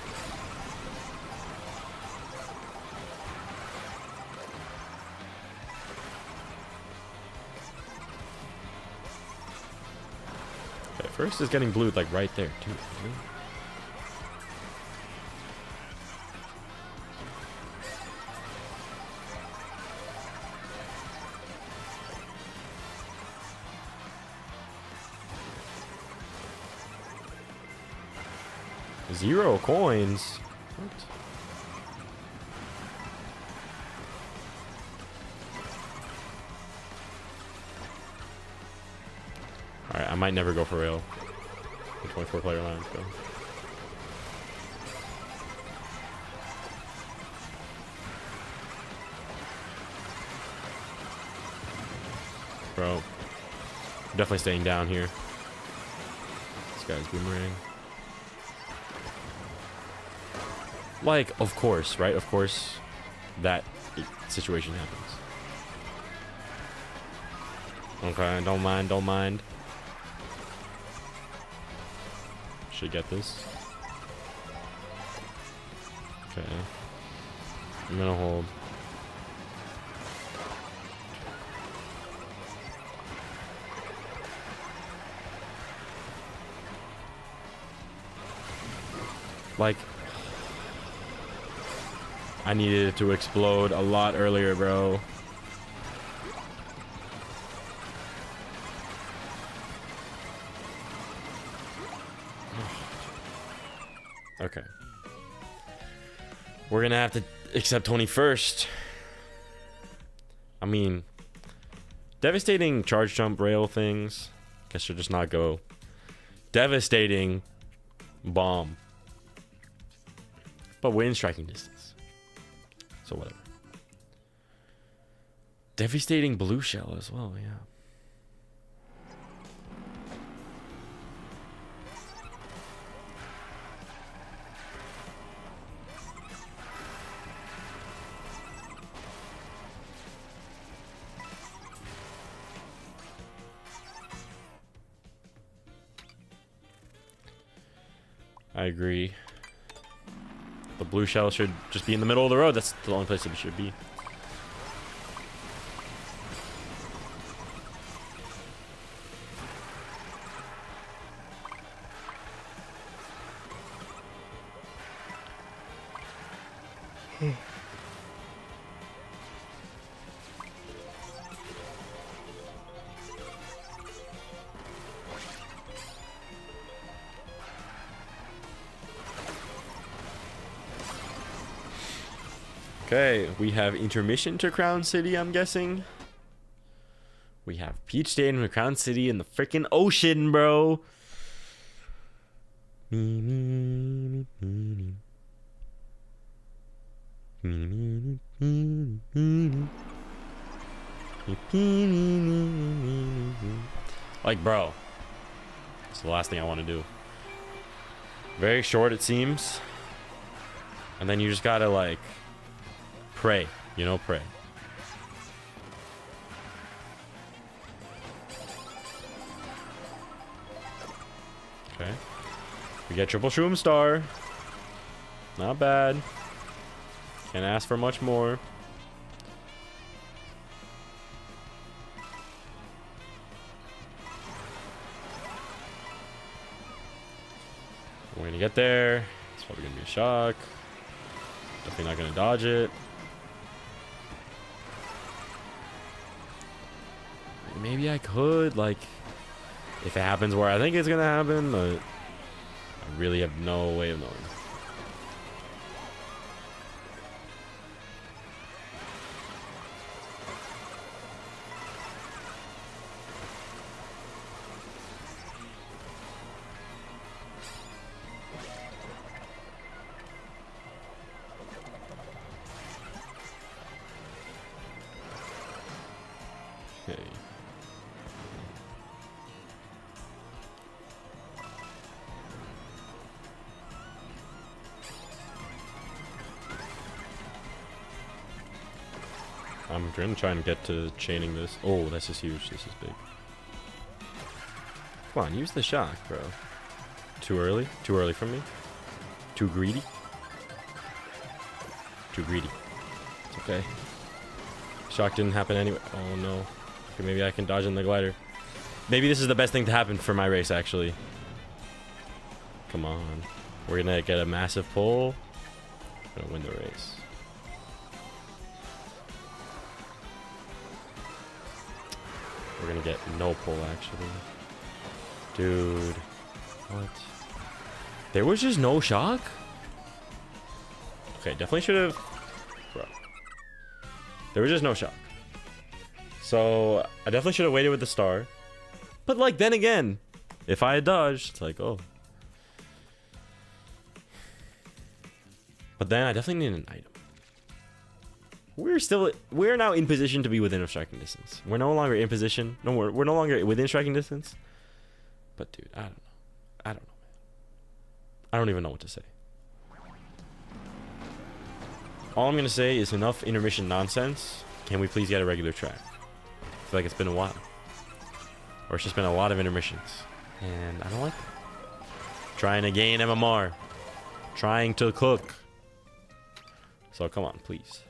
Speaker 1: First is getting blued like right there, too. Really? Zero coins. What? Alright, I might never go for rail. The 24 player line, let's go. Bro. I'm definitely staying down here. This guy's boomerang. Like, of course, right? Of course, that situation happens. Okay, don't mind, don't mind. Should get this. Okay. I'm gonna hold. Like, I needed it to explode a lot earlier, bro. Okay. We're gonna have to accept 21st. I mean, devastating charge jump rail things. Guess should just not go. Devastating bomb. But within striking distance. So whatever. Devastating blue shell as well, yeah. I agree. The blue shell should just be in the middle of the road. That's the only place it should be. Okay, we have intermission to Crown City, I'm guessing. We have Peach Stadium to Crown City in the freaking ocean, bro. Like, bro, it's the last thing I want to do. Very short, it seems. And then you just gotta, like, pray, you know, pray. Okay. We get triple shroom star. Not bad. Can't ask for much more. We're gonna get there. It's probably gonna be a shock. Definitely not gonna dodge it. Maybe I could, like, if it happens where I think it's gonna happen, but I really have no way of knowing. Okay. I'm gonna try and get to chaining this. Oh, this is huge. This is big. Come on, use the shock, bro. Too early? Too early for me? Too greedy? Too greedy. It's okay. Shock didn't happen anyway. Oh no. Okay, maybe I can dodge in the glider. Maybe this is the best thing to happen for my race, actually. Come on. We're gonna get a massive pull. We're gonna win the race. We're gonna get no pull, actually. Dude. What? There was just no shock? Okay, definitely should have... Bro. There was just no shock. So, I definitely should have waited with the star. But, like, then again, if I had dodged, it's like, oh. But then I definitely need an item. We're now in position to be within a striking distance. We're no longer in position. No, we're no longer within striking distance. But, dude, I don't know. I don't know, man. I don't even know what to say. All I'm going to say is enough intermission nonsense. Can we please get a regular track? I feel like it's been a while. Or it's just been a lot of intermissions. And I don't like that. Trying to gain MMR. Trying to cook. So come on, please.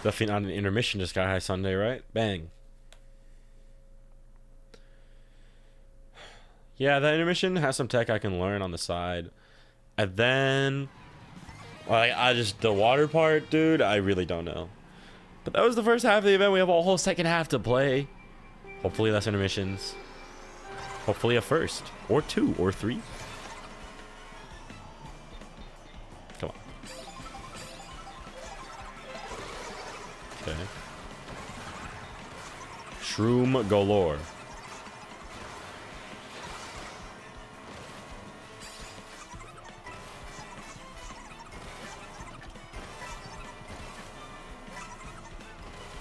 Speaker 1: Definitely not an intermission to Sky High Sunday, right? Bang. Yeah, that intermission has some tech I can learn on the side. And then... like, the water part, dude, I really don't know. But that was the first half of the event. We have a whole second half to play. Hopefully less intermissions. Hopefully a first. Or 2 or 3. Come on. Okay. Shroom galore.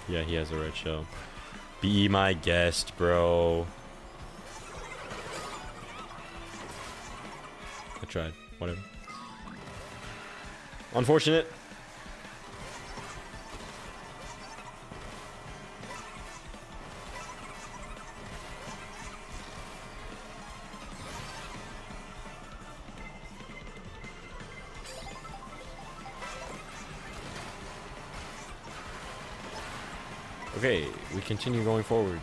Speaker 1: Yeah, he has a red shell. Be my guest, bro. I tried. Whatever. Unfortunate. Okay, we continue going forward.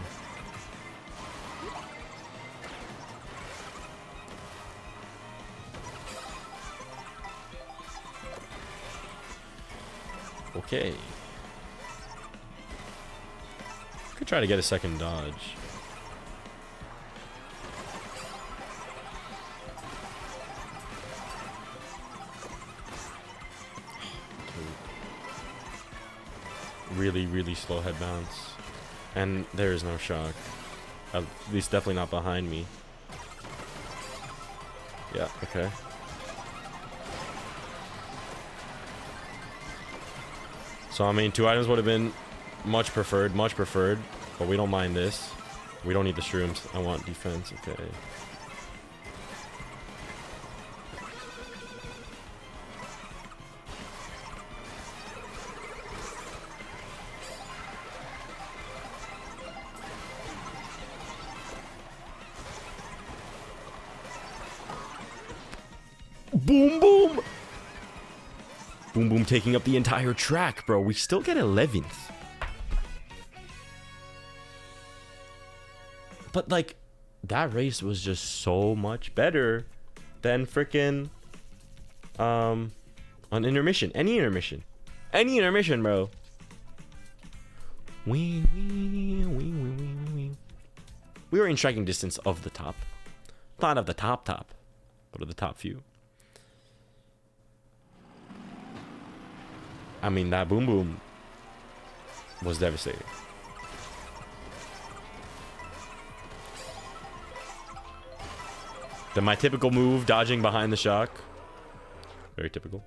Speaker 1: Okay. Could try to get a second dodge. Really, really slow head bounce. And there is no shock. At least definitely not behind me. Yeah, okay. So, I mean, 2 items would have been much preferred, but we don't mind this. We don't need the shrooms. I want defense, okay. Boom, boom! Boom, boom, taking up the entire track, bro. We still get 11th. But, like, that race was just so much better than freaking, an intermission. Any intermission. Any intermission, bro. We were in striking distance of the top. Not of the top, but of the top few. I mean, that boom boom was devastating. Then my typical move, dodging behind the shock. Very typical.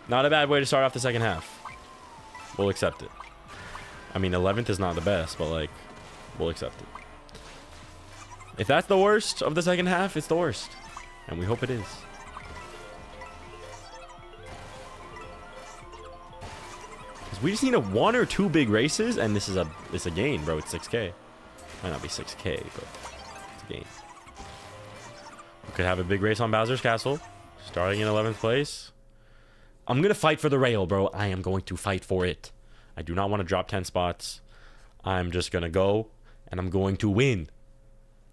Speaker 1: Not a bad way to start off the second half. We'll accept it. I mean, 11th is not the best, but like, we'll accept it. If that's the worst of the second half, it's the worst. And we hope it is. Because we just need a 1 or 2 big races, and it's a gain, bro. It's 6K. Might not be 6K, but it's a gain. We could have a big race on Bowser's Castle, starting in 11th place. I'm going to fight for the rail, bro. I am going to fight for it. I do not want to drop 10 spots. I'm just going to go, and I'm going to win.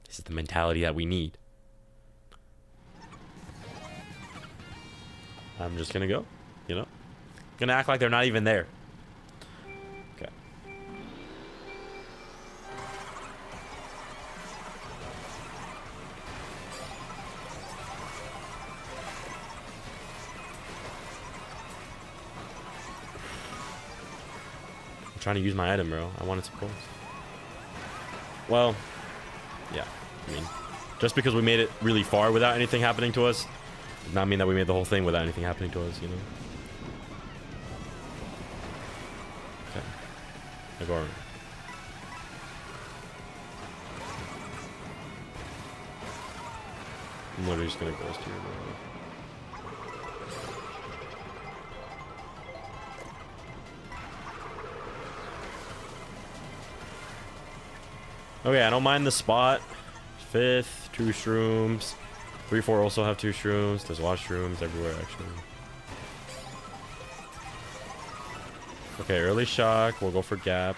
Speaker 1: This is the mentality that we need. I'm just going to go, you know? Going to act like they're not even there. Okay. I'm trying to use my item, bro. I wanted some points. Well, yeah. I mean, just because we made it really far without anything happening to us does not mean that we made the whole thing without anything happening to us, you know? Okay. I go around. I'm literally just gonna ghost here, bro. Okay, I don't mind the spot. 5th, 2 shrooms. 3, 4 also have 2 shrooms. There's a lot of shrooms everywhere, actually. Okay, early shock. We'll go for gap.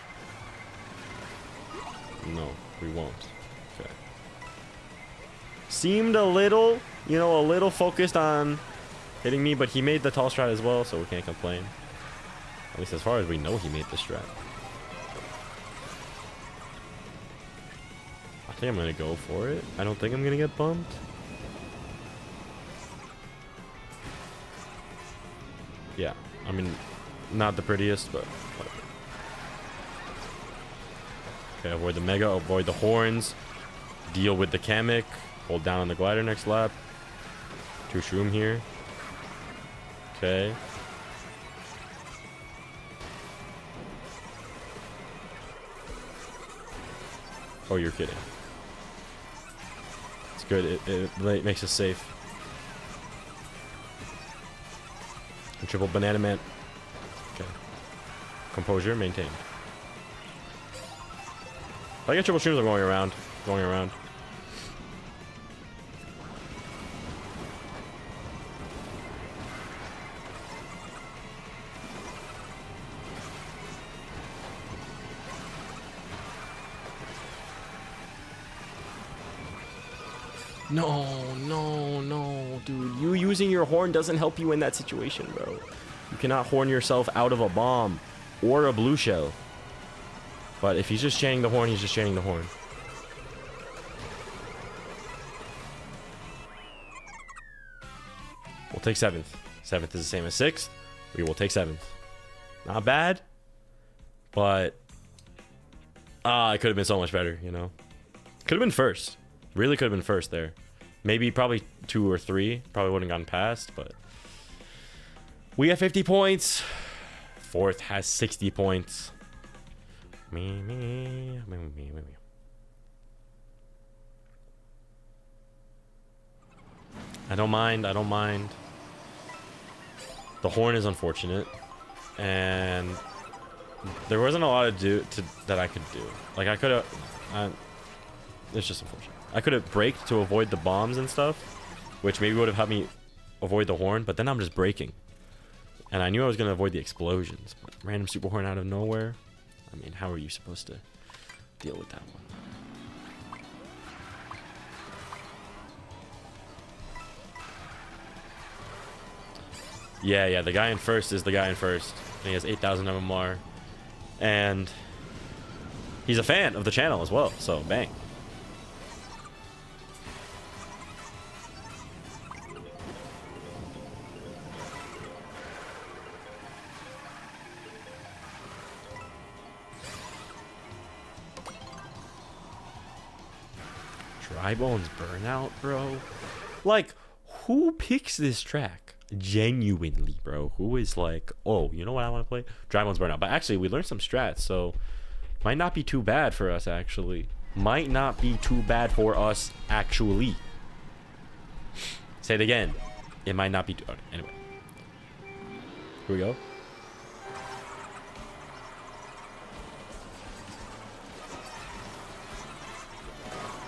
Speaker 1: No, we won't. Okay. Seemed a little, you know, a little focused on hitting me, but he made the tall strat as well, so we can't complain. At least as far as we know, he made the strat. I think I'm gonna go for it. I don't think I'm gonna get bumped. Yeah, I mean, not the prettiest, but whatever. Okay, avoid the mega, avoid the horns, deal with the Kamek, hold down on the glider next lap. 2 shroom here. Okay. Oh, you're kidding. Good, it makes us safe. And triple banana man. Okay. Composure maintained. I get triple streams. I'm going around. Going around. No, dude. You using your horn doesn't help you in that situation, bro. You cannot horn yourself out of a bomb or a blue shell. But if he's just chanting the horn, he's just chanting the horn. We'll take 7th. 7th is the same as 6th. We will take 7th. Not bad. But it could have been so much better, you know. Could have been first. Really could have been first there. Maybe probably 2 or 3. Probably wouldn't have gotten past, but we have 50 points. 4th has 60 points. I don't mind. The horn is unfortunate, and there wasn't a lot that I could do. Like I could have. It's just unfortunate. I could have braked to avoid the bombs and stuff, which maybe would have helped me avoid the horn, but then I'm just braking. And I knew I was going to avoid the explosions. But random super horn out of nowhere. I mean, how are you supposed to deal with that one? Yeah, the guy in first is the guy in first. And he has 8,000 MMR. And he's a fan of the channel as well, so bang. Dry Bones Burnout, bro. Like, who picks this track? Genuinely, bro. Who is like, oh, you know what I want to play? Dry Bones Burnout. But actually, we learned some strats, so might not be too bad for us, actually. Might not be too bad for us, actually. Say it again. It might not be too... Okay, anyway. Here we go.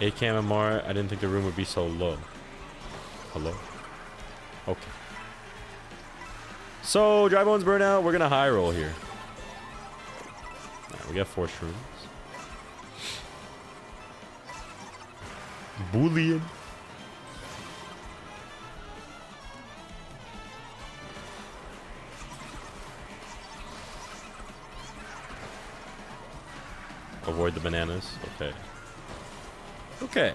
Speaker 1: A cam MR. I didn't think the room would be so low. Hello? Okay. So, Dry Bones Burnout, we're gonna high roll here. Alright, we got 4 shrooms. Boolean. Avoid the bananas. Okay. Okay.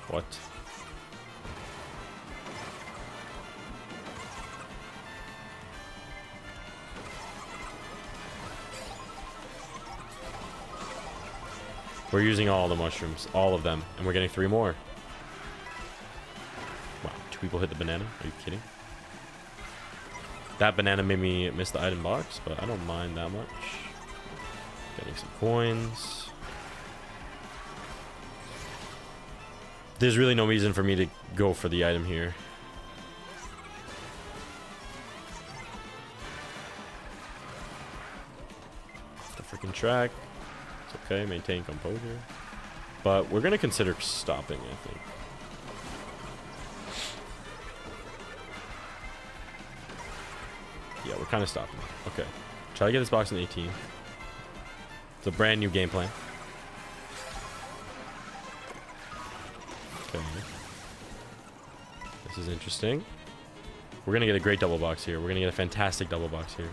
Speaker 1: What? We're using all the mushrooms, all of them, and we're getting 3 more. Wow, 2 people hit the banana. Are you kidding? That banana made me miss the item box, but I don't mind that much. Getting some coins. There's really no reason for me to go for the item here. The freaking track. It's okay, maintain composure. But we're gonna consider stopping, I think. Yeah, we're kind of stopping. Okay. Try to get this box in 18. It's a brand new game plan. Okay. This is interesting. We're gonna get a great double box here. We're gonna get a fantastic double box here.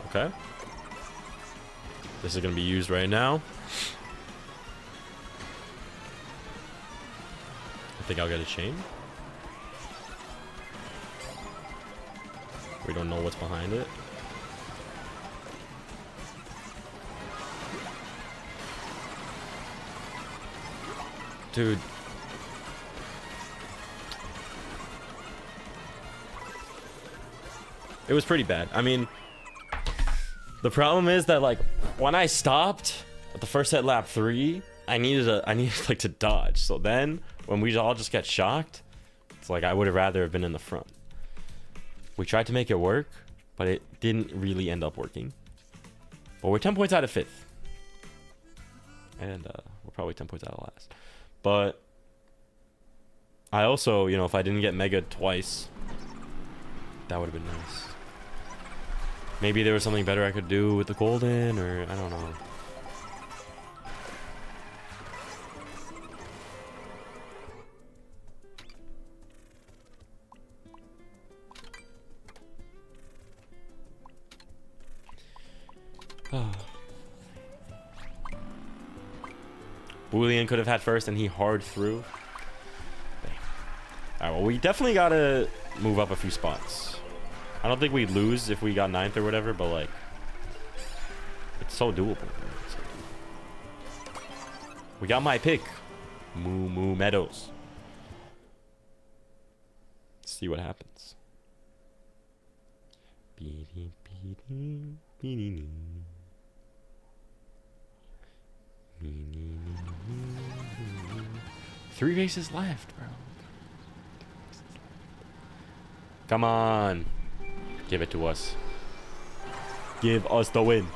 Speaker 1: Okay. This is gonna be used right now. I think I'll get a chain. We don't know what's behind it. Dude. It was pretty bad. I mean, the problem is that, like, when I stopped at the first set lap 3, I needed like to dodge. So then when we all just get shocked, it's like I would have rather have been in the front. We tried to make it work, but it didn't really end up working. But we're 10 points out of 5th. And we're probably 10 points out of last. But I also, you know, if I didn't get mega twice, that would have been nice. Maybe there was something better I could do with the golden, or I don't know. Boolean could have had first and he hard through. Alright, well, we definitely gotta move up a few spots. I don't think we'd lose if we got 9th or whatever, but like, it's so doable. We got my pick. Meadows. Let's see what happens. Three races left, bro. Come on. Give it to us. Give us the win.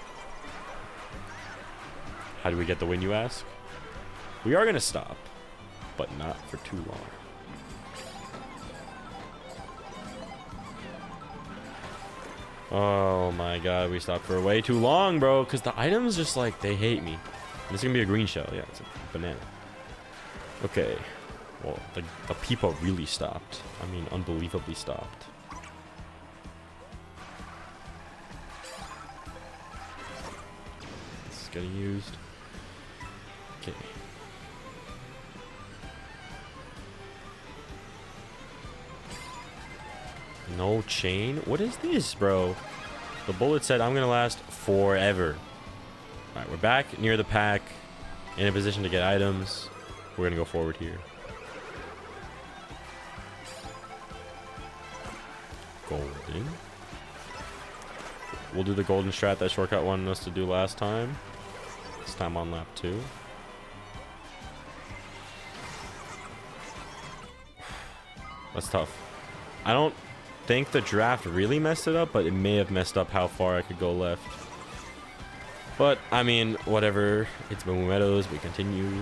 Speaker 1: How do we get the win, you ask? We are going to stop, but not for too long. Oh my god, we stopped for way too long, bro. Because the items just like, they hate me. And it's going to be a green shell. Yeah, it's a banana. Okay. Well, the people really stopped. I mean, unbelievably stopped. This is getting used. Okay. No chain? What is this, bro? The bullet said I'm gonna last forever. All right, we're back near the pack, in a position to get items. We're gonna go forward here. Golden. We'll do the golden strat that Shortcut wanted us to do last time. This time on lap 2. That's tough. I don't think the draft really messed it up, but it may have messed up how far I could go left. But, I mean, whatever. It's meadows. We continue.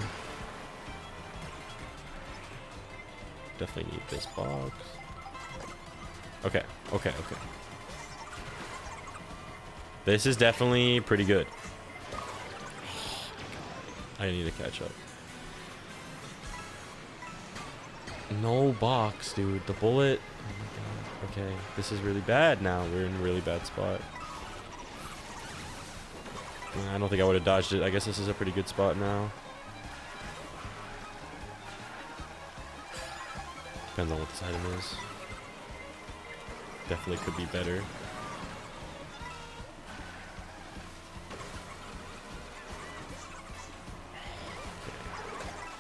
Speaker 1: Definitely need this box. Okay. This is definitely pretty good. I need to catch up. No box, dude. The bullet. Oh my god. Okay, this is really bad now. We're in a really bad spot. I don't think I would have dodged it. I guess this is a pretty good spot now. Depends on what this item is. Definitely could be better.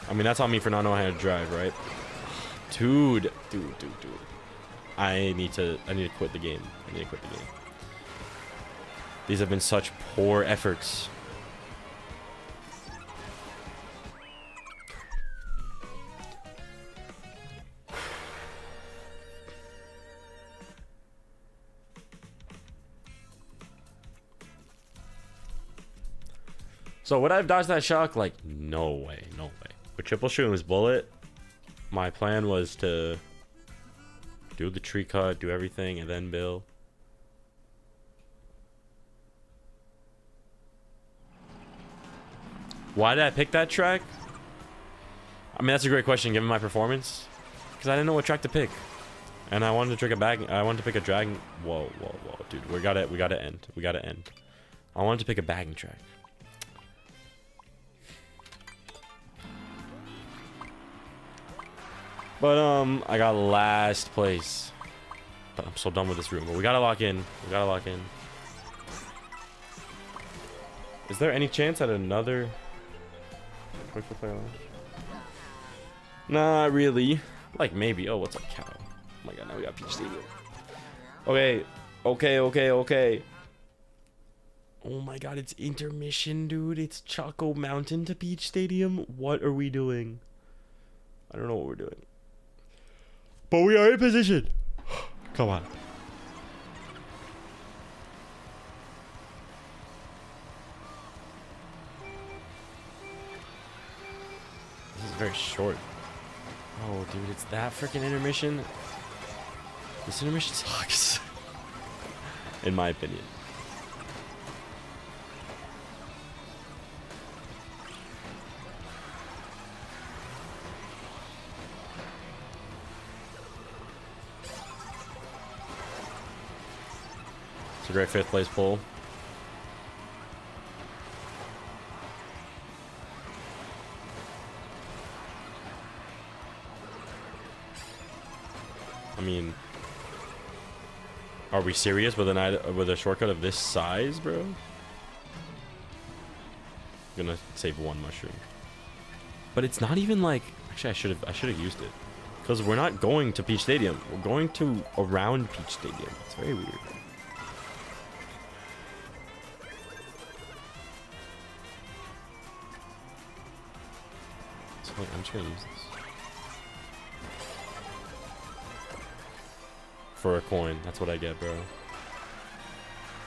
Speaker 1: I mean, that's on me for not knowing how to drive, right? Dude. I need to quit the game. These have been such poor efforts. So would I have dodged that shock? Like, no way. With triple shrooms bullet, my plan was to do the tree cut, do everything, and then bill. Why did I pick that track? I mean, that's a great question given my performance. Because I didn't know what track to pick. And I wanted to pick a dragon. Whoa, dude. We gotta end. I wanted to pick a bagging track. But I got last place. But I'm so done with this room. But we gotta lock in. Is there any chance at another quick play launch? Not really. Like maybe. Oh, what's up, cow? Oh my god, now we got Peach Stadium. Okay. Oh my god, it's intermission, dude. It's Choco Mountain to Peach Stadium. What are we doing? I don't know what we're doing. But we are in position. Come on. This is very short. Oh, dude, it's that freaking intermission. This intermission sucks. In my opinion. It's a great 5th place pull. I mean, are we serious with a shortcut of this size, bro? Gonna save 1 mushroom, but it's not even like. Actually, I should have used it, because we're not going to Peach Stadium. We're going to around Peach Stadium. It's very weird. So wait, I'm just gonna use this. For a coin. That's what I get, bro.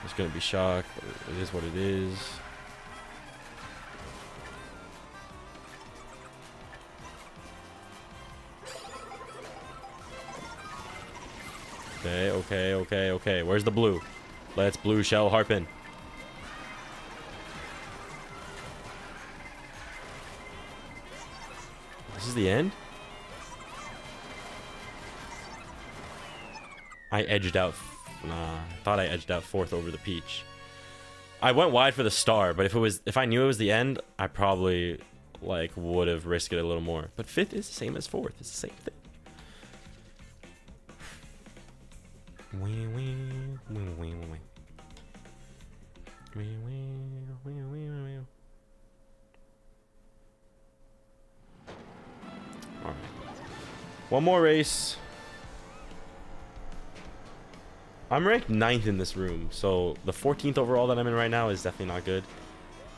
Speaker 1: It's gonna be shocked. It is what it is. Okay. Where's the blue? Let's blue shell harpin. This is the end? I edged out. Nah, I thought I edged out 4th over the peach. I went wide for the star, but if I knew it was the end, I probably like would have risked it a little more. But 5th is the same as 4th. It's the same thing. One more race. I'm ranked 9th in this room, so the 14th overall that I'm in right now is definitely not good.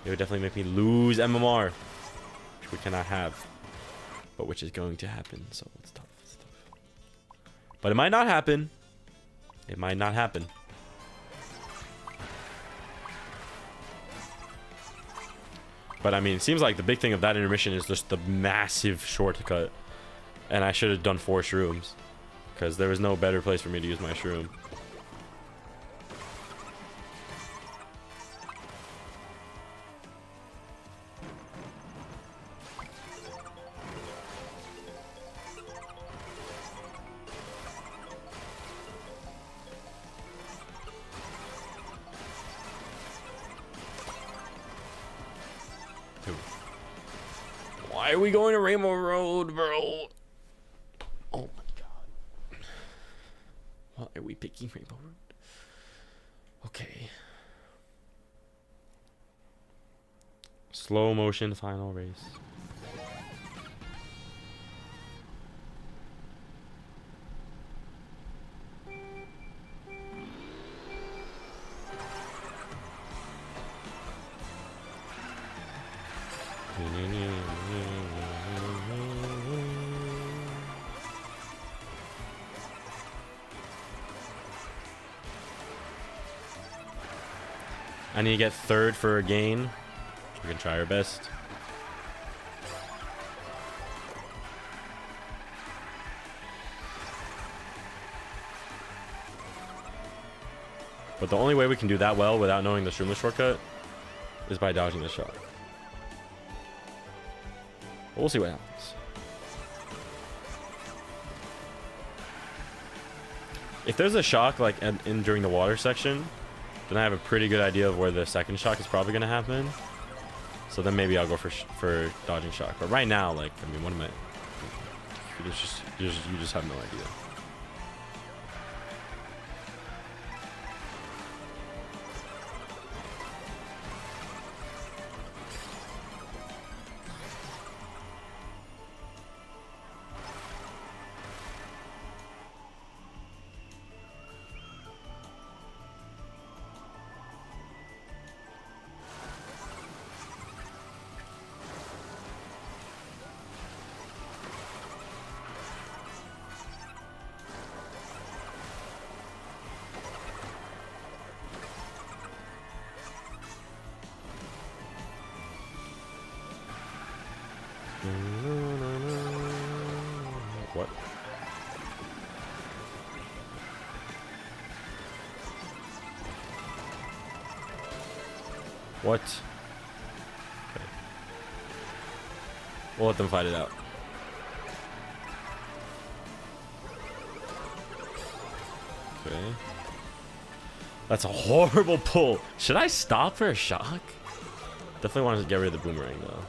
Speaker 1: It would definitely make me lose MMR, which we cannot have, but which is going to happen, so it's tough. It's tough. But it might not happen. It might not happen. But I mean, it seems like the big thing of that intermission is just the massive shortcut. And I should have done 4 shrooms, because there was no better place for me to use my shroom. Why are we going to Rainbow Road, bro? Oh my god. Why are we picking Rainbow Road? Okay. Slow motion final race. I need to get 3rd for a gain. We can try our best. But the only way we can do that well without knowing the Shroomless shortcut is by dodging the shot. But we'll see what happens. If there's a shock like in during the water section, then I have a pretty good idea of where the second shock is probably going to happen. So then maybe I'll go for dodging shock. But right now, like, I mean, what am I? You just have no idea. What? What? Okay. We'll let them fight it out. Okay. That's a horrible pull. Should I stop for a shock? Definitely want to get rid of the boomerang though.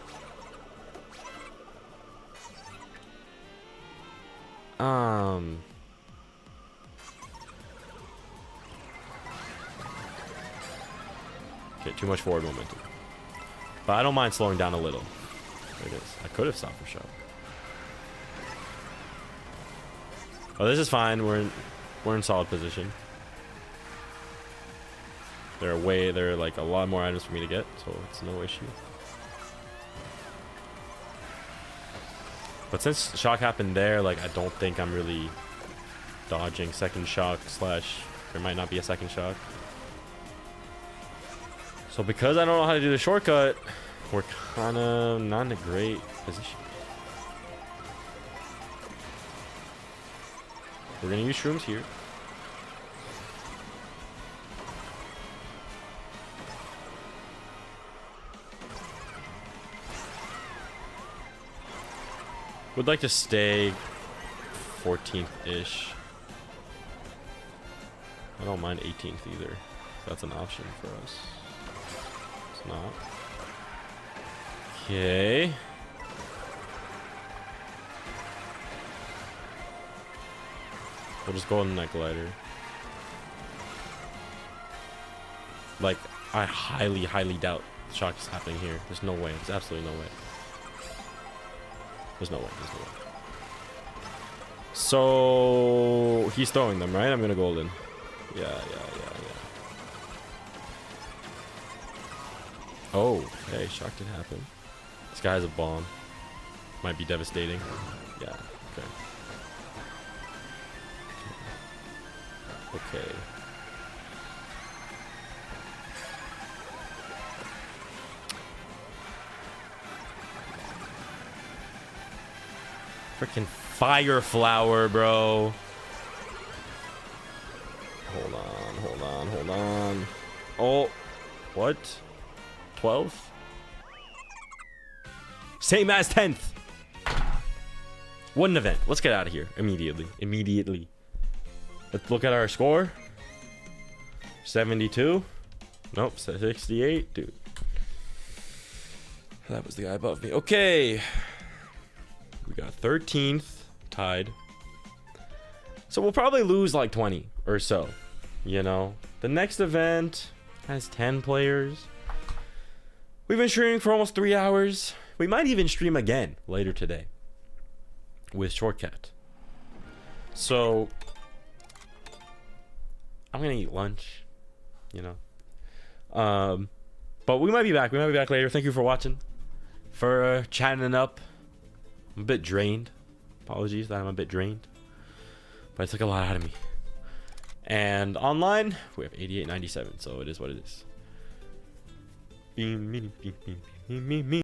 Speaker 1: Okay, too much forward momentum. But I don't mind slowing down a little. There it is. I could have stopped for shock. Oh, this is fine. We're in solid position. There are like a lot more items for me to get, so it's no issue. But since shock happened there, like I don't think I'm really dodging second shock / there might not be a second shock. So because I don't know how to do the shortcut, we're kind of not in a great position. We're gonna use shrooms here. Would like to stay 14th-ish. I don't mind 18th either. That's an option for us. It's not. Okay. We'll just go on the neck glider. Like, I highly, highly doubt shock is happening here. There's no way. There's absolutely no way. There's no way. There's no way. So he's throwing them, right? I'm gonna golden. Yeah. Oh, okay, shock did happen. This guy has a bomb. Might be devastating. Yeah, okay. Okay. Freaking fire flower, bro. Hold on. Oh, what? 12th? Same as 10th. What an event. Let's get out of here immediately. Let's look at our score. 72. Nope, 68, dude. That was the guy above me. Okay. We got 13th, tied. So we'll probably lose like 20 or so, you know. The next event has 10 players. We've been streaming for almost 3 hours. We might even stream again later today with Shortcut. So I'm gonna eat lunch, you know. But we might be back. Later. Thank you for watching, for chatting up. I'm a bit drained. Apologies that I'm a bit drained, but it took a lot out of me. And online, we have 88.97, so it is what it is.